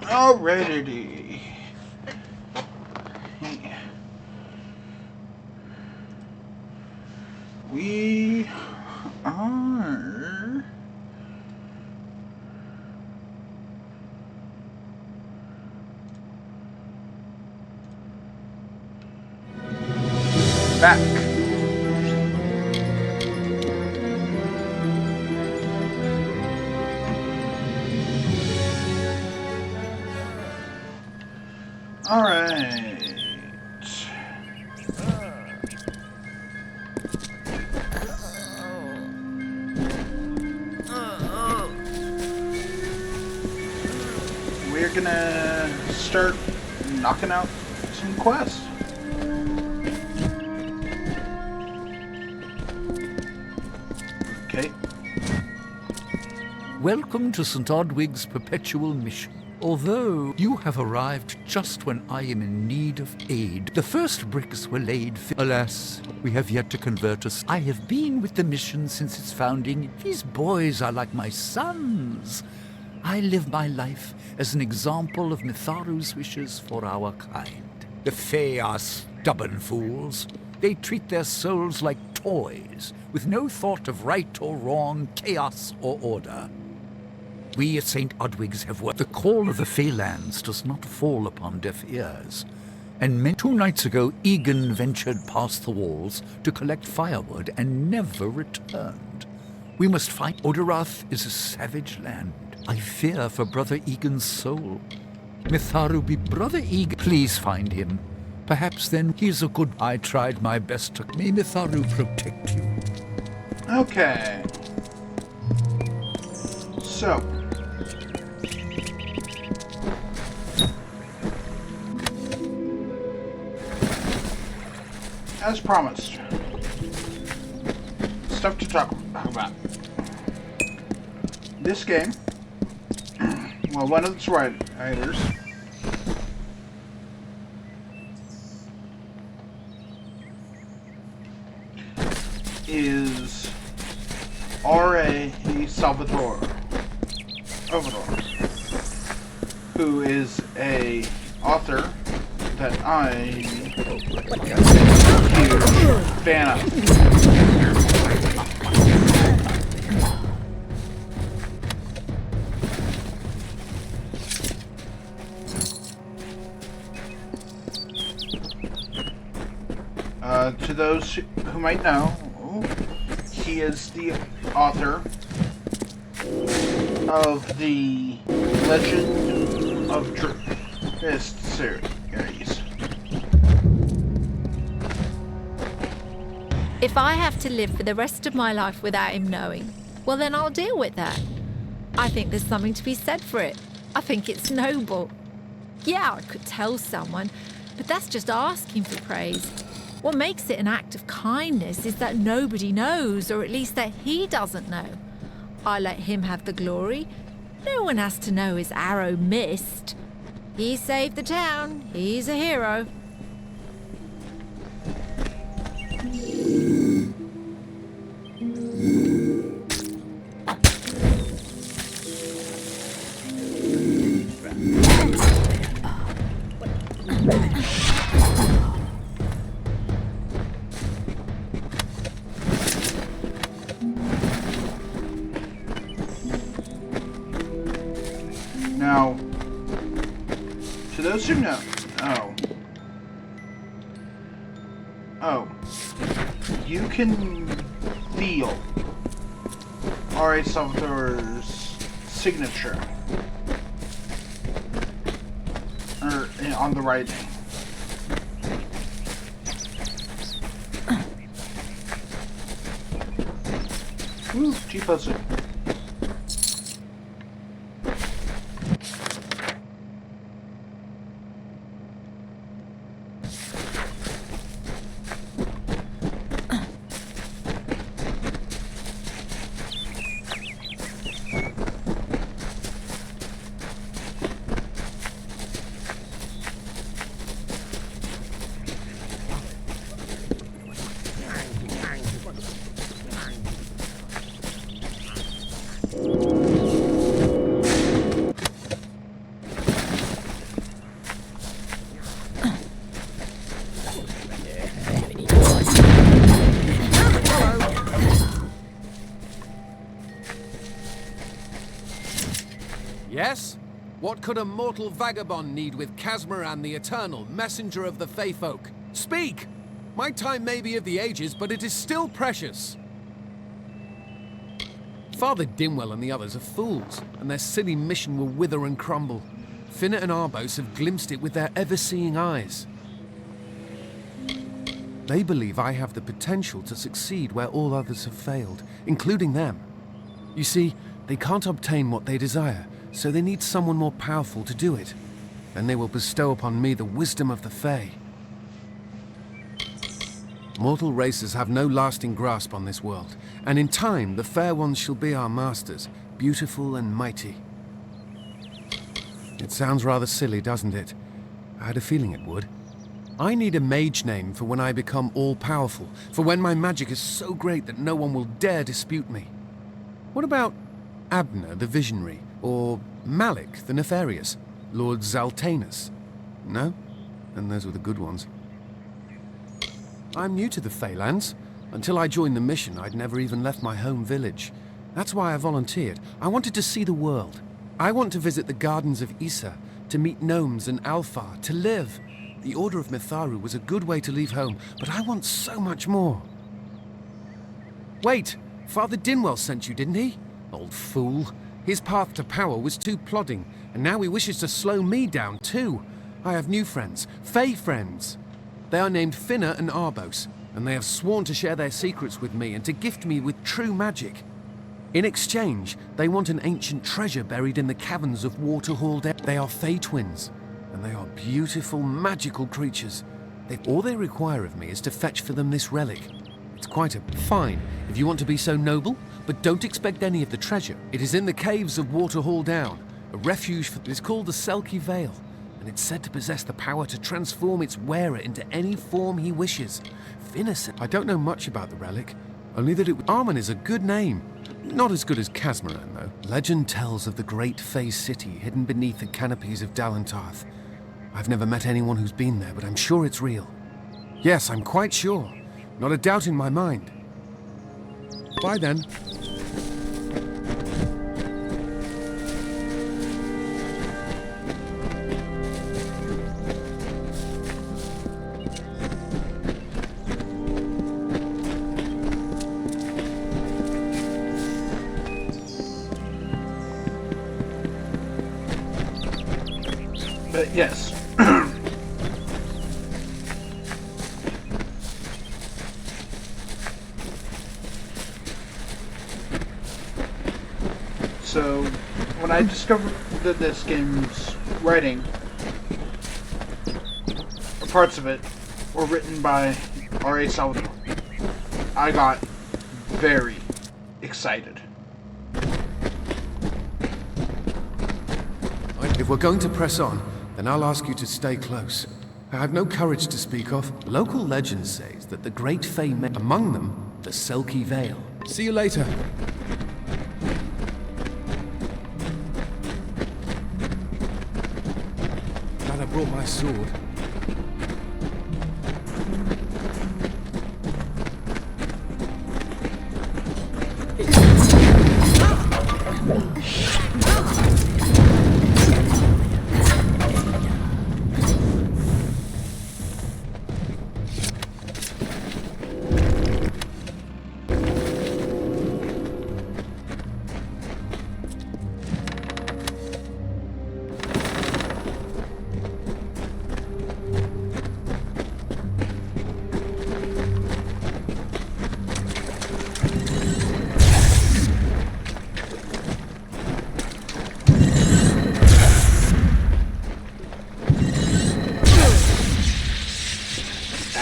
Speaker 1: Alrighty. We are back. All right. We're gonna start knocking out some quests. Okay.
Speaker 9: Welcome to St. Odwig's perpetual mission. Although you have arrived just when I am in need of aid, the first bricks were laid. Alas, we have yet to convert us. I have been with the mission since its founding. These boys are like my sons. I live my life as an example of Mitharu's wishes for our kind. The Fae are stubborn fools. They treat their souls like toys, with no thought of right or wrong, chaos or order. We at St. Odwig's have worked. The call of the Feylands does not fall upon deaf ears. And 2 nights ago, Egan ventured past the walls to collect firewood and never returned. We must fight. Oderath is a savage land. I fear for Brother Egan's soul. Mitharu be Brother Egan. Please find him. Perhaps then he's a good... I tried my best to... May Mitharu protect you.
Speaker 1: Okay. So. As promised. Stuff to talk about. This game, well, one of its writers is R.A. Salvatore, who is a author that I'm a huge fan of. To those who might know, he is the author of the Legend of Drizzt series.
Speaker 12: If I have to live for the rest of my life without him knowing, well then I'll deal with that. I think there's something to be said for it. I think it's noble. Yeah, I could tell someone, but that's just asking for praise. What makes it an act of kindness is that nobody knows, or at least that he doesn't know. I let him have the glory. No one has to know his arrow missed. He saved the town. He's a hero.
Speaker 1: Now, to those who know, you can feel R.A. Salvatore's signature on the writing. Ooh, G-Puzzle.
Speaker 14: Yes? What could a mortal vagabond need with Casmaran the Eternal, messenger of the Fey folk? Speak! My time may be of the ages, but it is still precious. Father Dimwell and the others are fools, and their silly mission will wither and crumble. Finna and Arbos have glimpsed it with their ever-seeing eyes. They believe I have the potential to succeed where all others have failed, including them. You see, they can't obtain what they desire, so they need someone more powerful to do it. Then they will bestow upon me the wisdom of the Fae. Mortal races have no lasting grasp on this world, and in time the fair ones shall be our masters, beautiful and mighty. It sounds rather silly, doesn't it? I had a feeling it would. I need a mage name for when I become all-powerful, for when my magic is so great that no one will dare dispute me. What about Abner the Visionary, or Malik the Nefarious, Lord Zaltanus? No? And those were the good ones. I'm new to the Feylands. Until I joined the mission, I'd never even left my home village. That's why I volunteered. I wanted to see the world. I want to visit the gardens of Issa, to meet gnomes and Alfar, to live. The Order of Mitharu was a good way to leave home, but I want so much more. Wait! Father Dinwell sent you, didn't he? Old fool. His path to power was too plodding, and now he wishes to slow me down too. I have new friends, Fey friends. They are named Finna and Arbos, and they have sworn to share their secrets with me and to gift me with true magic. In exchange, they want an ancient treasure buried in the caverns of Waterhall. They are Fey twins, and they are beautiful, magical creatures. All they require of me is to fetch for them this relic. It's quite a fine, if you want to be so noble, but don't expect any of the treasure. It is in the caves of Waterhall Down, a refuge for... It is called the Selkie Vale, and it's said to possess the power to transform its wearer into any form he wishes. Finna said... I don't know much about the relic, only that Armen is a good name. Not as good as Casmaran, though. Legend tells of the great Fey city hidden beneath the canopies of Dalentarth. I've never met anyone who's been there, but I'm sure it's real. Yes, I'm quite sure. Not a doubt in my mind. Bye then.
Speaker 1: But yes. So, when I discovered that this game's writing, or parts of it, were written by R.A. Salvatore, I got very excited.
Speaker 14: If we're going to press on, then I'll ask you to stay close. I have no courage to speak of. Local legend says that the great Fey men, among them, the Selkie Vale. See you later. Glad I brought my sword.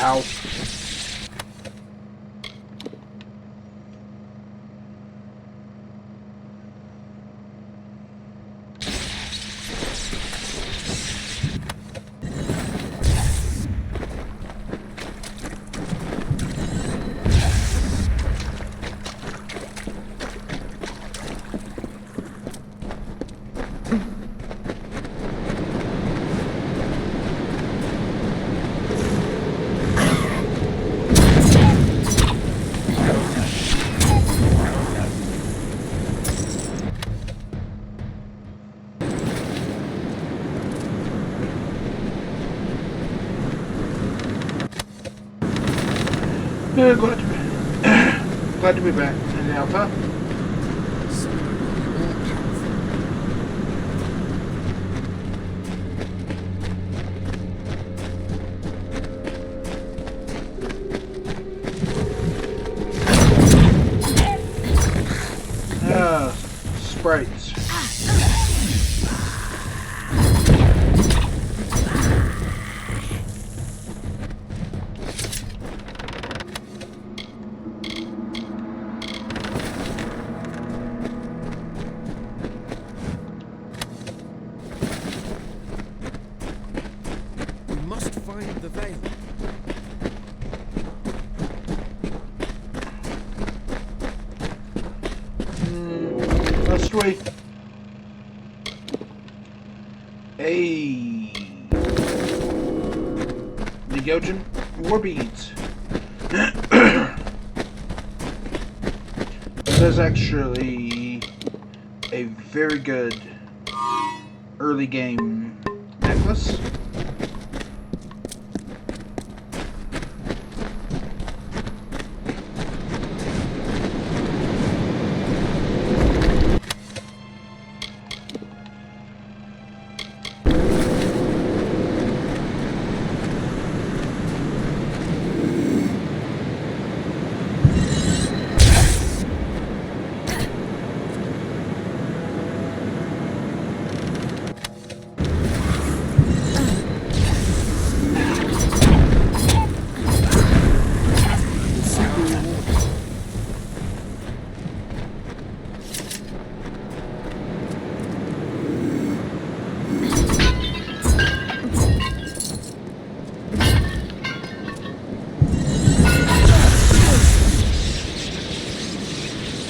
Speaker 1: Ow. Glad to be back in the Alpha. Sprites.
Speaker 14: We must find the veil.
Speaker 1: Must we? Hey. The Yojin War Beads. That's actually a very good early game necklace.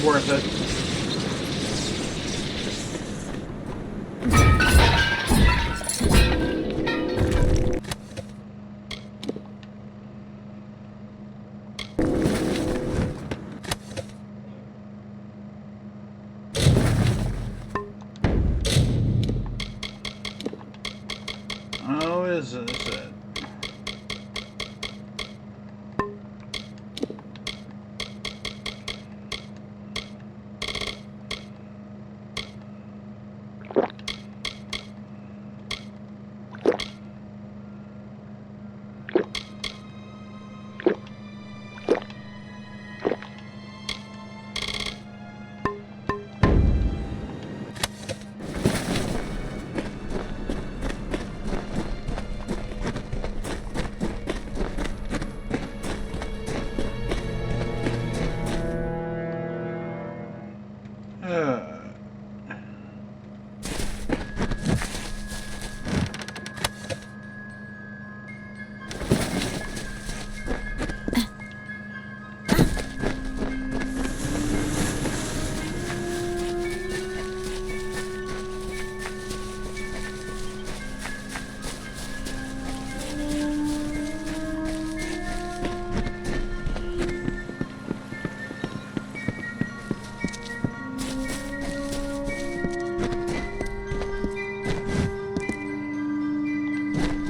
Speaker 1: Worth it. Oh, is it?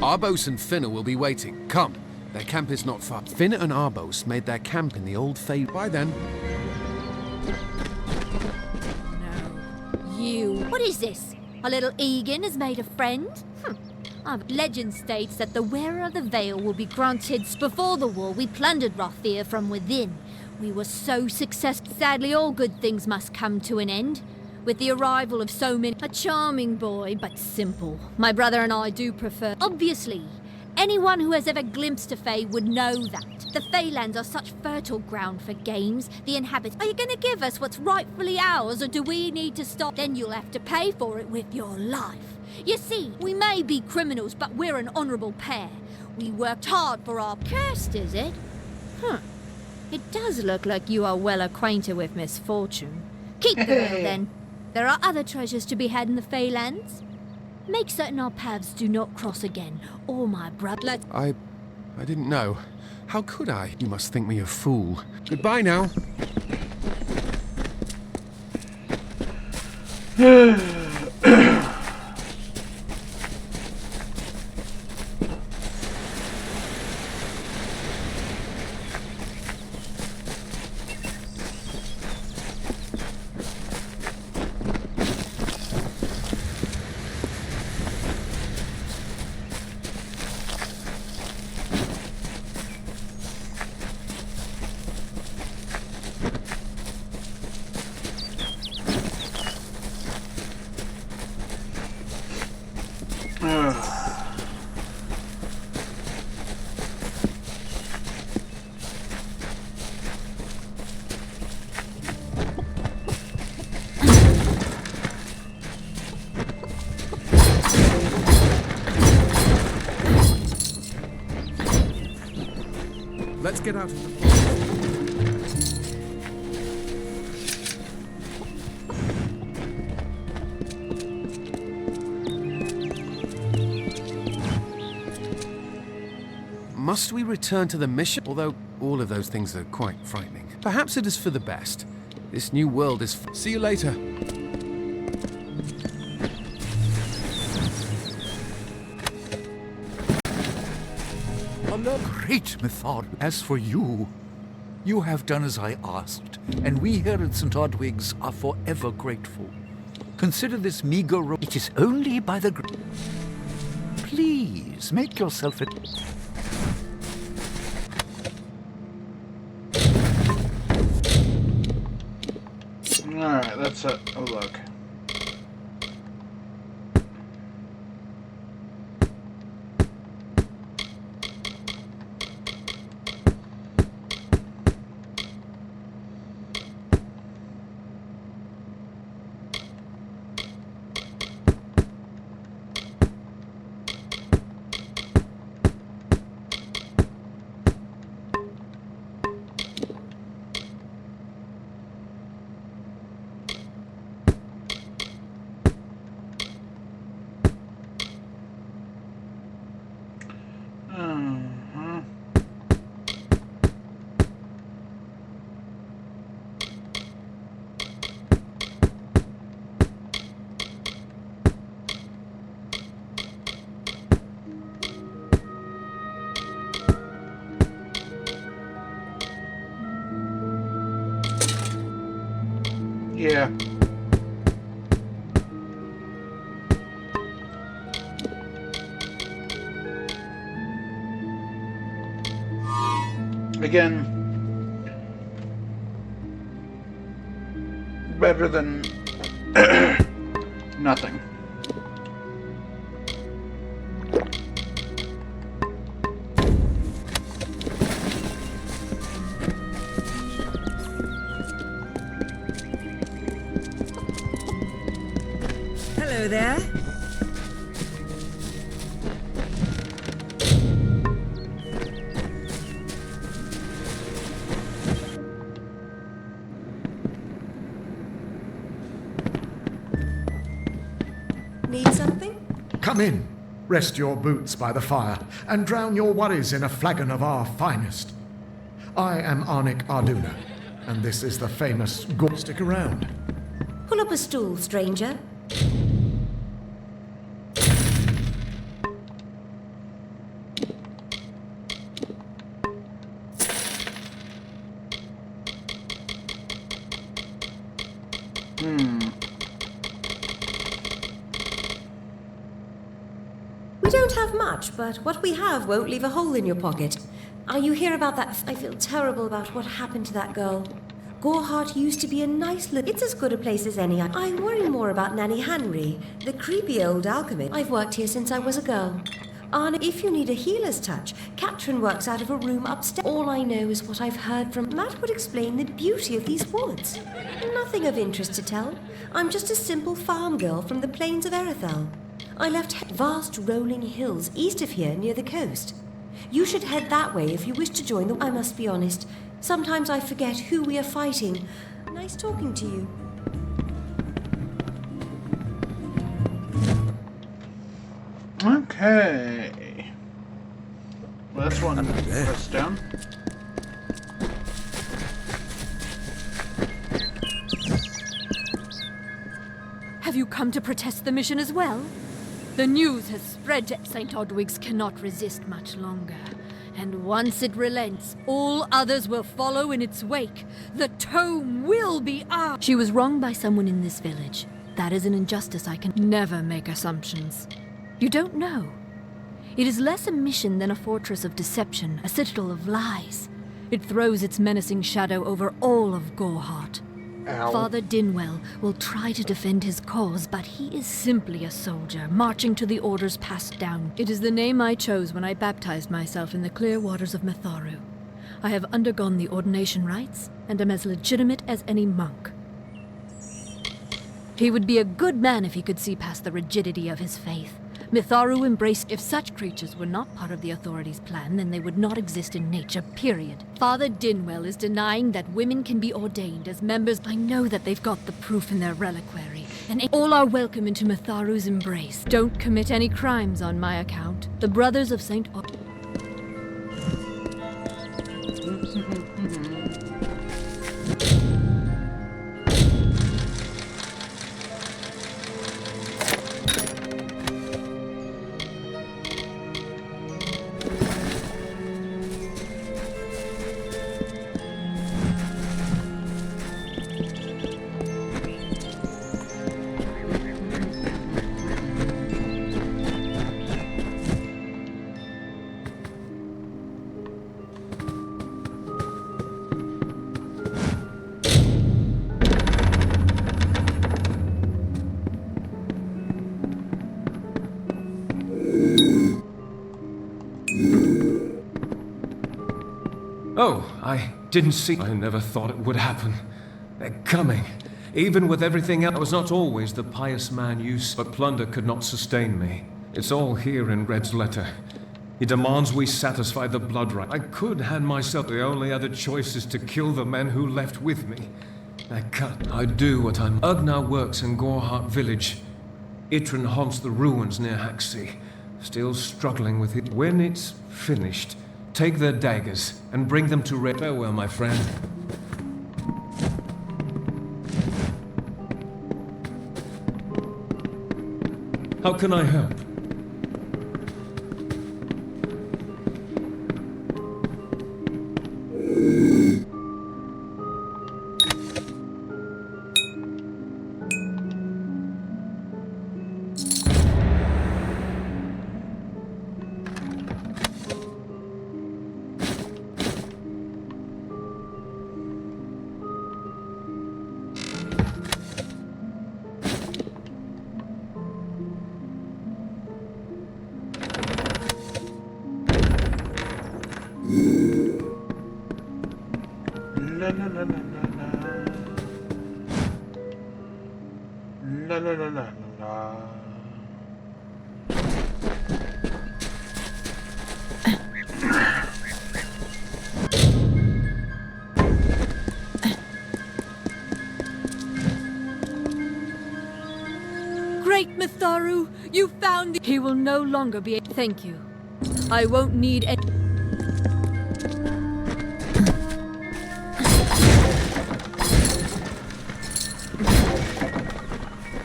Speaker 14: Arbos and Finna will be waiting. Come. Their camp is not far. Finna and Arbos made their camp in the old Fey. Bye then.
Speaker 15: No. You. What is this? Our little Egan has made a friend? Legend states that the wearer of the veil will be granted. Before the war, we plundered Rothir from within. We were so successful. Sadly, all good things must come to an end. With the arrival of so many... A charming boy, but simple. My brother and I do prefer... Obviously, anyone who has ever glimpsed a Fey would know that. The Feylands are such fertile ground for games. The inhabitants... Are you going to give us what's rightfully ours, or do we need to stop? Then you'll have to pay for it with your life. You see, we may be criminals, but we're an honourable pair. We worked hard for our... Cursed, is it? It does look like you are well acquainted with misfortune. Keep the veil, then. There are other treasures to be had in the Feylands. Make certain our paths do not cross again, or my brother...
Speaker 14: I didn't know. How could I? You must think me a fool. Goodbye now.
Speaker 3: get out of the...
Speaker 14: Must we return to the mission? Although all of those things are quite frightening. Perhaps it is for the best. This new world is...
Speaker 3: See you later.
Speaker 9: Great Mithar. As for you, you have done as I asked, and we here at St. Odwig's are forever grateful. Consider this meager it is only by the Please, make yourself at...
Speaker 1: Alright, that's a look. Yeah. Again, better than nothing.
Speaker 5: Hello there.
Speaker 16: Need something?
Speaker 3: Come in. Rest your boots by the fire, and drown your worries in a flagon of our finest. I am Arnik Arduna, and this is the famous Gore. Stick around.
Speaker 16: Pull up a stool, stranger. We don't have much, but what we have won't leave a hole in your pocket. Are you here about that? I feel terrible about what happened to that girl. Goreheart used to be a nice little... It's as good a place as any. I worry more about Nanny Henry, the creepy old alchemist. I've worked here since I was a girl. Anna, if you need a healer's touch, Katrin works out of a room upstairs. All I know is what I've heard from... Matt would explain the beauty of these woods. Nothing of interest to tell. I'm just a simple farm girl from the plains of Erethel. I left vast rolling hills east of here near the coast. You should head that way if you wish to join the... I must be honest. Sometimes I forget who we are fighting. Nice talking to you.
Speaker 1: Okay. Well, that's one press down.
Speaker 15: Have you come to protest the mission as well? The news has spread to St. Odwig's cannot resist much longer. And once it relents, all others will follow in its wake. The tome will be ours. She was wronged by someone in this village. That is an injustice. I can never make assumptions. You don't know. It is less a mission than a fortress of deception, a citadel of lies. It throws its menacing shadow over all of Goreheart.
Speaker 1: Ow.
Speaker 15: Father Dinwell will try to defend his cause, but he is simply a soldier, marching to the orders passed down. It is the name I chose when I baptized myself in the clear waters of Matharu. I have undergone the ordination rites, and am as legitimate as any monk. He would be a good man if he could see past the rigidity of his faith. Mitharu embraced. If such creatures were not part of the authorities' plan, then they would not exist in nature, period. Father Dinwell is denying that women can be ordained as members. I know that they've got the proof in their reliquary, and all are welcome into Mitharu's embrace. Don't commit any crimes on my account. The Brothers of St.
Speaker 7: Oh, I didn't see. I never thought it would happen. They're coming. Even with everything else, I was not always the pious man you see, but plunder could not sustain me. It's all here in Red's letter. He demands we satisfy the blood right. I could hand myself. The only other choice is to kill the men who left with me. I can't. I do what I'm. Ugnar works in Gorhart village. Itrin haunts the ruins near Haxi. Still struggling with it. When it's finished, take their daggers and bring them to Red. Farewell, my friend. How can I help?
Speaker 15: Great Mitharu, you found He will no longer be. Thank you. I won't need any.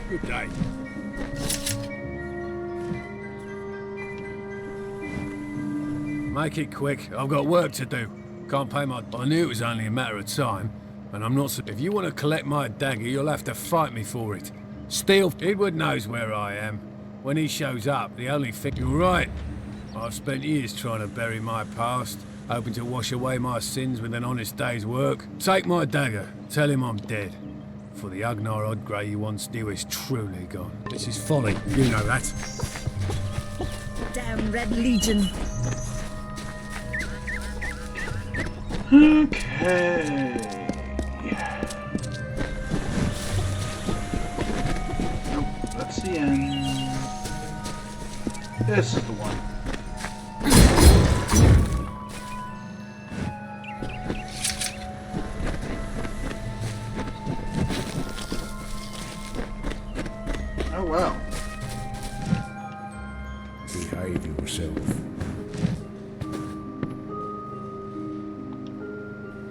Speaker 6: Good day.
Speaker 17: Make it quick. I've got work to do. Can't pay my... I knew it was only a matter of time, and I'm not... If you want to collect my dagger, you'll have to fight me for it. Steele... Edward knows where I am. When he shows up, the only thing... You're right. I've spent years trying to bury my past, hoping to wash away my sins with an honest day's work. Take my dagger. Tell him I'm dead. For the Ugnar Odgrey you once knew is truly gone. This is folly. You know that.
Speaker 5: Damn Red Legion.
Speaker 1: Okay. Nope, that's the end. This is the one. Oh wow.
Speaker 6: Behave yourself.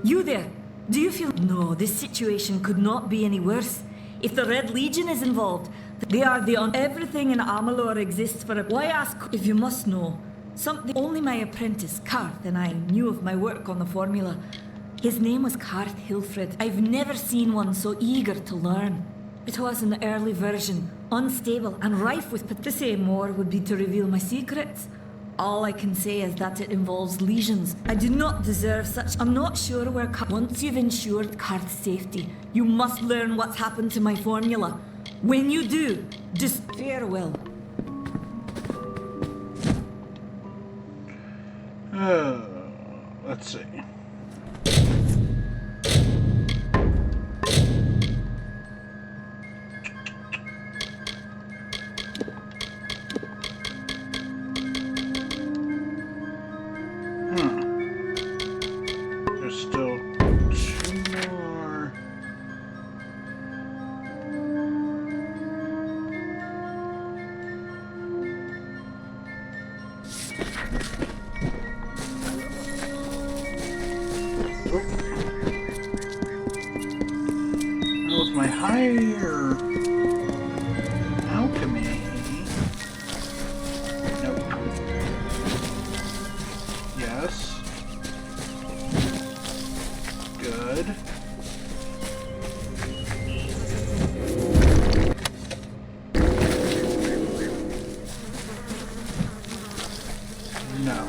Speaker 5: You there? Do you feel... No, this situation could not be any worse. If the Red Legion is involved, they are the on... Everything in Amalur exists for a... Why ask if you must know? Something only my apprentice, Karth, and I knew of my work on the formula. His name was Karth Hilfred. I've never seen one so eager to learn. It was in the early version, unstable and rife with... To say more would be to reveal my secrets. All I can say is that it involves lesions. I do not deserve such... I'm not sure where... Once you've ensured Karth's safety, you must learn what's happened to my formula. When you do, just farewell.
Speaker 1: Let's see. That was my higher alchemy. Nope. Yes. Good. No.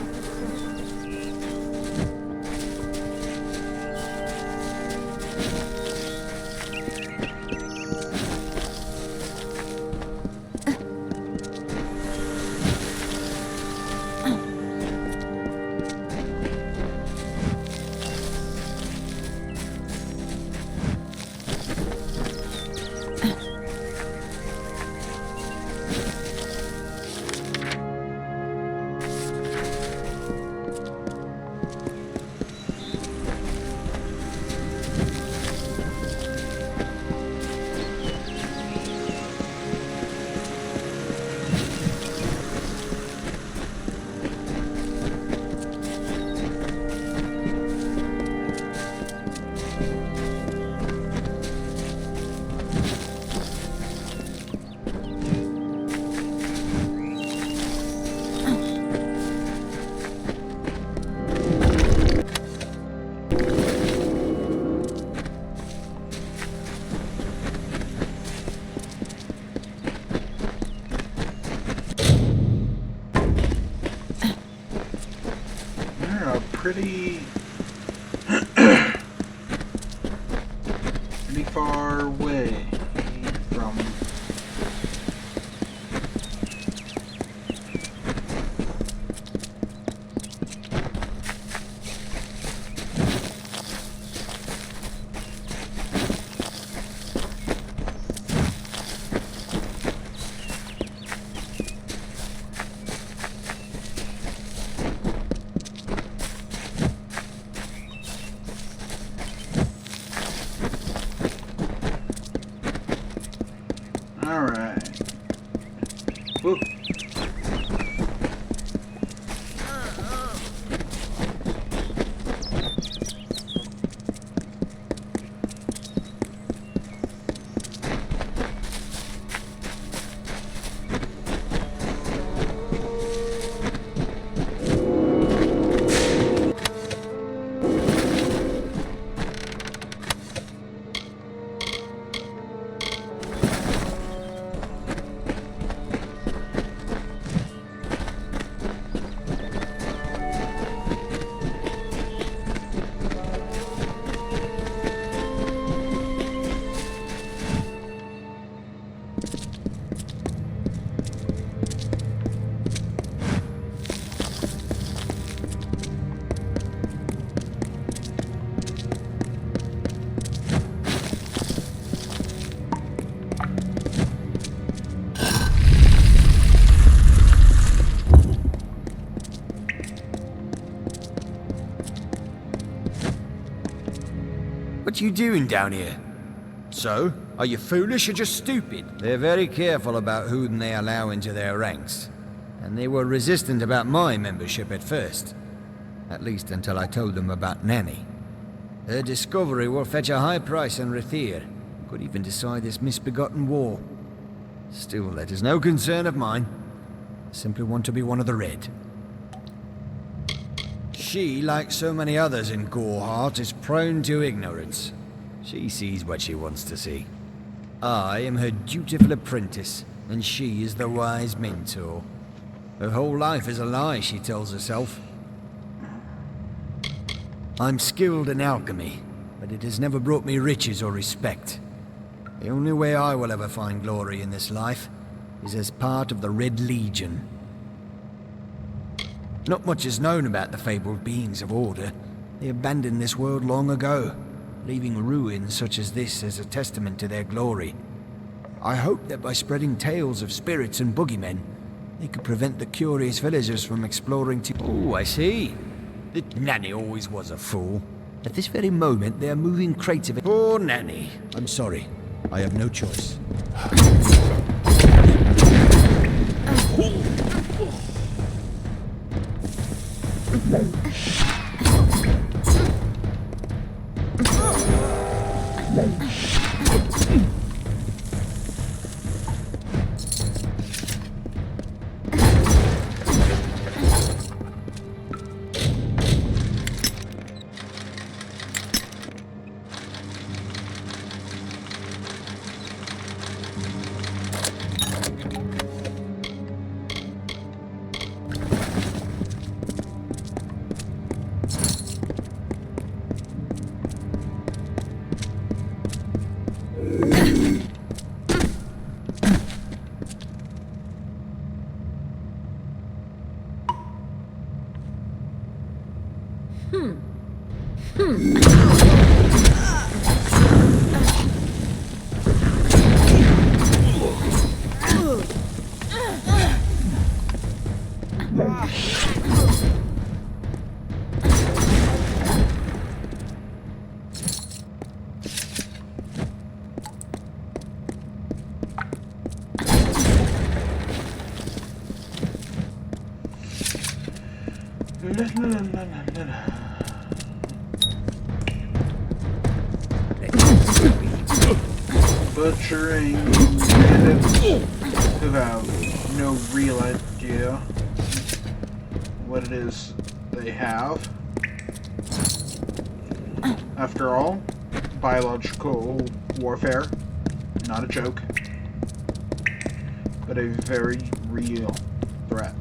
Speaker 1: Pretty far away from
Speaker 6: What you doing down here? So, are you foolish or just stupid? They're very careful about whom they allow into their ranks. And they were resistant about my membership at first. At least until I told them about Nanny. Her discovery will fetch a high price on Rathir. Could even decide this misbegotten war. Still, that is no concern of mine. I simply want to be one of the Red. She, like so many others in Goreheart, is prone to ignorance. She sees what she wants to see. I am her dutiful apprentice, and she is the wise mentor. Her whole life is a lie, she tells herself. I'm skilled in alchemy, but it has never brought me riches or respect. The only way I will ever find glory in this life is as part of the Red Legion. Not much is known about the fabled beings of Order. They abandoned this world long ago, leaving ruins such as this as a testament to their glory. I hope that by spreading tales of spirits and boogeymen, they could prevent the curious villagers from exploring too. Oh, I see. The Nanny always was a fool. At this very moment, they are moving crates of it. Poor Nanny. I'm sorry. I have no choice.
Speaker 1: Butchering bandits who have no real idea what it is they have. After all, biological warfare, not a joke, but a very real threat.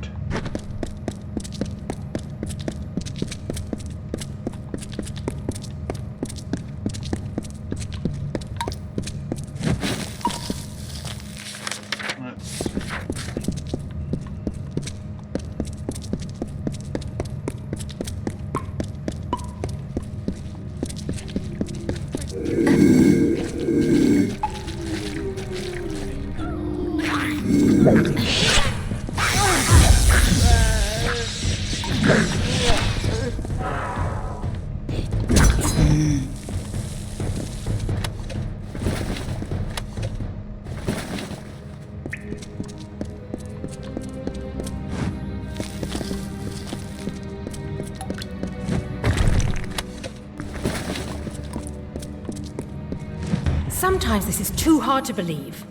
Speaker 18: Sometimes this is too hard to believe.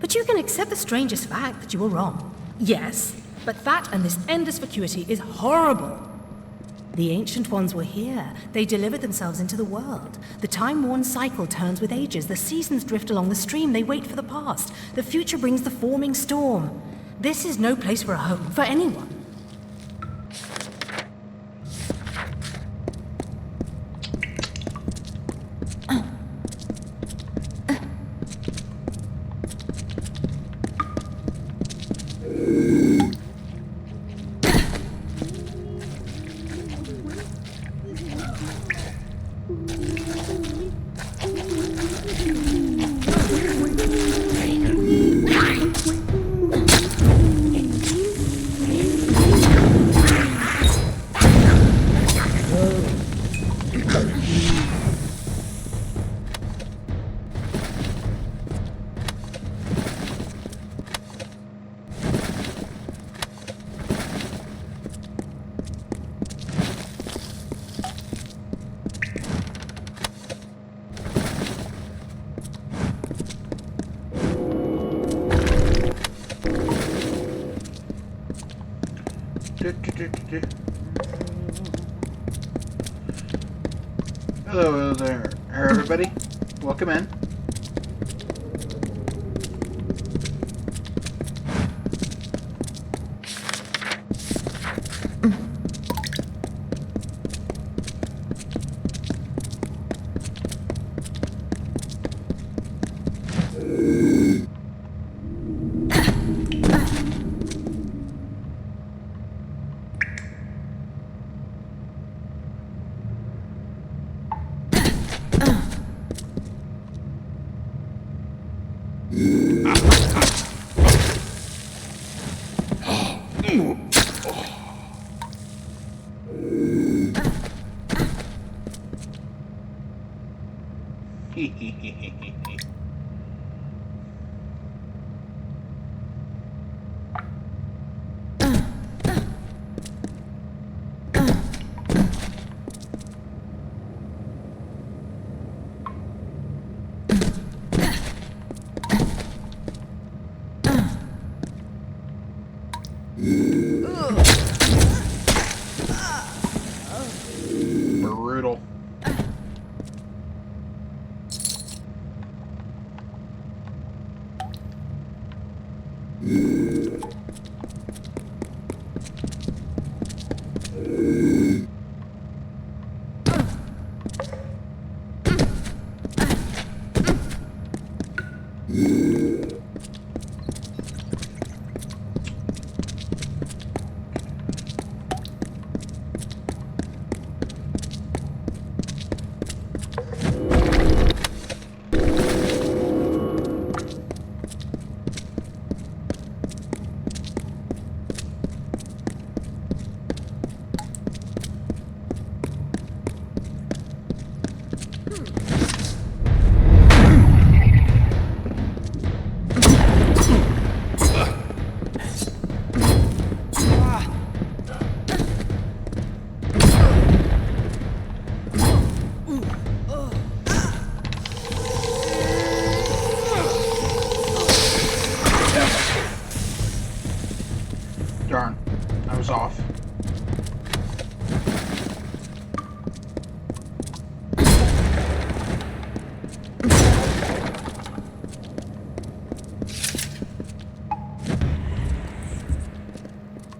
Speaker 18: But you can accept the strangest fact that you were wrong. Yes, but that and this endless vacuity is horrible. The Ancient Ones were here. They delivered themselves into the world. The time-worn cycle turns with ages. The seasons drift along the stream. They wait for the past. The future brings the forming storm. This is no place for a home, for anyone.
Speaker 1: Hello there, everybody. Welcome in. Brutal.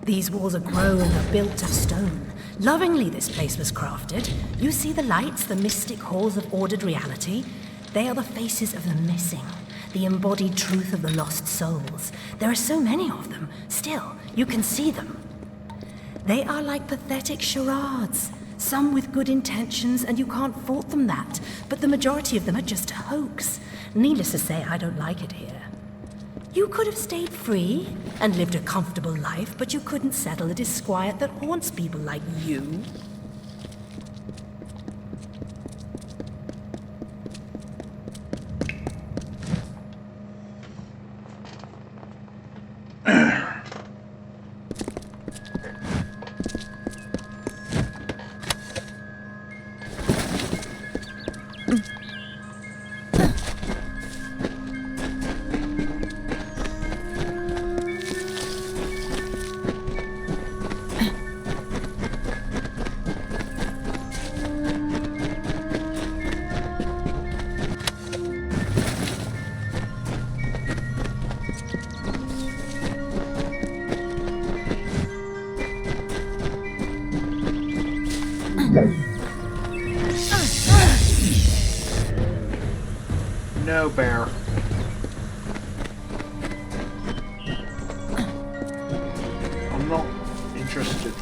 Speaker 18: These walls are grown and are built of stone. Lovingly this place was crafted. You see the lights, the mystic halls of ordered reality? They are the faces of the missing, the embodied truth of the lost souls. There are so many of them. Still, you can see them. They are like pathetic charades. Some with good intentions, and you can't fault them that. But the majority of them are just a hoax. Needless to say, I don't like it here. You could have stayed free and lived a comfortable life, but you couldn't settle the disquiet that haunts people like you.
Speaker 1: No, bear. I'm not interested.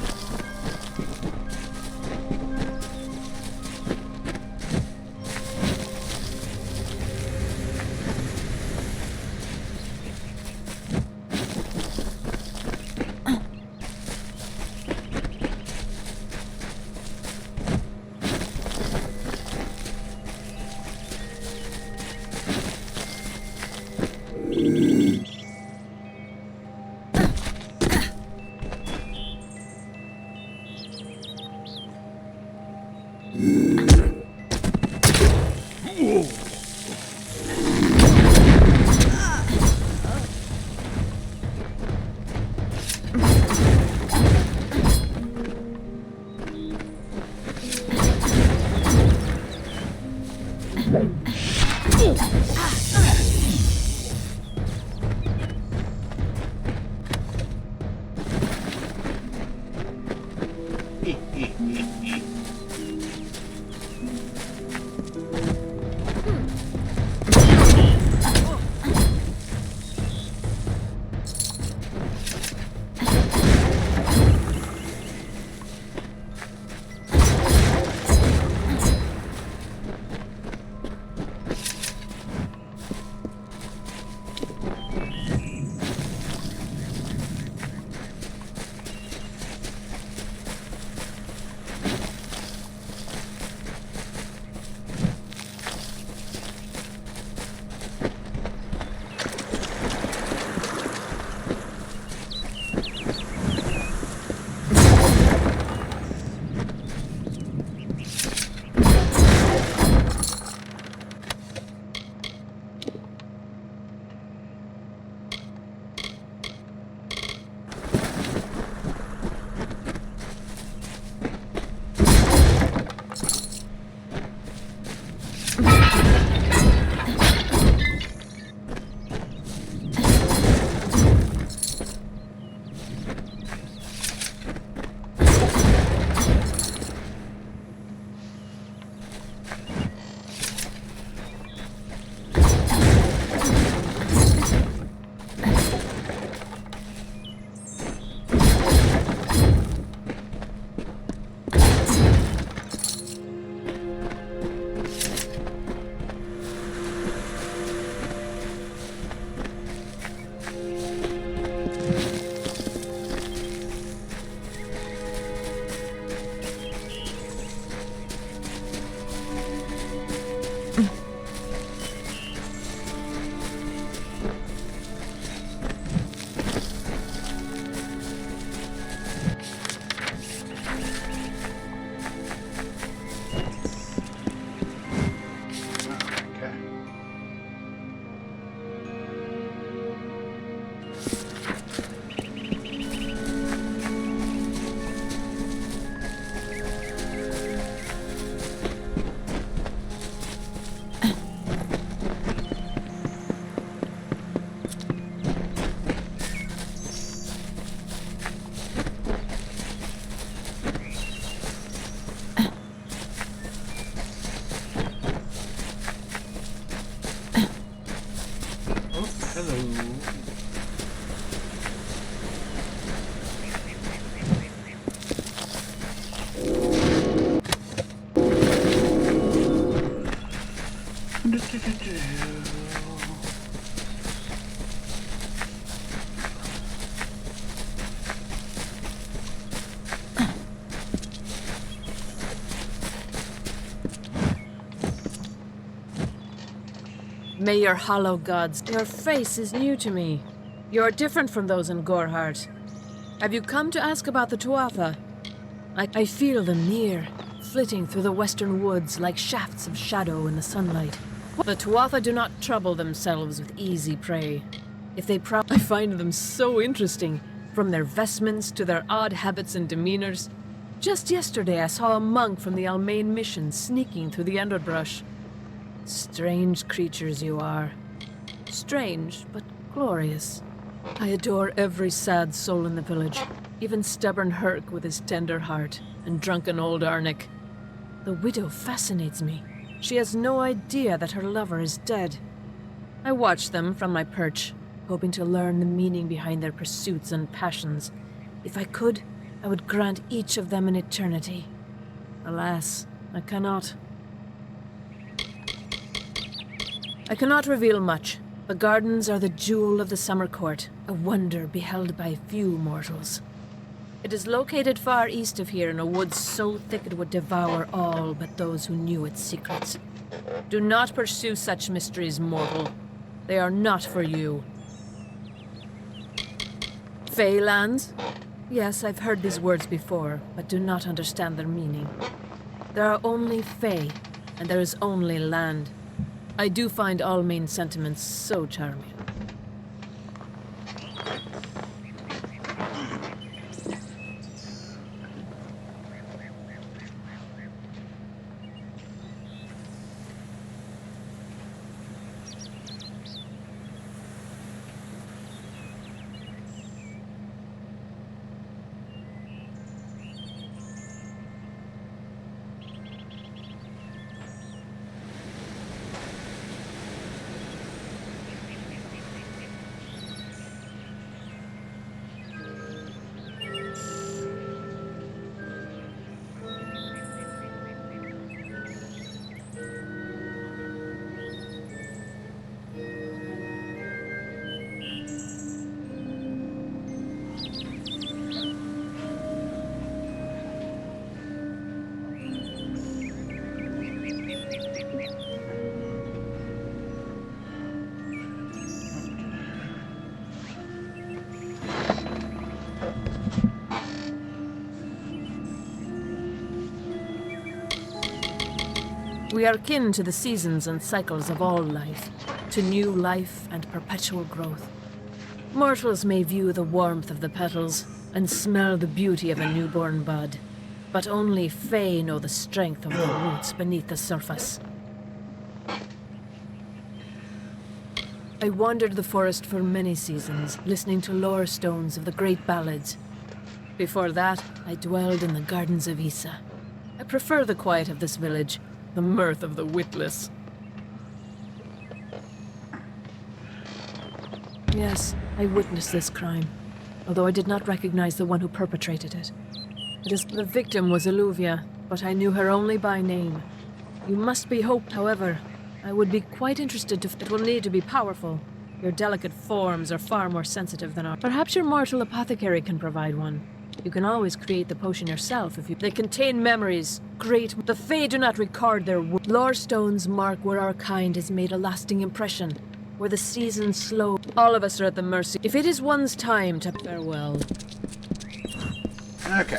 Speaker 19: May your hollow gods. Your face is new to me. You're different from those in Gorhart. Have you come to ask about the Tuatha? I feel them near, flitting through the western woods like shafts of shadow in the sunlight. The Tuatha do not trouble themselves with easy prey. If they I find them so interesting, from their vestments to their odd habits and demeanors. Just yesterday I saw a monk from the Almain mission sneaking through the underbrush. Strange creatures you are. Strange, but glorious. I adore every sad soul in the village, even stubborn Herc with his tender heart, and drunken old Arnick. The widow fascinates me. She has no idea that her lover is dead. I watch them from my perch, hoping to learn the meaning behind their pursuits and passions. If I could, I would grant each of them an eternity. Alas, I cannot. I cannot reveal much. The gardens are the jewel of the summer court, a wonder beheld by few mortals. It is located far east of here in a wood so thick it would devour all but those who knew its secrets. Do not pursue such mysteries, mortal. They are not for you. Feylands? Yes, I've heard these words before, but do not understand their meaning. There are only Fey, and there is only land. I do find Almain sentiments so charming. We are kin to the seasons and cycles of all life, to new life and perpetual growth. Mortals may view the warmth of the petals and smell the beauty of a newborn bud, but only Fey know the strength of the roots beneath the surface. I wandered the forest for many seasons, listening to lore stones of the great ballads. Before that, I dwelled in the gardens of Issa. I prefer the quiet of this village, the mirth of the witless. Yes, I witnessed this crime, although I did not recognize the one who perpetrated it. The victim was Illuvia, but I knew her only by name. You must be hoped, however. I would be quite interested to... It will need to be powerful. Your delicate forms are far more sensitive than ours. Perhaps your mortal apothecary can provide one. You can always create the potion yourself if you... They contain memories. Great. The Fae do not record their... Lore stones mark where our kind has made a lasting impression. Where the seasons slow. All of us are at the mercy. If it is one's time to... Farewell.
Speaker 1: Okay.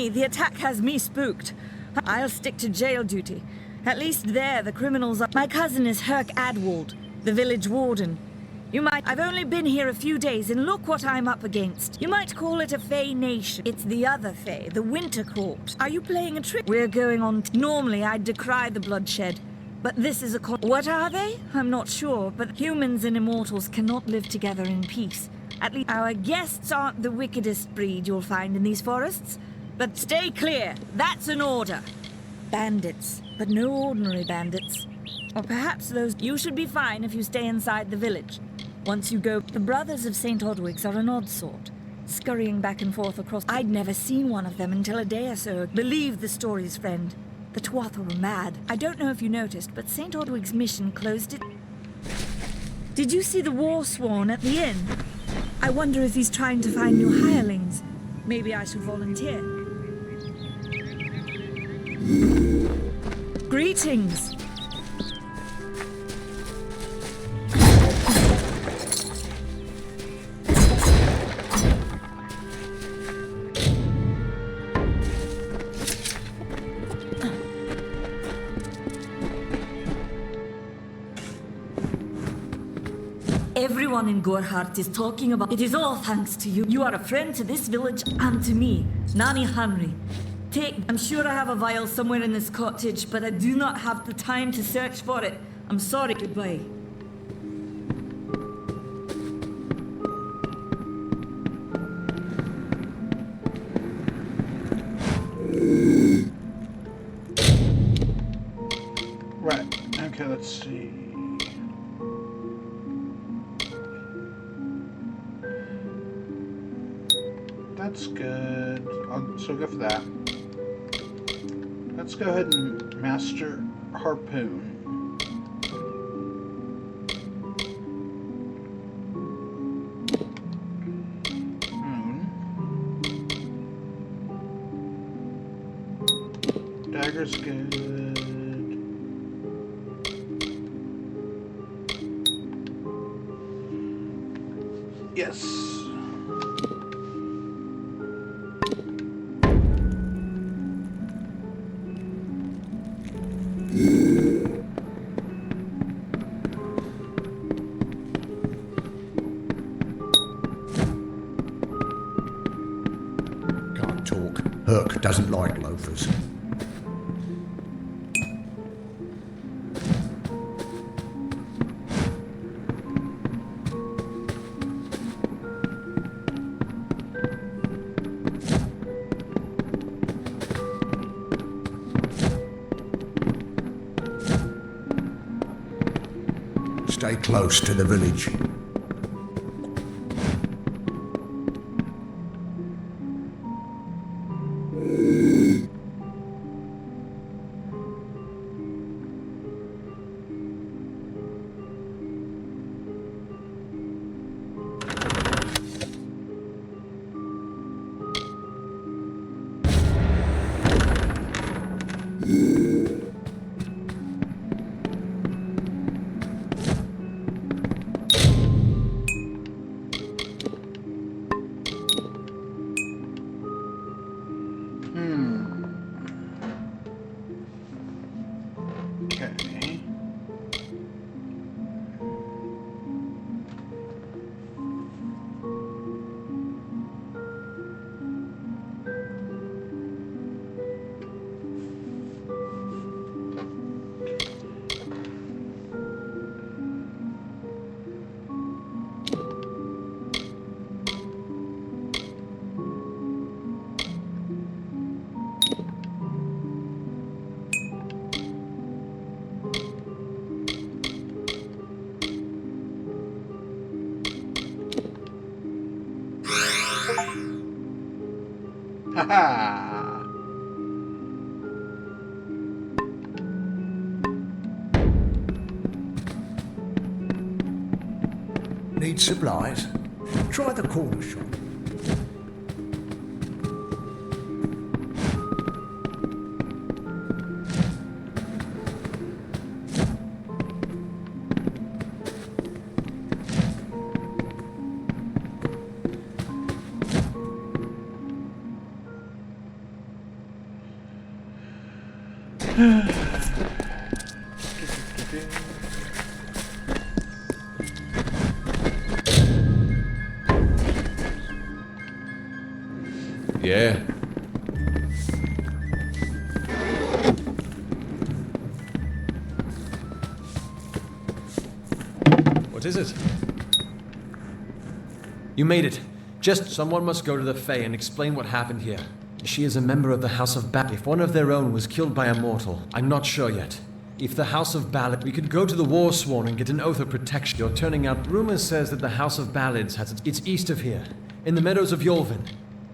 Speaker 5: me. The attack has me spooked. I'll stick to jail duty. At least there, the criminals are... My cousin is Herc Adwald, the village warden. You might... I've only been here a few days, and look what I'm up against. You might call it a Fey nation. It's the other Fey, the Winter Corps. Are you playing a trick? We're going on... Normally, I'd decry the bloodshed. But this is a... What are they? I'm not sure, but humans and immortals cannot live together in peace. At least our guests aren't the wickedest breed you'll find in these forests. But stay clear. That's an order. Bandits, but no ordinary bandits. Or perhaps those... You should be fine if you stay inside the village. Once you go... The Brothers of St. Odwig's are an odd sort. Scurrying back and forth across... I'd never seen one of them until a day or so. Believe the stories, friend. The Tuatha were mad. I don't know if you noticed, but St. Odwig's mission closed it... Did you see the war sworn at the inn? I wonder if he's trying to find new hirelings. Maybe I should volunteer. Greetings. Everyone in Gorhart is talking about... It is all thanks to you. You are a friend to this village and to me, Nani Henry. I'm sure I have a vial somewhere in this cottage, but I do not have the time to search for it. I'm sorry. Goodbye.
Speaker 1: Right. Okay, let's see. That's good. So go for that. Let's go ahead and master Harpoon. Dagger's good. Yes.
Speaker 3: Can't talk. Herc doesn't like loafers. Stay close to the village. Haha! Need supplies? Try the corner shop.
Speaker 10: Yeah. What is it? You made it. Just someone must go to the Fae and explain what happened here. She is a member of the House of Ballad. If one of their own was killed by a mortal, I'm not sure yet. If the House of Ballad, we could go to the War Sworn and get an oath of protection. You're turning out. Rumor says that the House of Ballads has it's east of here, in the meadows of Yolvin.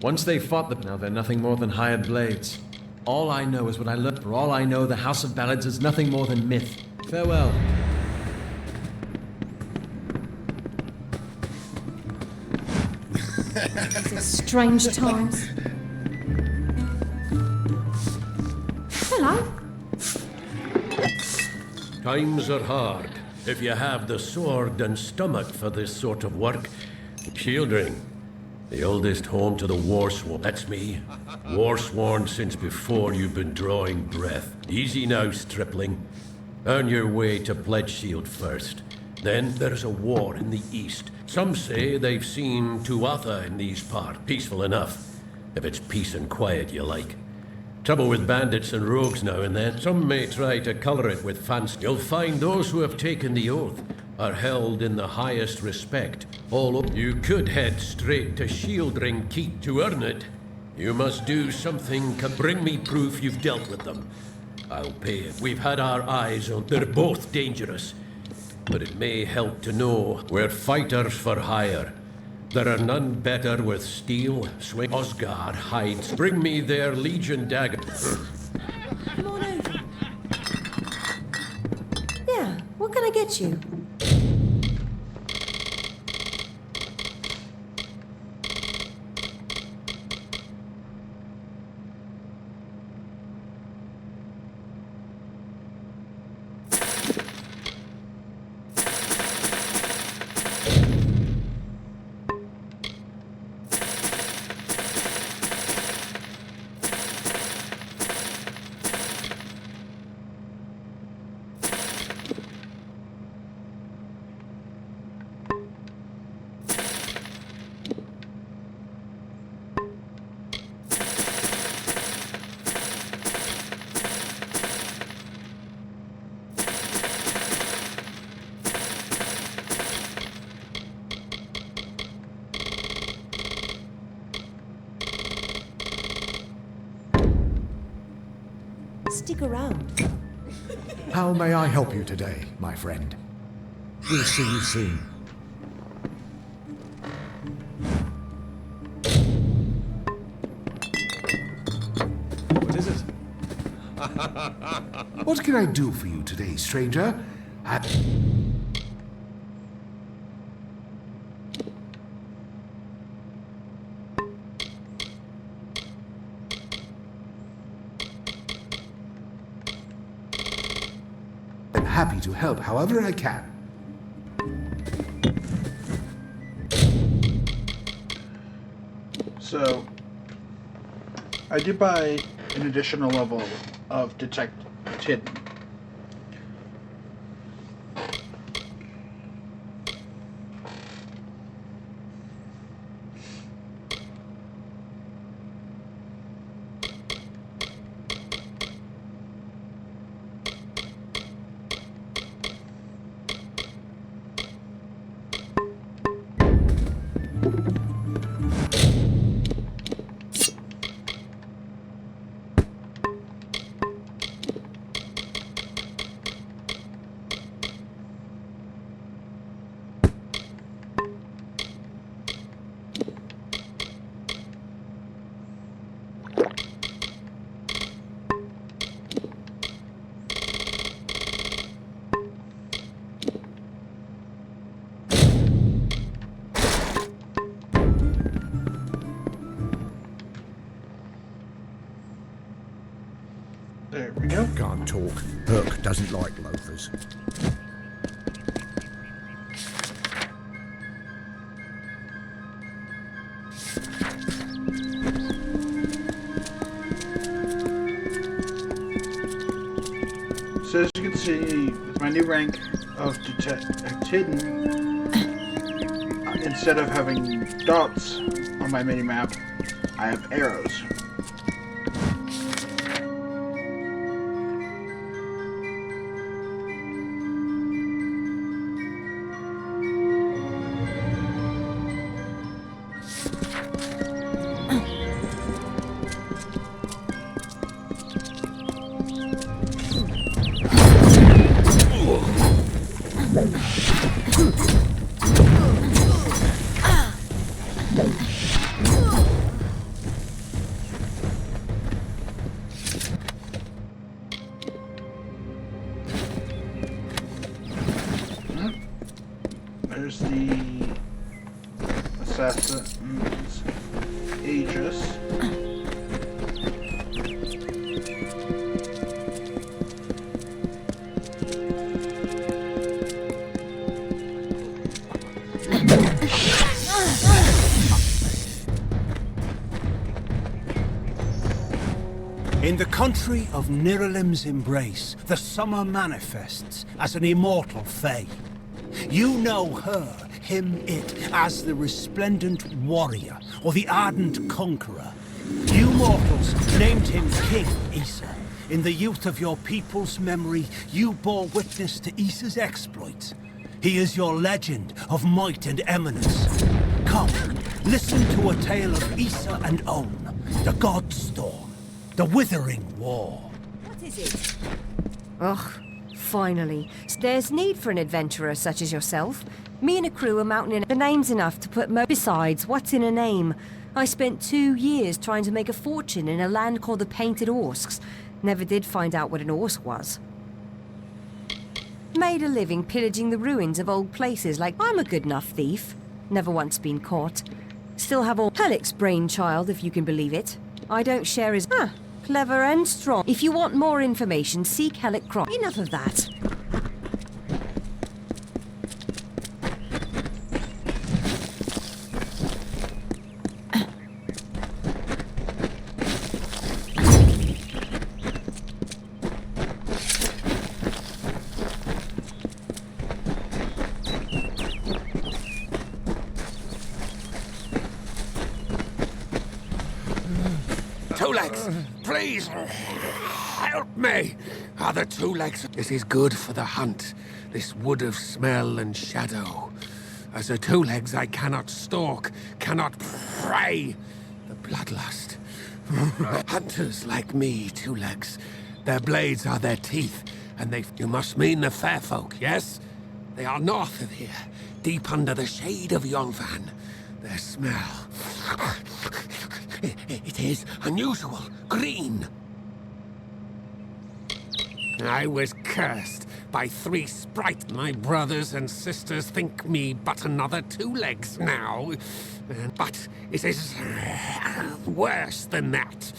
Speaker 10: Once they fought them, now they're nothing more than hired blades. All I know is what I learned. For all I know, the House of Ballads is nothing more than myth. Farewell.
Speaker 18: These are strange times. Hello.
Speaker 20: Times are hard. If you have the sword and stomach for this sort of work. Shieldring, the oldest home to the Warsworn. That's me. Warsworn since before you've been drawing breath. Easy now, stripling. Earn your way to Pledgeshield first. Then there's a war in the east. Some say they've seen Tuatha in these parts. Peaceful enough. If it's peace and quiet you like. Trouble with bandits and rogues now and then. Some may try to colour it with fancy. You'll find those who have taken the oath are held in the highest respect. All up. You could head straight to Shieldring Keep to earn it. You must do something to bring me proof you've dealt with them. I'll pay it. We've had our eyes on. They're both dangerous. But it may help to know we're fighters for hire. There are none better with steel, swing. Osgard hides. Bring me their Legion dagger.
Speaker 16: Come on over. Yeah, what can I get you? Stick around.
Speaker 21: How may I help you today, my friend? We'll see you soon.
Speaker 10: What is it?
Speaker 22: What can I do for you today, stranger? I'm happy to help however I can.
Speaker 1: So, I did buy an additional level of Detect Hidden. There we go.
Speaker 21: Can't talk. Hook doesn't like loafers.
Speaker 1: So as you can see, with my new rank of Detect Hidden, instead of having dots on my mini map, I have arrows. There's the assassin's Aegis.
Speaker 2: In the country of Niralim's embrace, the summer manifests as an immortal fae. You know her, him, it, as the resplendent warrior, or the ardent conqueror. You mortals named him King Issa. In the youth of your people's memory, you bore witness to Issa's exploits. He is your legend of might and eminence. Come, listen to a tale of Issa and On, the God Storm, the Withering War.
Speaker 16: What is it? Ugh, finally. There's need for an adventurer such as yourself. Me and a crew are mounting the name's enough to put Besides, what's in a name? I spent 2 years trying to make a fortune in a land called the Painted Orsks. Never did find out what an Orsk was. Made a living pillaging the ruins of old places like I'm a good enough thief. Never once been caught. Still have all Helix's brainchild, if you can believe it. I don't share his... clever and strong. If you want more information, seek Helic Cross. Enough of that.
Speaker 14: Two legs, please, help me. Other 2 legs. This is good for the hunt. This wood of smell and shadow. As a 2 legs, I cannot stalk, cannot prey. The bloodlust. Hunters like me, 2 legs. Their blades are their teeth, and you must mean the fair folk, yes? They are north of here, deep under the shade of Yonvan. Their smell. It is unusual, green. I was cursed by 3 sprites. My brothers and sisters think me but another 2 legs now. But it is worse than that.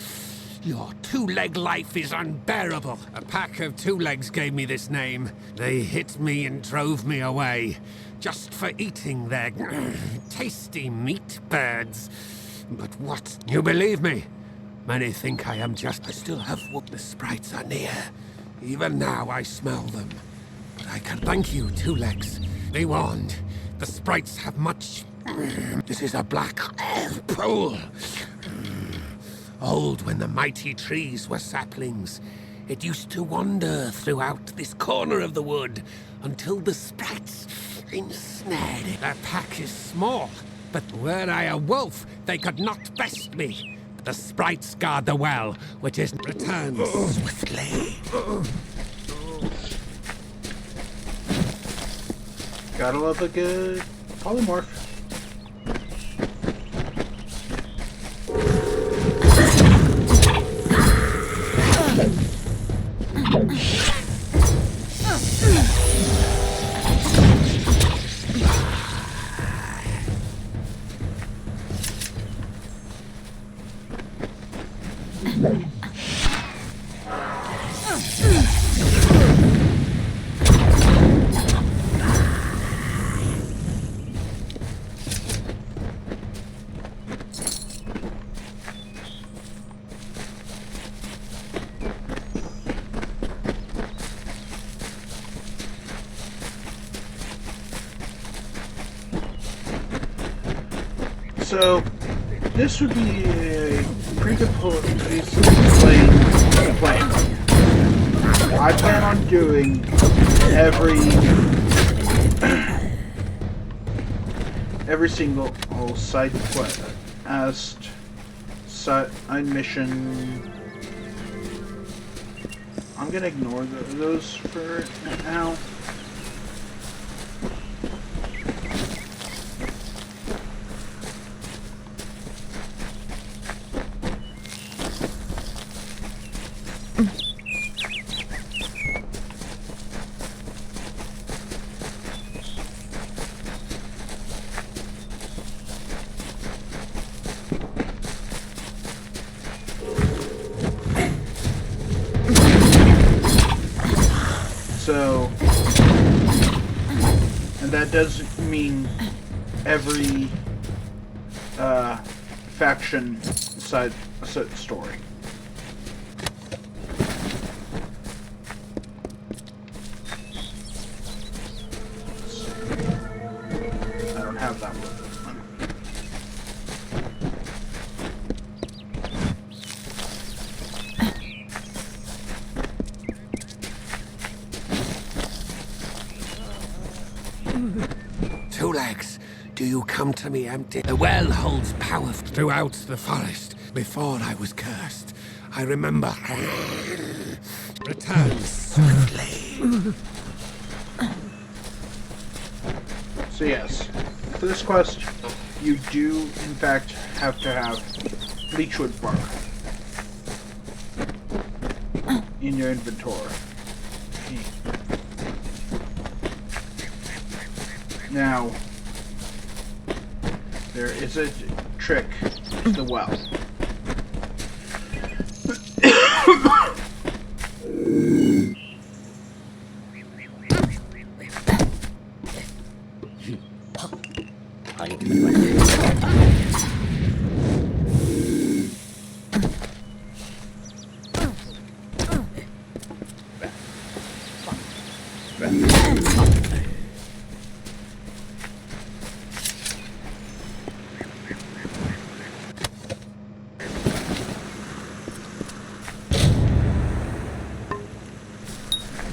Speaker 14: Your 2-leg life is unbearable. A pack of 2 legs gave me this name. They hit me and drove me away, just for eating their tasty meat birds. But what? You believe me? Many think I am just... I still have what the sprites are near. Even now I smell them. But I can thank you, 2 legs. Be warned. The sprites have much... This is a black pool. Old when the mighty trees were saplings. It used to wander throughout this corner of the wood until the sprites ensnared it. Their pack is small, but were I a wolf, they could not best me. The sprites guard the well, which is returned swiftly.
Speaker 1: Gotta love a good polymorph. So, This would be a pretty good piece to play. I plan on doing every single side quest as side mission. I'm gonna ignore those for now. So, and that does mean every faction side story. I don't have that one.
Speaker 7: Two Legs, do you come to me empty? The well holds power throughout the forest. Before I was cursed, I remember. Return swiftly.
Speaker 1: So yes, for this quest, you do in fact have to have bleachwood bark in your inventory. Now, there is a trick to the well.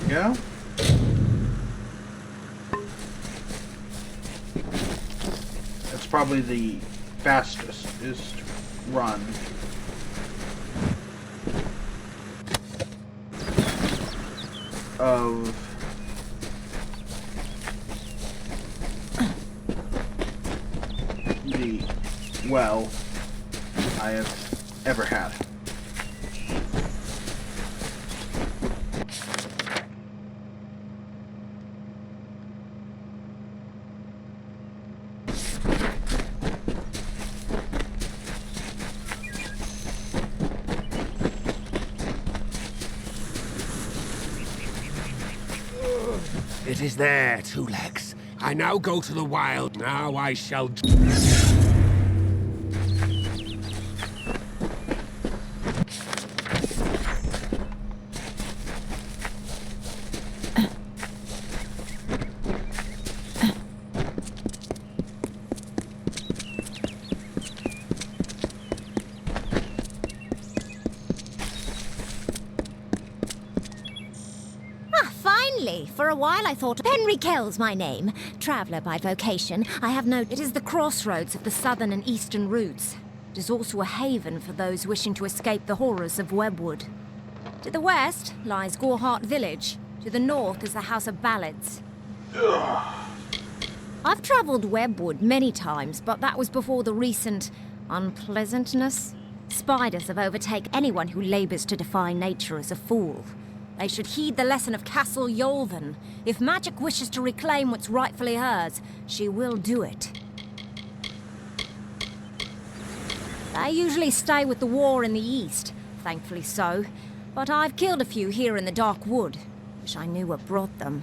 Speaker 1: Go. That's probably the fastest run. Of the well I have ever had.
Speaker 7: It is there, Two Legs. I now go to the wild. Now I shall.
Speaker 11: For a while I thought Henry Kell's my name. Traveller by vocation, I have no... It is the crossroads of the southern and eastern routes. It is also a haven for those wishing to escape the horrors of Webwood. To the west lies Gorehart Village. To the north is the House of Ballads. I've travelled Webwood many times, but that was before the recent unpleasantness. Spiders have overtaken anyone who labours to defy nature as a fool. They should heed the lesson of Castle Yolven. If magic wishes to reclaim what's rightfully hers, she will do it. They usually stay with the war in the east, thankfully so. But I've killed a few here in the Dark Wood. Wish I knew what brought them.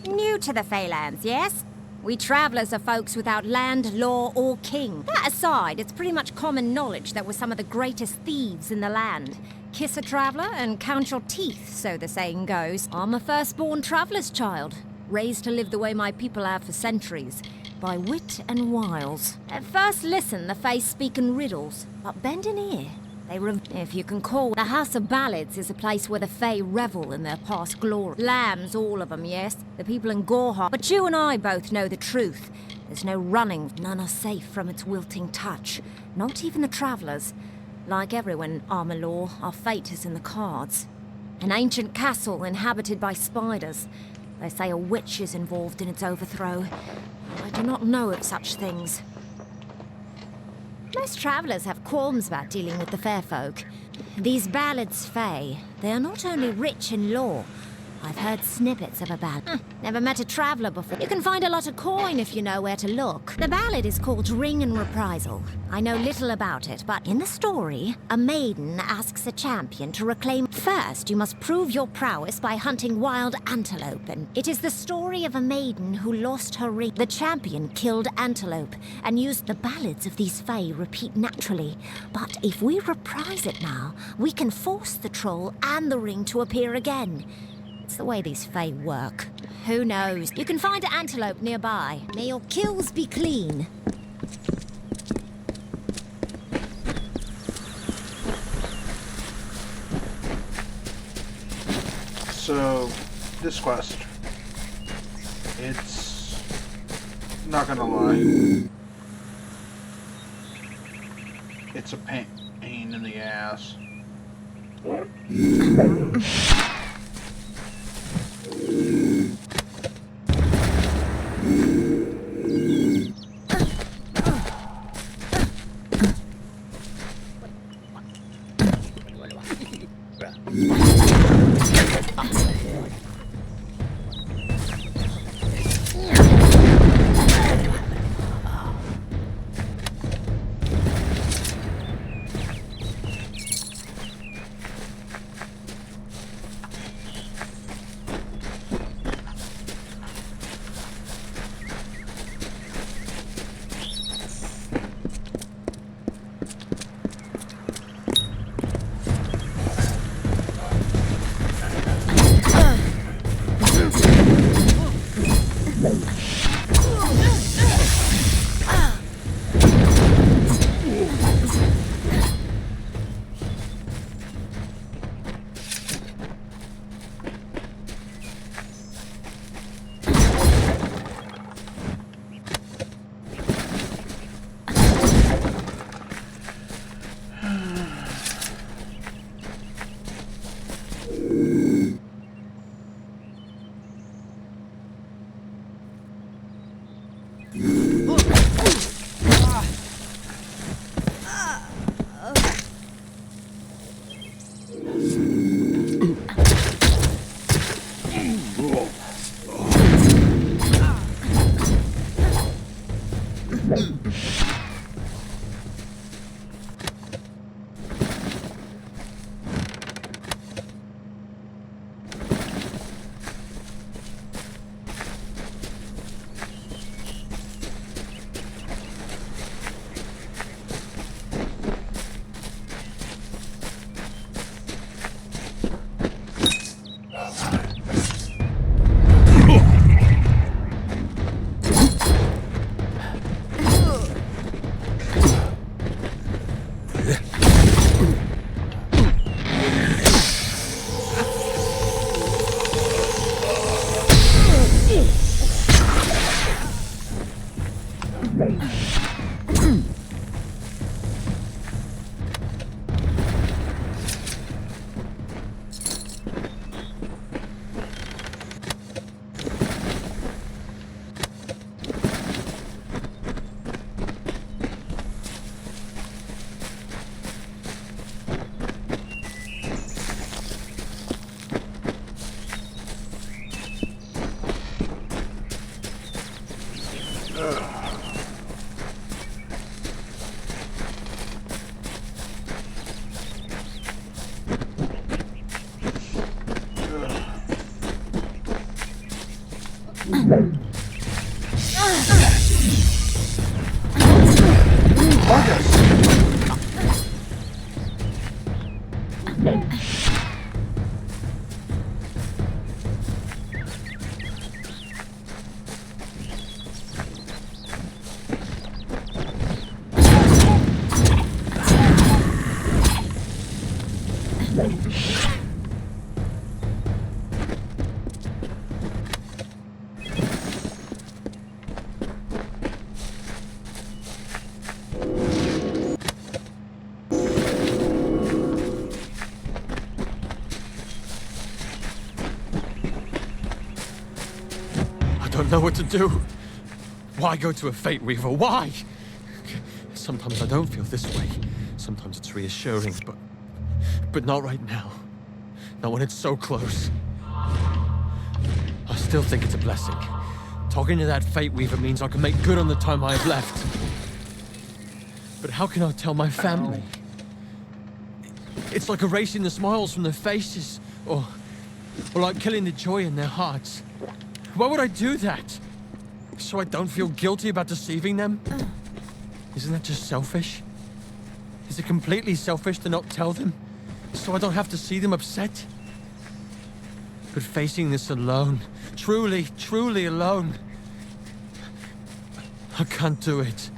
Speaker 11: New to the Feylands, yes? We travellers are folks without land, law, or king. That aside, it's pretty much common knowledge that we're some of the greatest thieves in the land. Kiss a traveller and count your teeth, so the saying goes. I'm a firstborn traveller's child, raised to live the way my people have for centuries. by wit and wiles. At first listen, the Fae speak in riddles, but bend an ear. If you can call. The House of Ballads is a place where the Fae revel in their past glory. Lambs, all of them, yes. The people in Gorhart. But you and I both know the truth. There's no running. None are safe from its wilting touch. Not even the travellers. Like everyone in Amalur, our fate is in the cards. An ancient castle inhabited by spiders. They say a witch is involved in its overthrow. I do not know of such things. Most travellers have qualms about dealing with the fair folk. These ballads Fae, they are not only rich in lore. I've heard snippets of a ballad. Never met a traveller before. You can find a lot of coin if you know where to look. The ballad is called Ring and Reprisal. I know little about it, but in the story, a maiden asks a champion to reclaim. First, you must prove your prowess by hunting wild antelope, and it is the story of a maiden who lost her ring. The champion killed antelope and used the ballads of these Fae repeat naturally. But if we reprise it now, we can force the troll and the ring to appear again. It's the way these Fae work. Who knows? You can find an antelope nearby. May your kills be clean.
Speaker 1: So, this quest, it's not gonna lie, it's a pain in the ass.
Speaker 10: don't know what to do. Why go to a Fate Weaver? Why? Sometimes I don't feel this way. Sometimes it's reassuring, but not right now. Not when it's so close. I still think it's a blessing. Talking to that Fate Weaver means I can make good on the time I have left. But how can I tell my family? It's like erasing the smiles from their faces, or like killing the joy in their hearts. Why would I do that? So I don't feel guilty about deceiving them? Isn't that just selfish? Is it completely selfish to not tell them, so I don't have to see them upset? But facing this alone, truly, truly alone, I can't do it.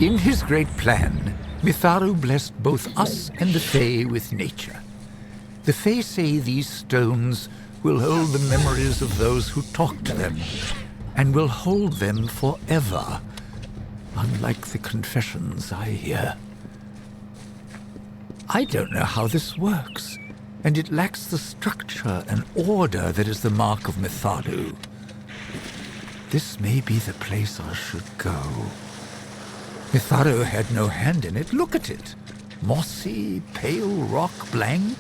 Speaker 9: In his great plan, Mitharu blessed both us and the Fae with nature. The Fae say these stones will hold the memories of those who talk to them, and will hold them forever, unlike the confessions I hear. I don't know how this works, and it lacks the structure and order that is the mark of Mitharu. This may be the place I should go. Mitharu had no hand in it. Look at it. Mossy, pale rock, blank,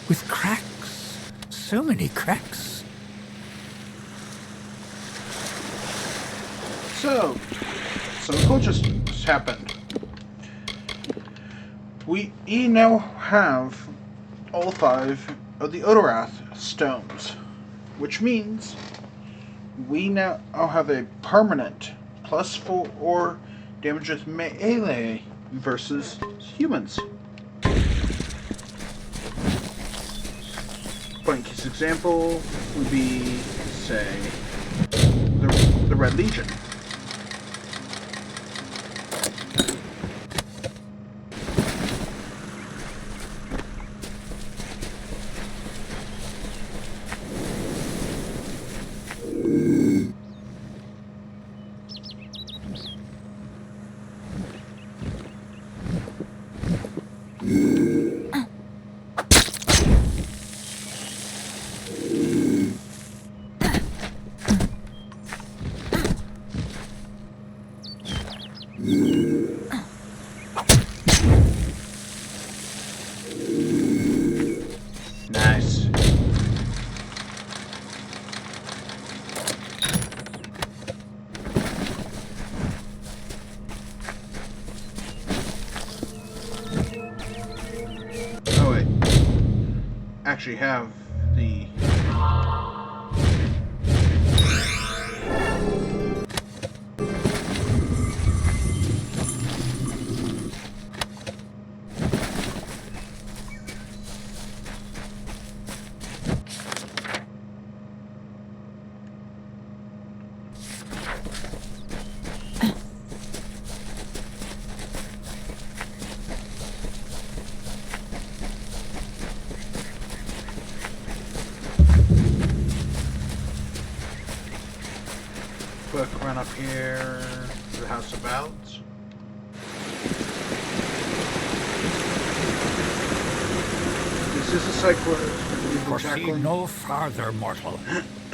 Speaker 9: with cracks. So many cracks.
Speaker 1: So, something cool just happened. We now have all 5 of the Odorath stones, which means we now have a permanent +4 damage with melee versus humans. Point case example would be, say, the Red Legion. Nice. Oh wait. Actually have the quick run up here to the House of Balance. This is a site where
Speaker 9: Proceed no farther, mortal.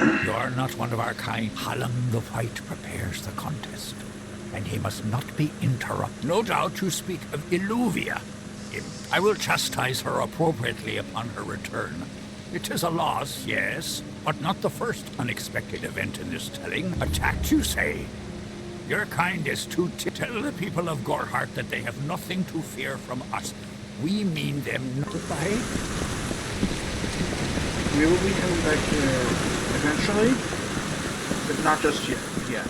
Speaker 9: You are not one of our kind. Hallam the White prepares the contest, and he must not be interrupted. No doubt you speak of Illuvia. I will chastise her appropriately upon her return. It is a loss, yes, but not the first unexpected event in this telling. Attacked, you say? Your kind is too tell the people of Gorhart that they have nothing to fear from us. We mean them goodbye.
Speaker 1: We will be coming back here eventually, but not just yet.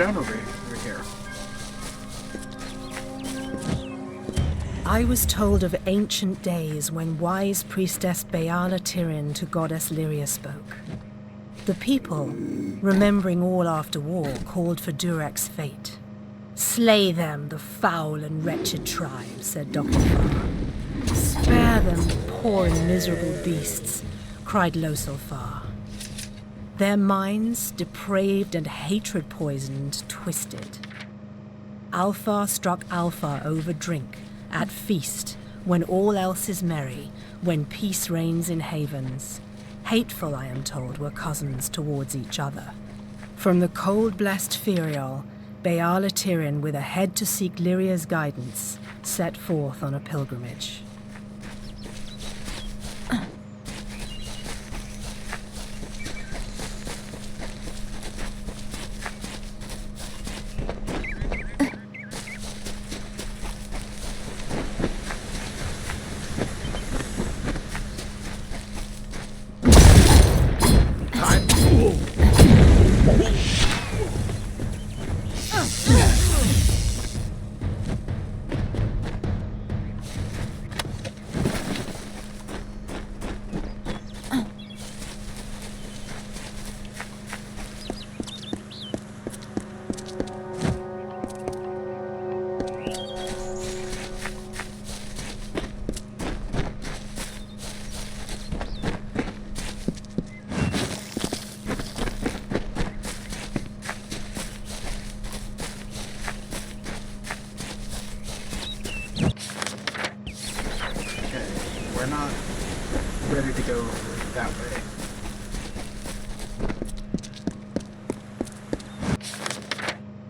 Speaker 1: stone over here.
Speaker 18: I was told of ancient days when wise priestess Beala Tyrion to goddess Lyria spoke. The people, remembering all after war, called for Durek's fate. Slay them, the foul and wretched tribe, said Dr. Farr. Spare them, poor and miserable beasts, cried Losulfar. Their minds, depraved and hatred poisoned, twisted. Alfar struck Alfar over drink, at feast, when all else is merry, when peace reigns in havens. Hateful, I am told, were cousins towards each other. From the cold-blessed Ferial, Beala Tyrion, with a head to seek Lyria's guidance, set forth on a pilgrimage.
Speaker 1: We're not ready to go that way.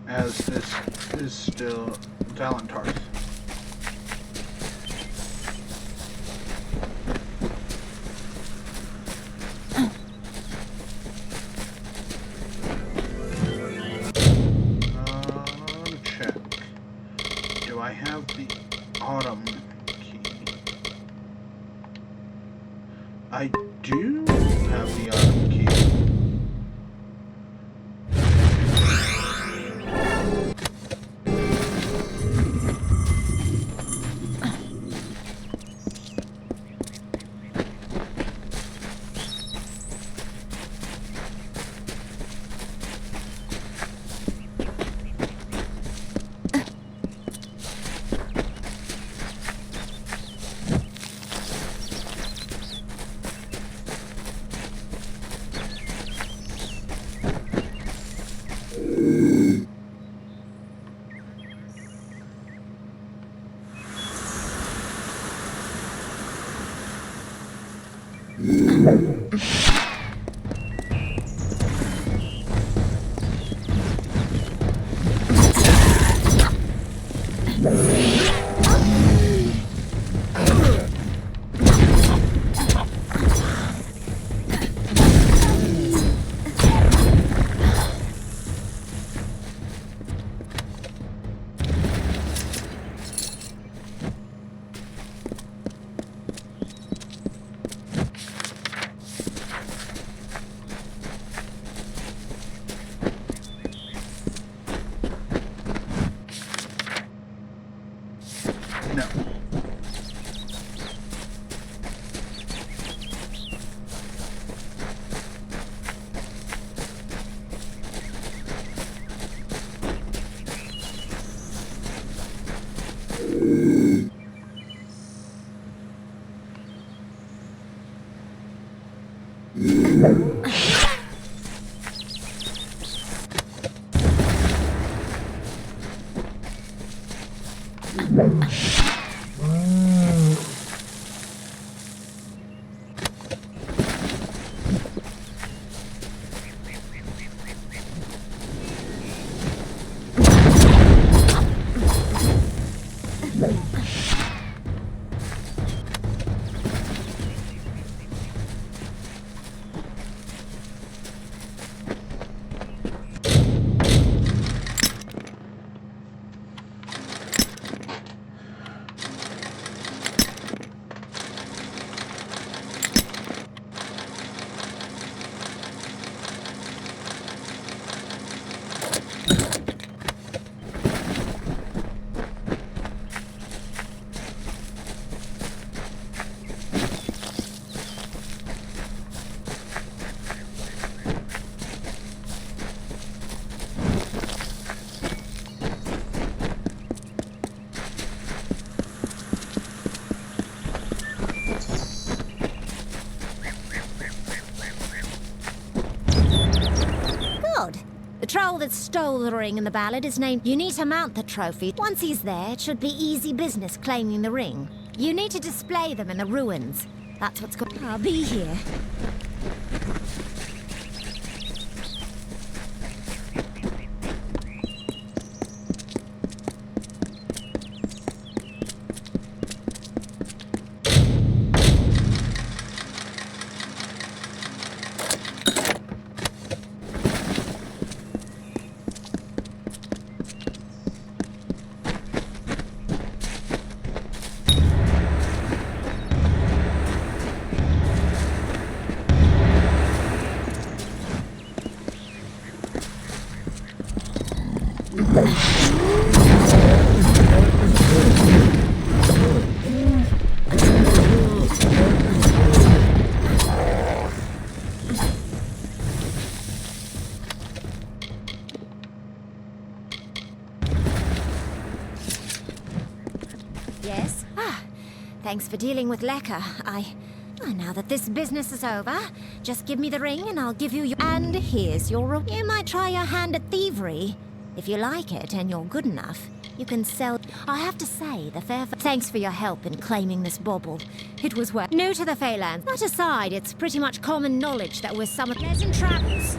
Speaker 1: As this is still Valentarth. Check. Do I have the autumn key? I do have the autumn key. No.
Speaker 11: that stole the ring in the ballad is named... You need to mount the trophy. Once he's there, it should be easy business claiming the ring. You need to display them in the ruins. That's what's going... I'll be here. Yes? Thanks for dealing with Lekka. Now that this business is over, just give me the ring and I'll give you your... And here's your... You might try your hand at thievery. If you like it and you're good enough, you can sell... I have to say, the fair... Thanks for your help in claiming this bauble. It was worth... New to the Feylands. That aside, it's pretty much common knowledge that we're some... Pleasant travels.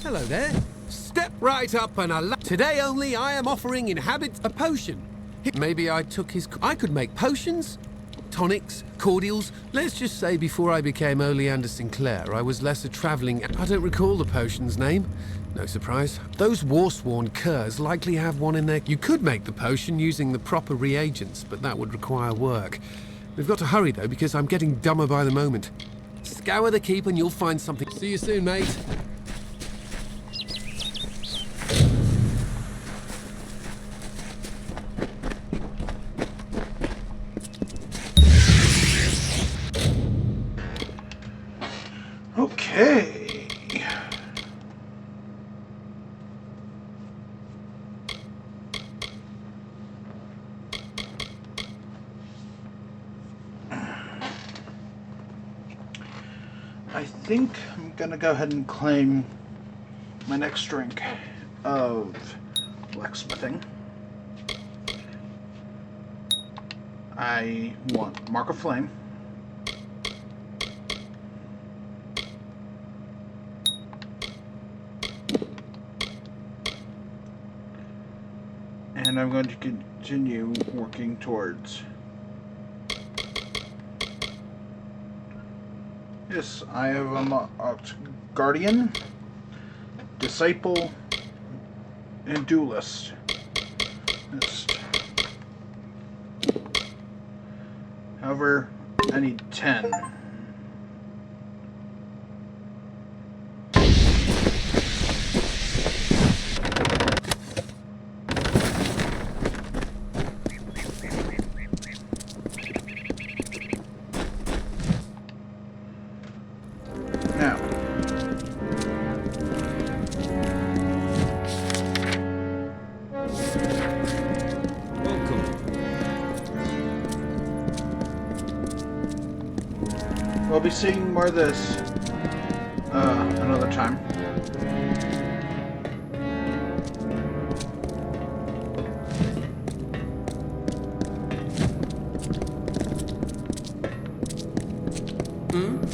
Speaker 14: Hello there. Step right up and today only I am offering inhabit a potion. Maybe I took his... I could make potions, tonics, cordials. Let's just say before I became Oleander Sinclair, I was less a travelling... I don't recall the potion's name. No surprise. Those war-sworn curs likely have one in there. You could make the potion using the proper reagents, but that would require work. We've got to hurry, though, because I'm getting dumber by the moment. Scour the keep and you'll find something. See you soon, mate.
Speaker 1: Okay. I think I'm gonna go ahead and claim my next drink of blacksmithing. I want Mark of Flame. And I'm going to continue working towards... Yes, I have unlocked Guardian, Disciple, and Duelist. However, I need 10. We'll be seeing more of this another time.
Speaker 14: Hmm?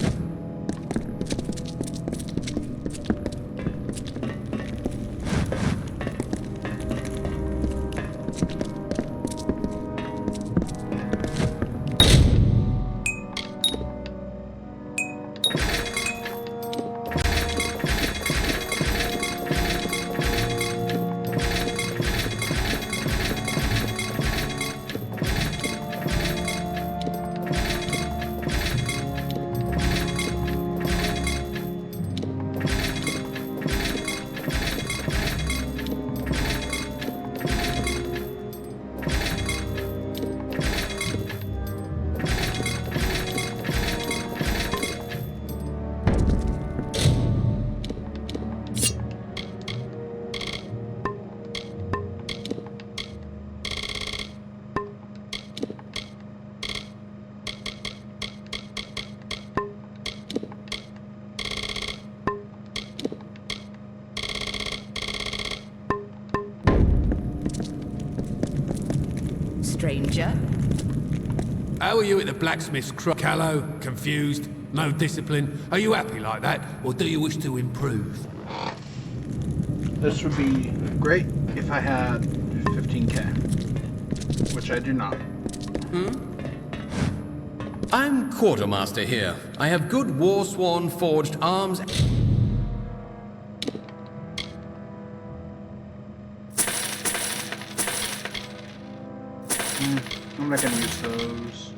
Speaker 18: stranger.
Speaker 7: How are you at the blacksmith's crook? Callow, confused, no discipline. Are you happy like that, or do you wish to improve?
Speaker 1: This would be great if I had 15k, which I do not.
Speaker 4: I'm quartermaster here. I have good war-sworn forged arms.
Speaker 1: I'm not gonna use those.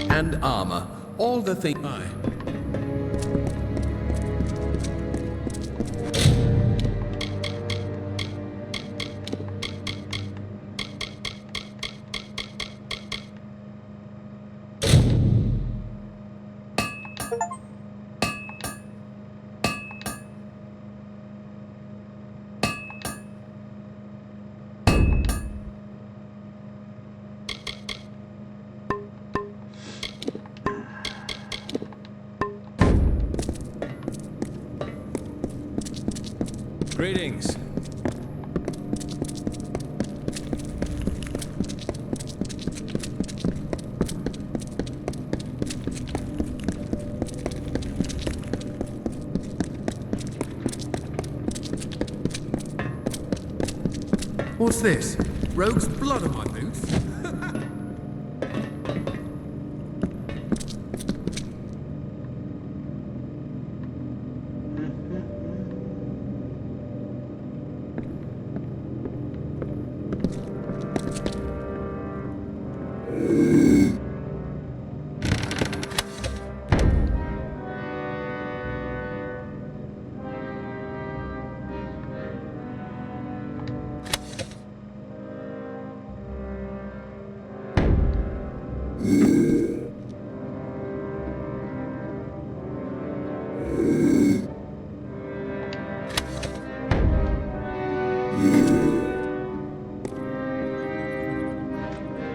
Speaker 4: And armor. All the things.
Speaker 10: Greetings.
Speaker 14: What's this? Rogue's blood on my boots?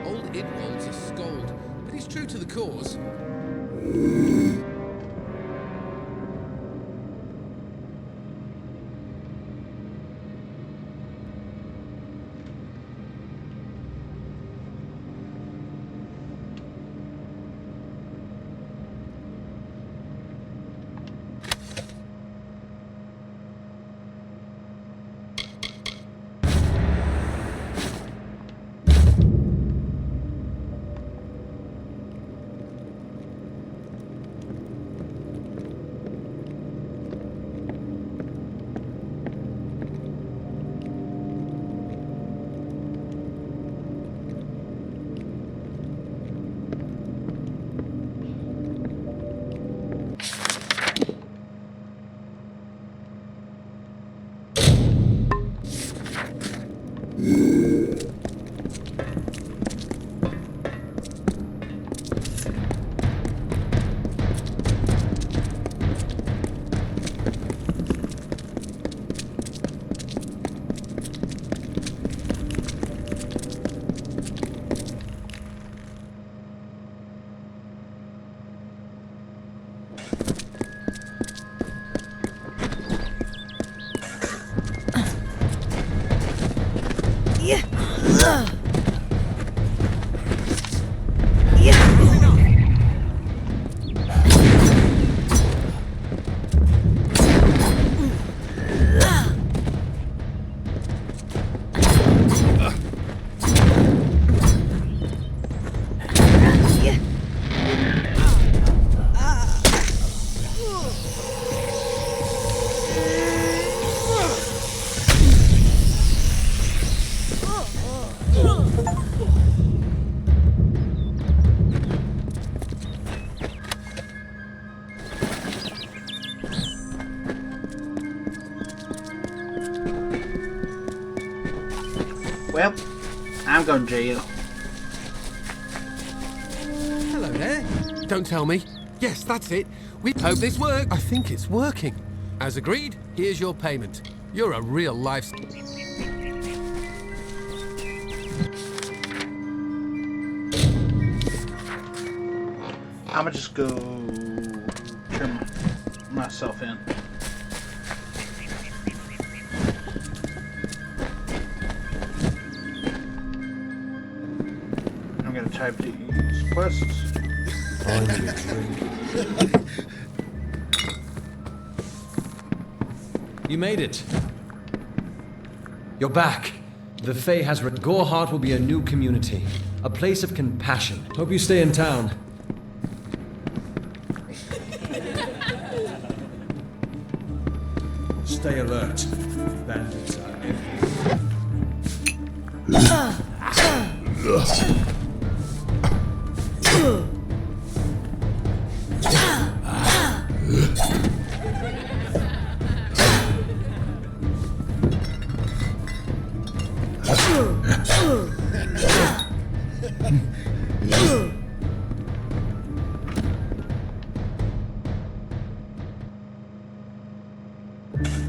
Speaker 14: Old Idwald's a scold, but he's true to the cause.
Speaker 1: Well, I'm going to jail.
Speaker 14: Hello there. Don't tell me. Yes, that's it. We hope this works. I think it's working. As agreed, here's your payment. You're a real life...
Speaker 1: I'ma just go trim myself in. I'm gonna type these quests.
Speaker 10: Find me a drink. You made it. You're back. The Fae has Gorehart will be a new community, a place of compassion. Hope you stay in town. Stay alert. Bandits are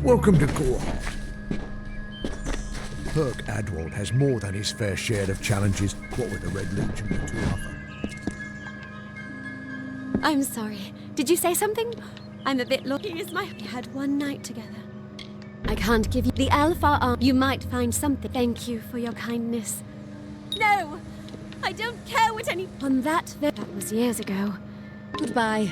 Speaker 21: Welcome to Gorehart. Perk Adwald has more than his fair share of challenges, what with the Red Legion and Tuatha.
Speaker 8: I'm sorry. Did you say something? I'm a bit lost. We had one night together. I can't give you the Alpha arm. You might find something. Thank you for your kindness. No! I don't care what any... On that was years ago. Goodbye.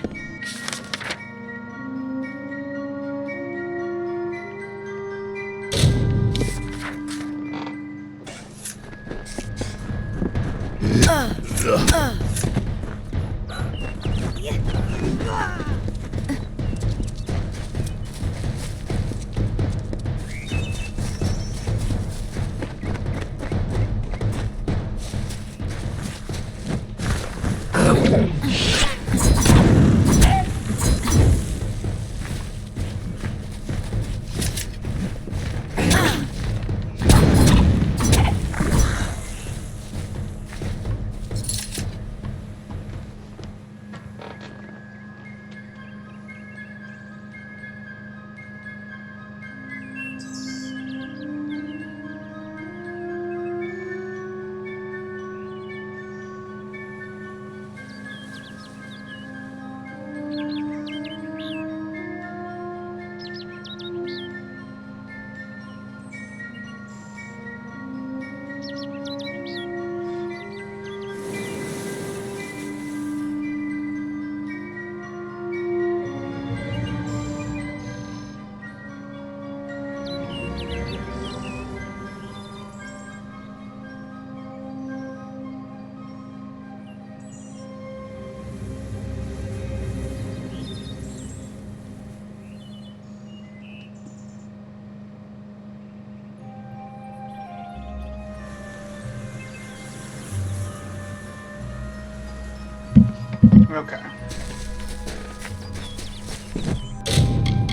Speaker 1: Okay.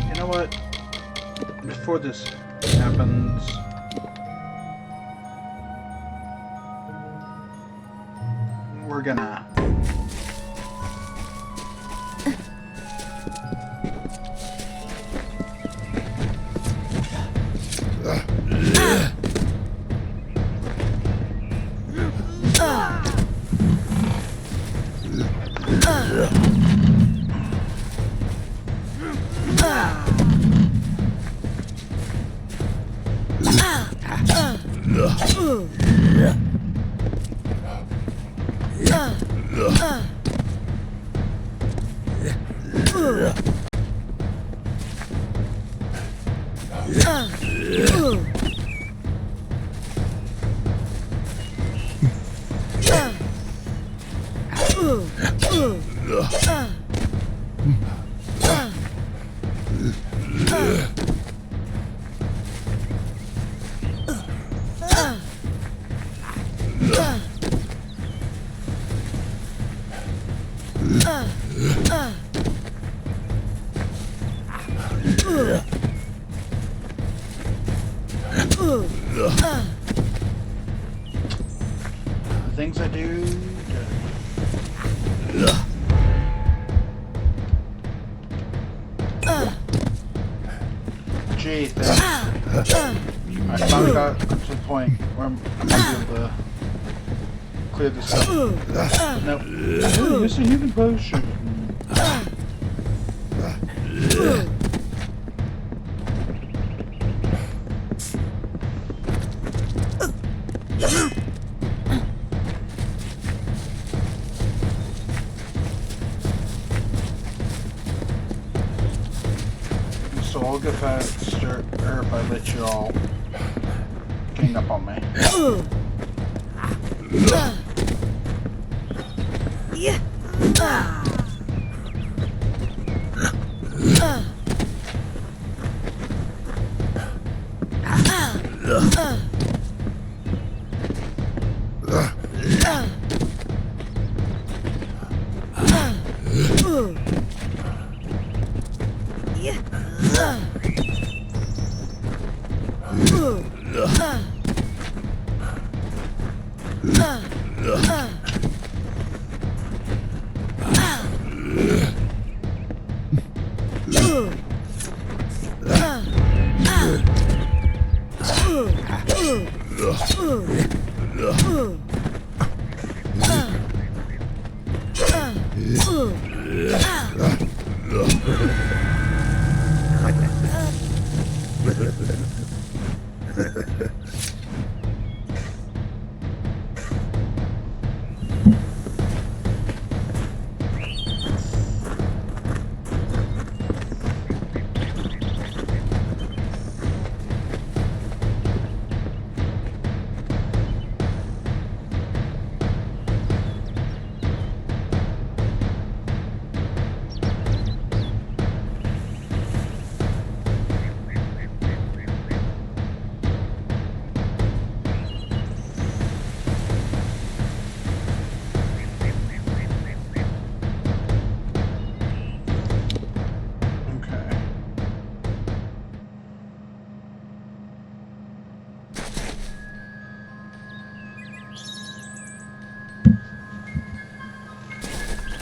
Speaker 1: You know what? Before this happens... we're gonna... things I do. Hey, thanks. I finally got to the point where I'm gonna be able to clear this up. Nope. Oh, it's a healing potion. So I'll get faster if I let you all gang up on me.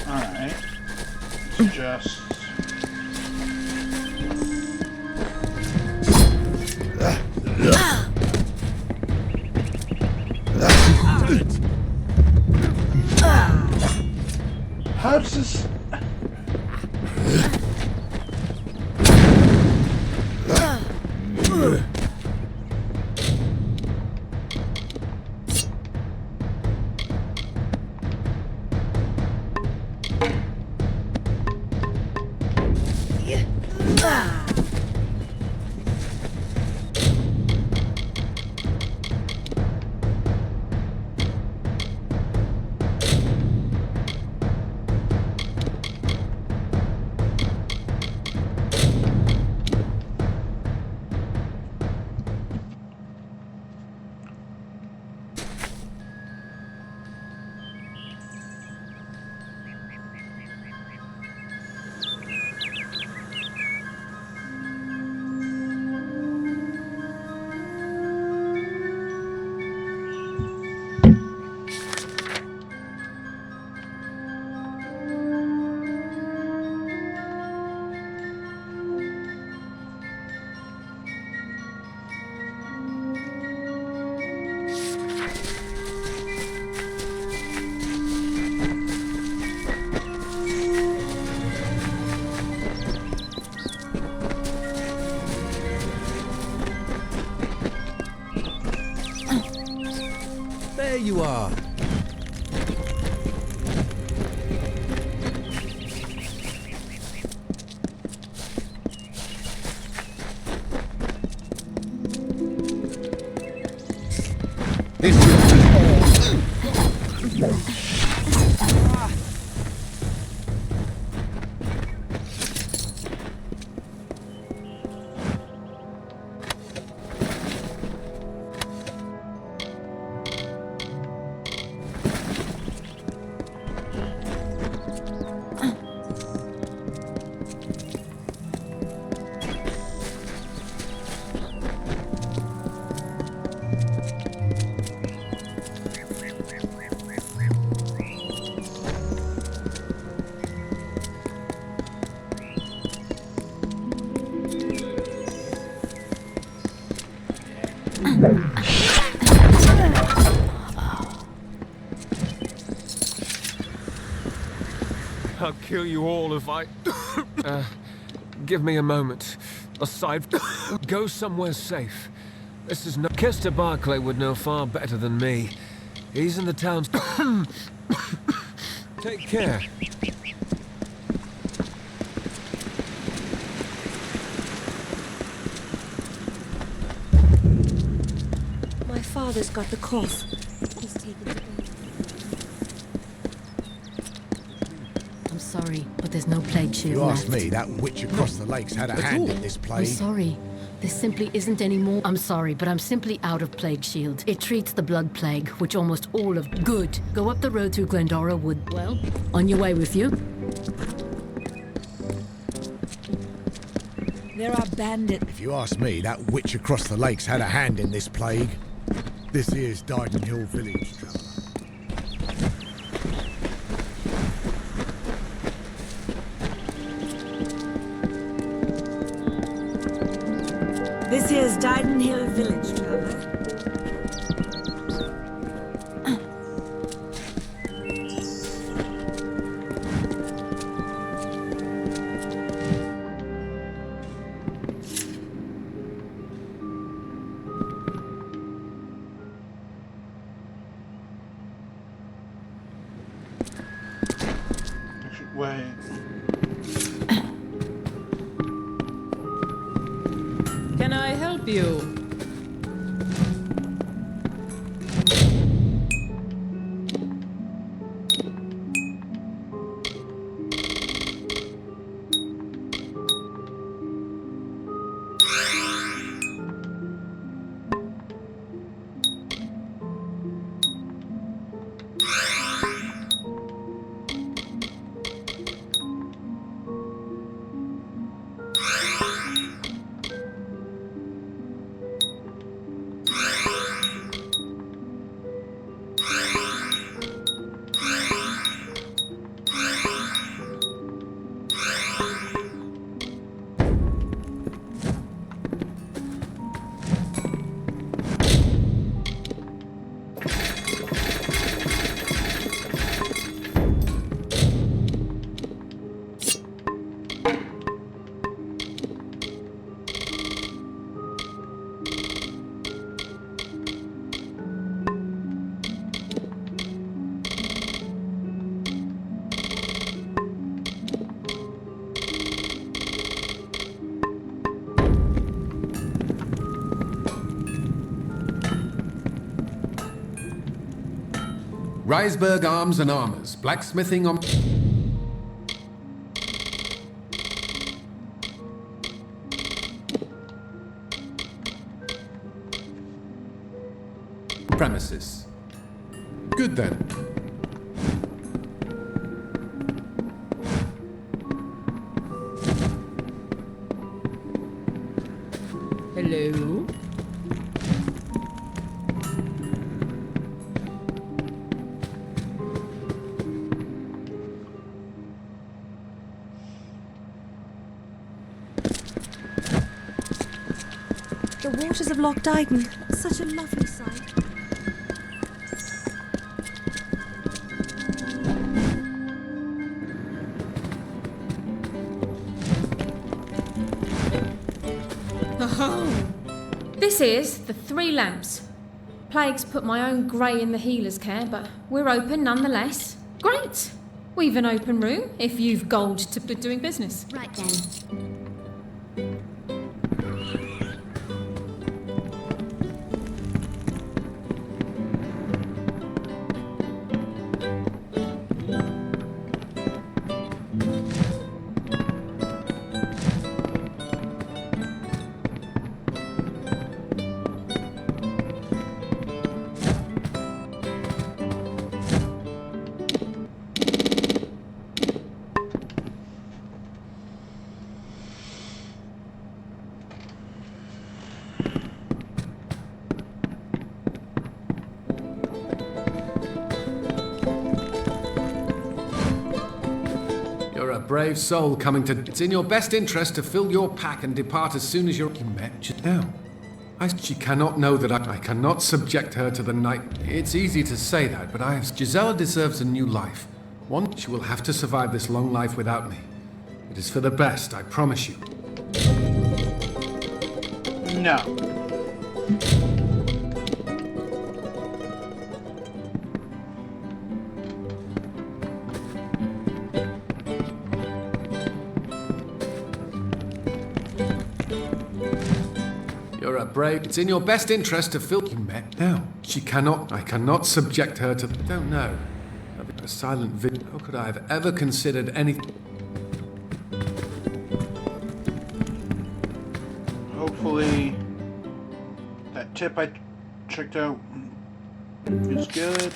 Speaker 1: Alright. Just... How does this...
Speaker 14: There you are.
Speaker 10: I'll kill you all if I... give me a moment. Aside, go somewhere safe. This is no... Kester Barclay would know far better than me. He's in the town's... Take care.
Speaker 16: My father's got the cough. He's taken the baby.
Speaker 12: I'm sorry, but there's no plague shield
Speaker 21: You asked
Speaker 12: left.
Speaker 21: me, that witch across the lakes had a hand in this
Speaker 12: I'm
Speaker 21: plague.
Speaker 12: sorry. There simply isn't any more. I'm sorry, but I'm simply out of plague shield. It treats the blood plague, which almost all of... Good. Go up the road through Glendora Wood. Well, on your way with you.
Speaker 5: There are bandits.
Speaker 21: If you ask me, that witch across the lakes had a hand in this plague. This here's Dyden Hill village, traveller.
Speaker 5: This here's Dyden Hill village, traveler.
Speaker 1: Wait.
Speaker 19: Can I help you?
Speaker 14: Reisberg Arms and Armors, blacksmithing on... premises. Good then.
Speaker 19: Hello?
Speaker 16: The waters of Loch Dyden. Such a lovely sight.
Speaker 13: Oh, this is the Three Lamps. Plague's put my own grey in the healer's care, but we're open nonetheless. Great! We've an open room if you've gold to be doing business.
Speaker 8: Right then.
Speaker 14: Brave soul coming to... It's in your best interest to fill your pack and depart as soon as you're... You met just now. She cannot know that I cannot subject her to the night... It's easy to say that, but Gisela deserves a new life.
Speaker 7: One, you will have to survive this long life without me. It is for the best, I promise you.
Speaker 1: No.
Speaker 7: You're a brave. It's in your best interest to fill. You met now. She cannot. I cannot subject her to. Don't know. A silent vid. How could I have ever considered anything?
Speaker 1: Hopefully, that tip I checked out is good.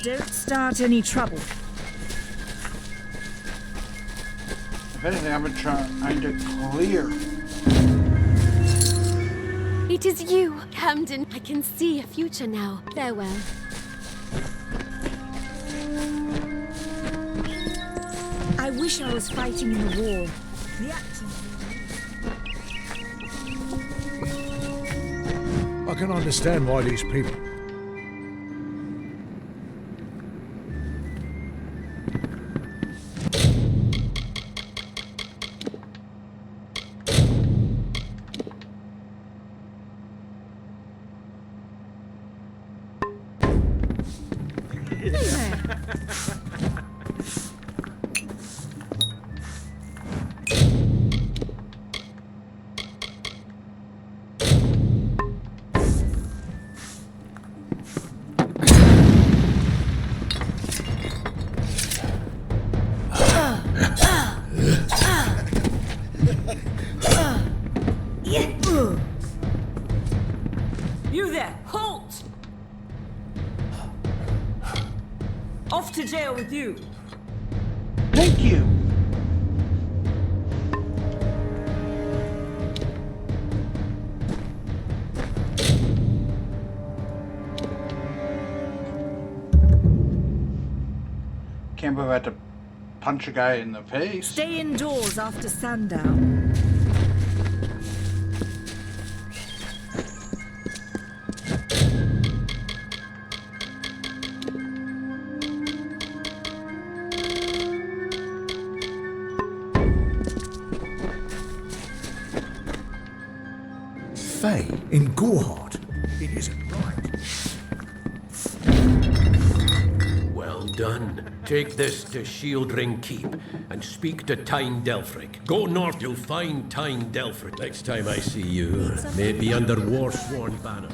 Speaker 5: Don't start any trouble.
Speaker 1: If anything, I've been trying to clear.
Speaker 8: It is you, Camden. I can see a future now. Farewell.
Speaker 5: I wish I was fighting in the war. The action.
Speaker 21: I can understand why these people...
Speaker 5: You there, halt! Off to jail with you.
Speaker 1: Thank you. Can't believe I had to punch a guy in the face.
Speaker 5: Stay indoors after sundown.
Speaker 21: Faye, in Gorhard. It isn't right.
Speaker 20: Well done. Take this to Shieldring Keep and speak to Tyne Delfric. Go north, you'll find Tyne Delfric. Next time I see you, may it be under war-sworn banners.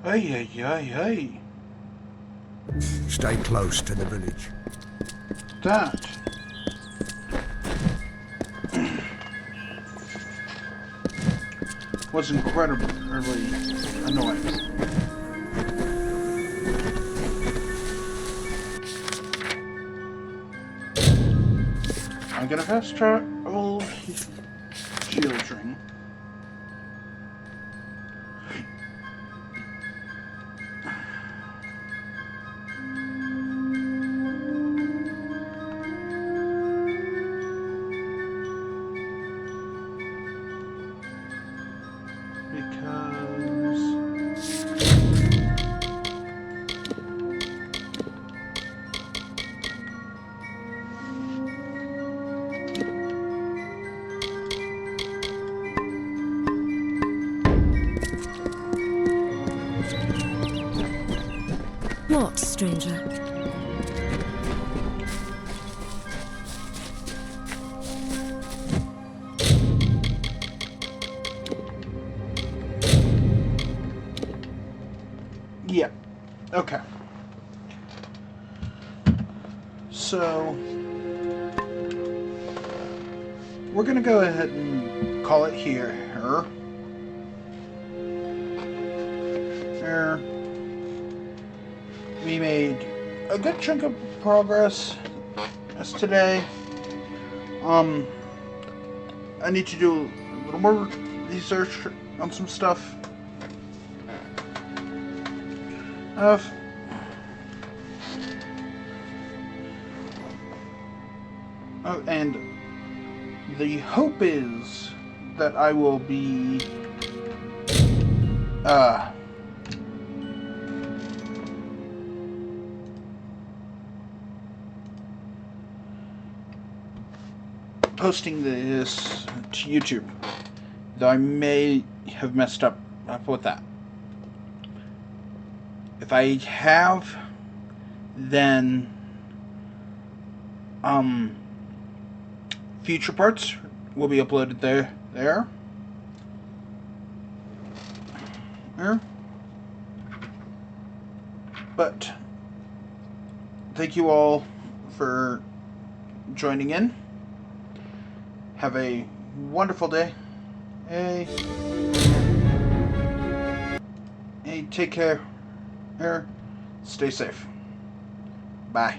Speaker 1: Hey, hey, hey, hey.
Speaker 21: Stay close to the village.
Speaker 1: That was incredibly annoying. I'm gonna fast travel Shieldring.
Speaker 8: What, stranger?
Speaker 1: Yeah. Okay. So we're gonna go ahead and call it here. There. We made a good chunk of progress as today. I need to do a little more research on some stuff. Oh, and the hope is that I will be posting this to YouTube, though I may have messed up with that. If I have, then future parts will be uploaded there. But thank you all for joining in. Have a wonderful day. Hey, take care. Stay safe. Bye.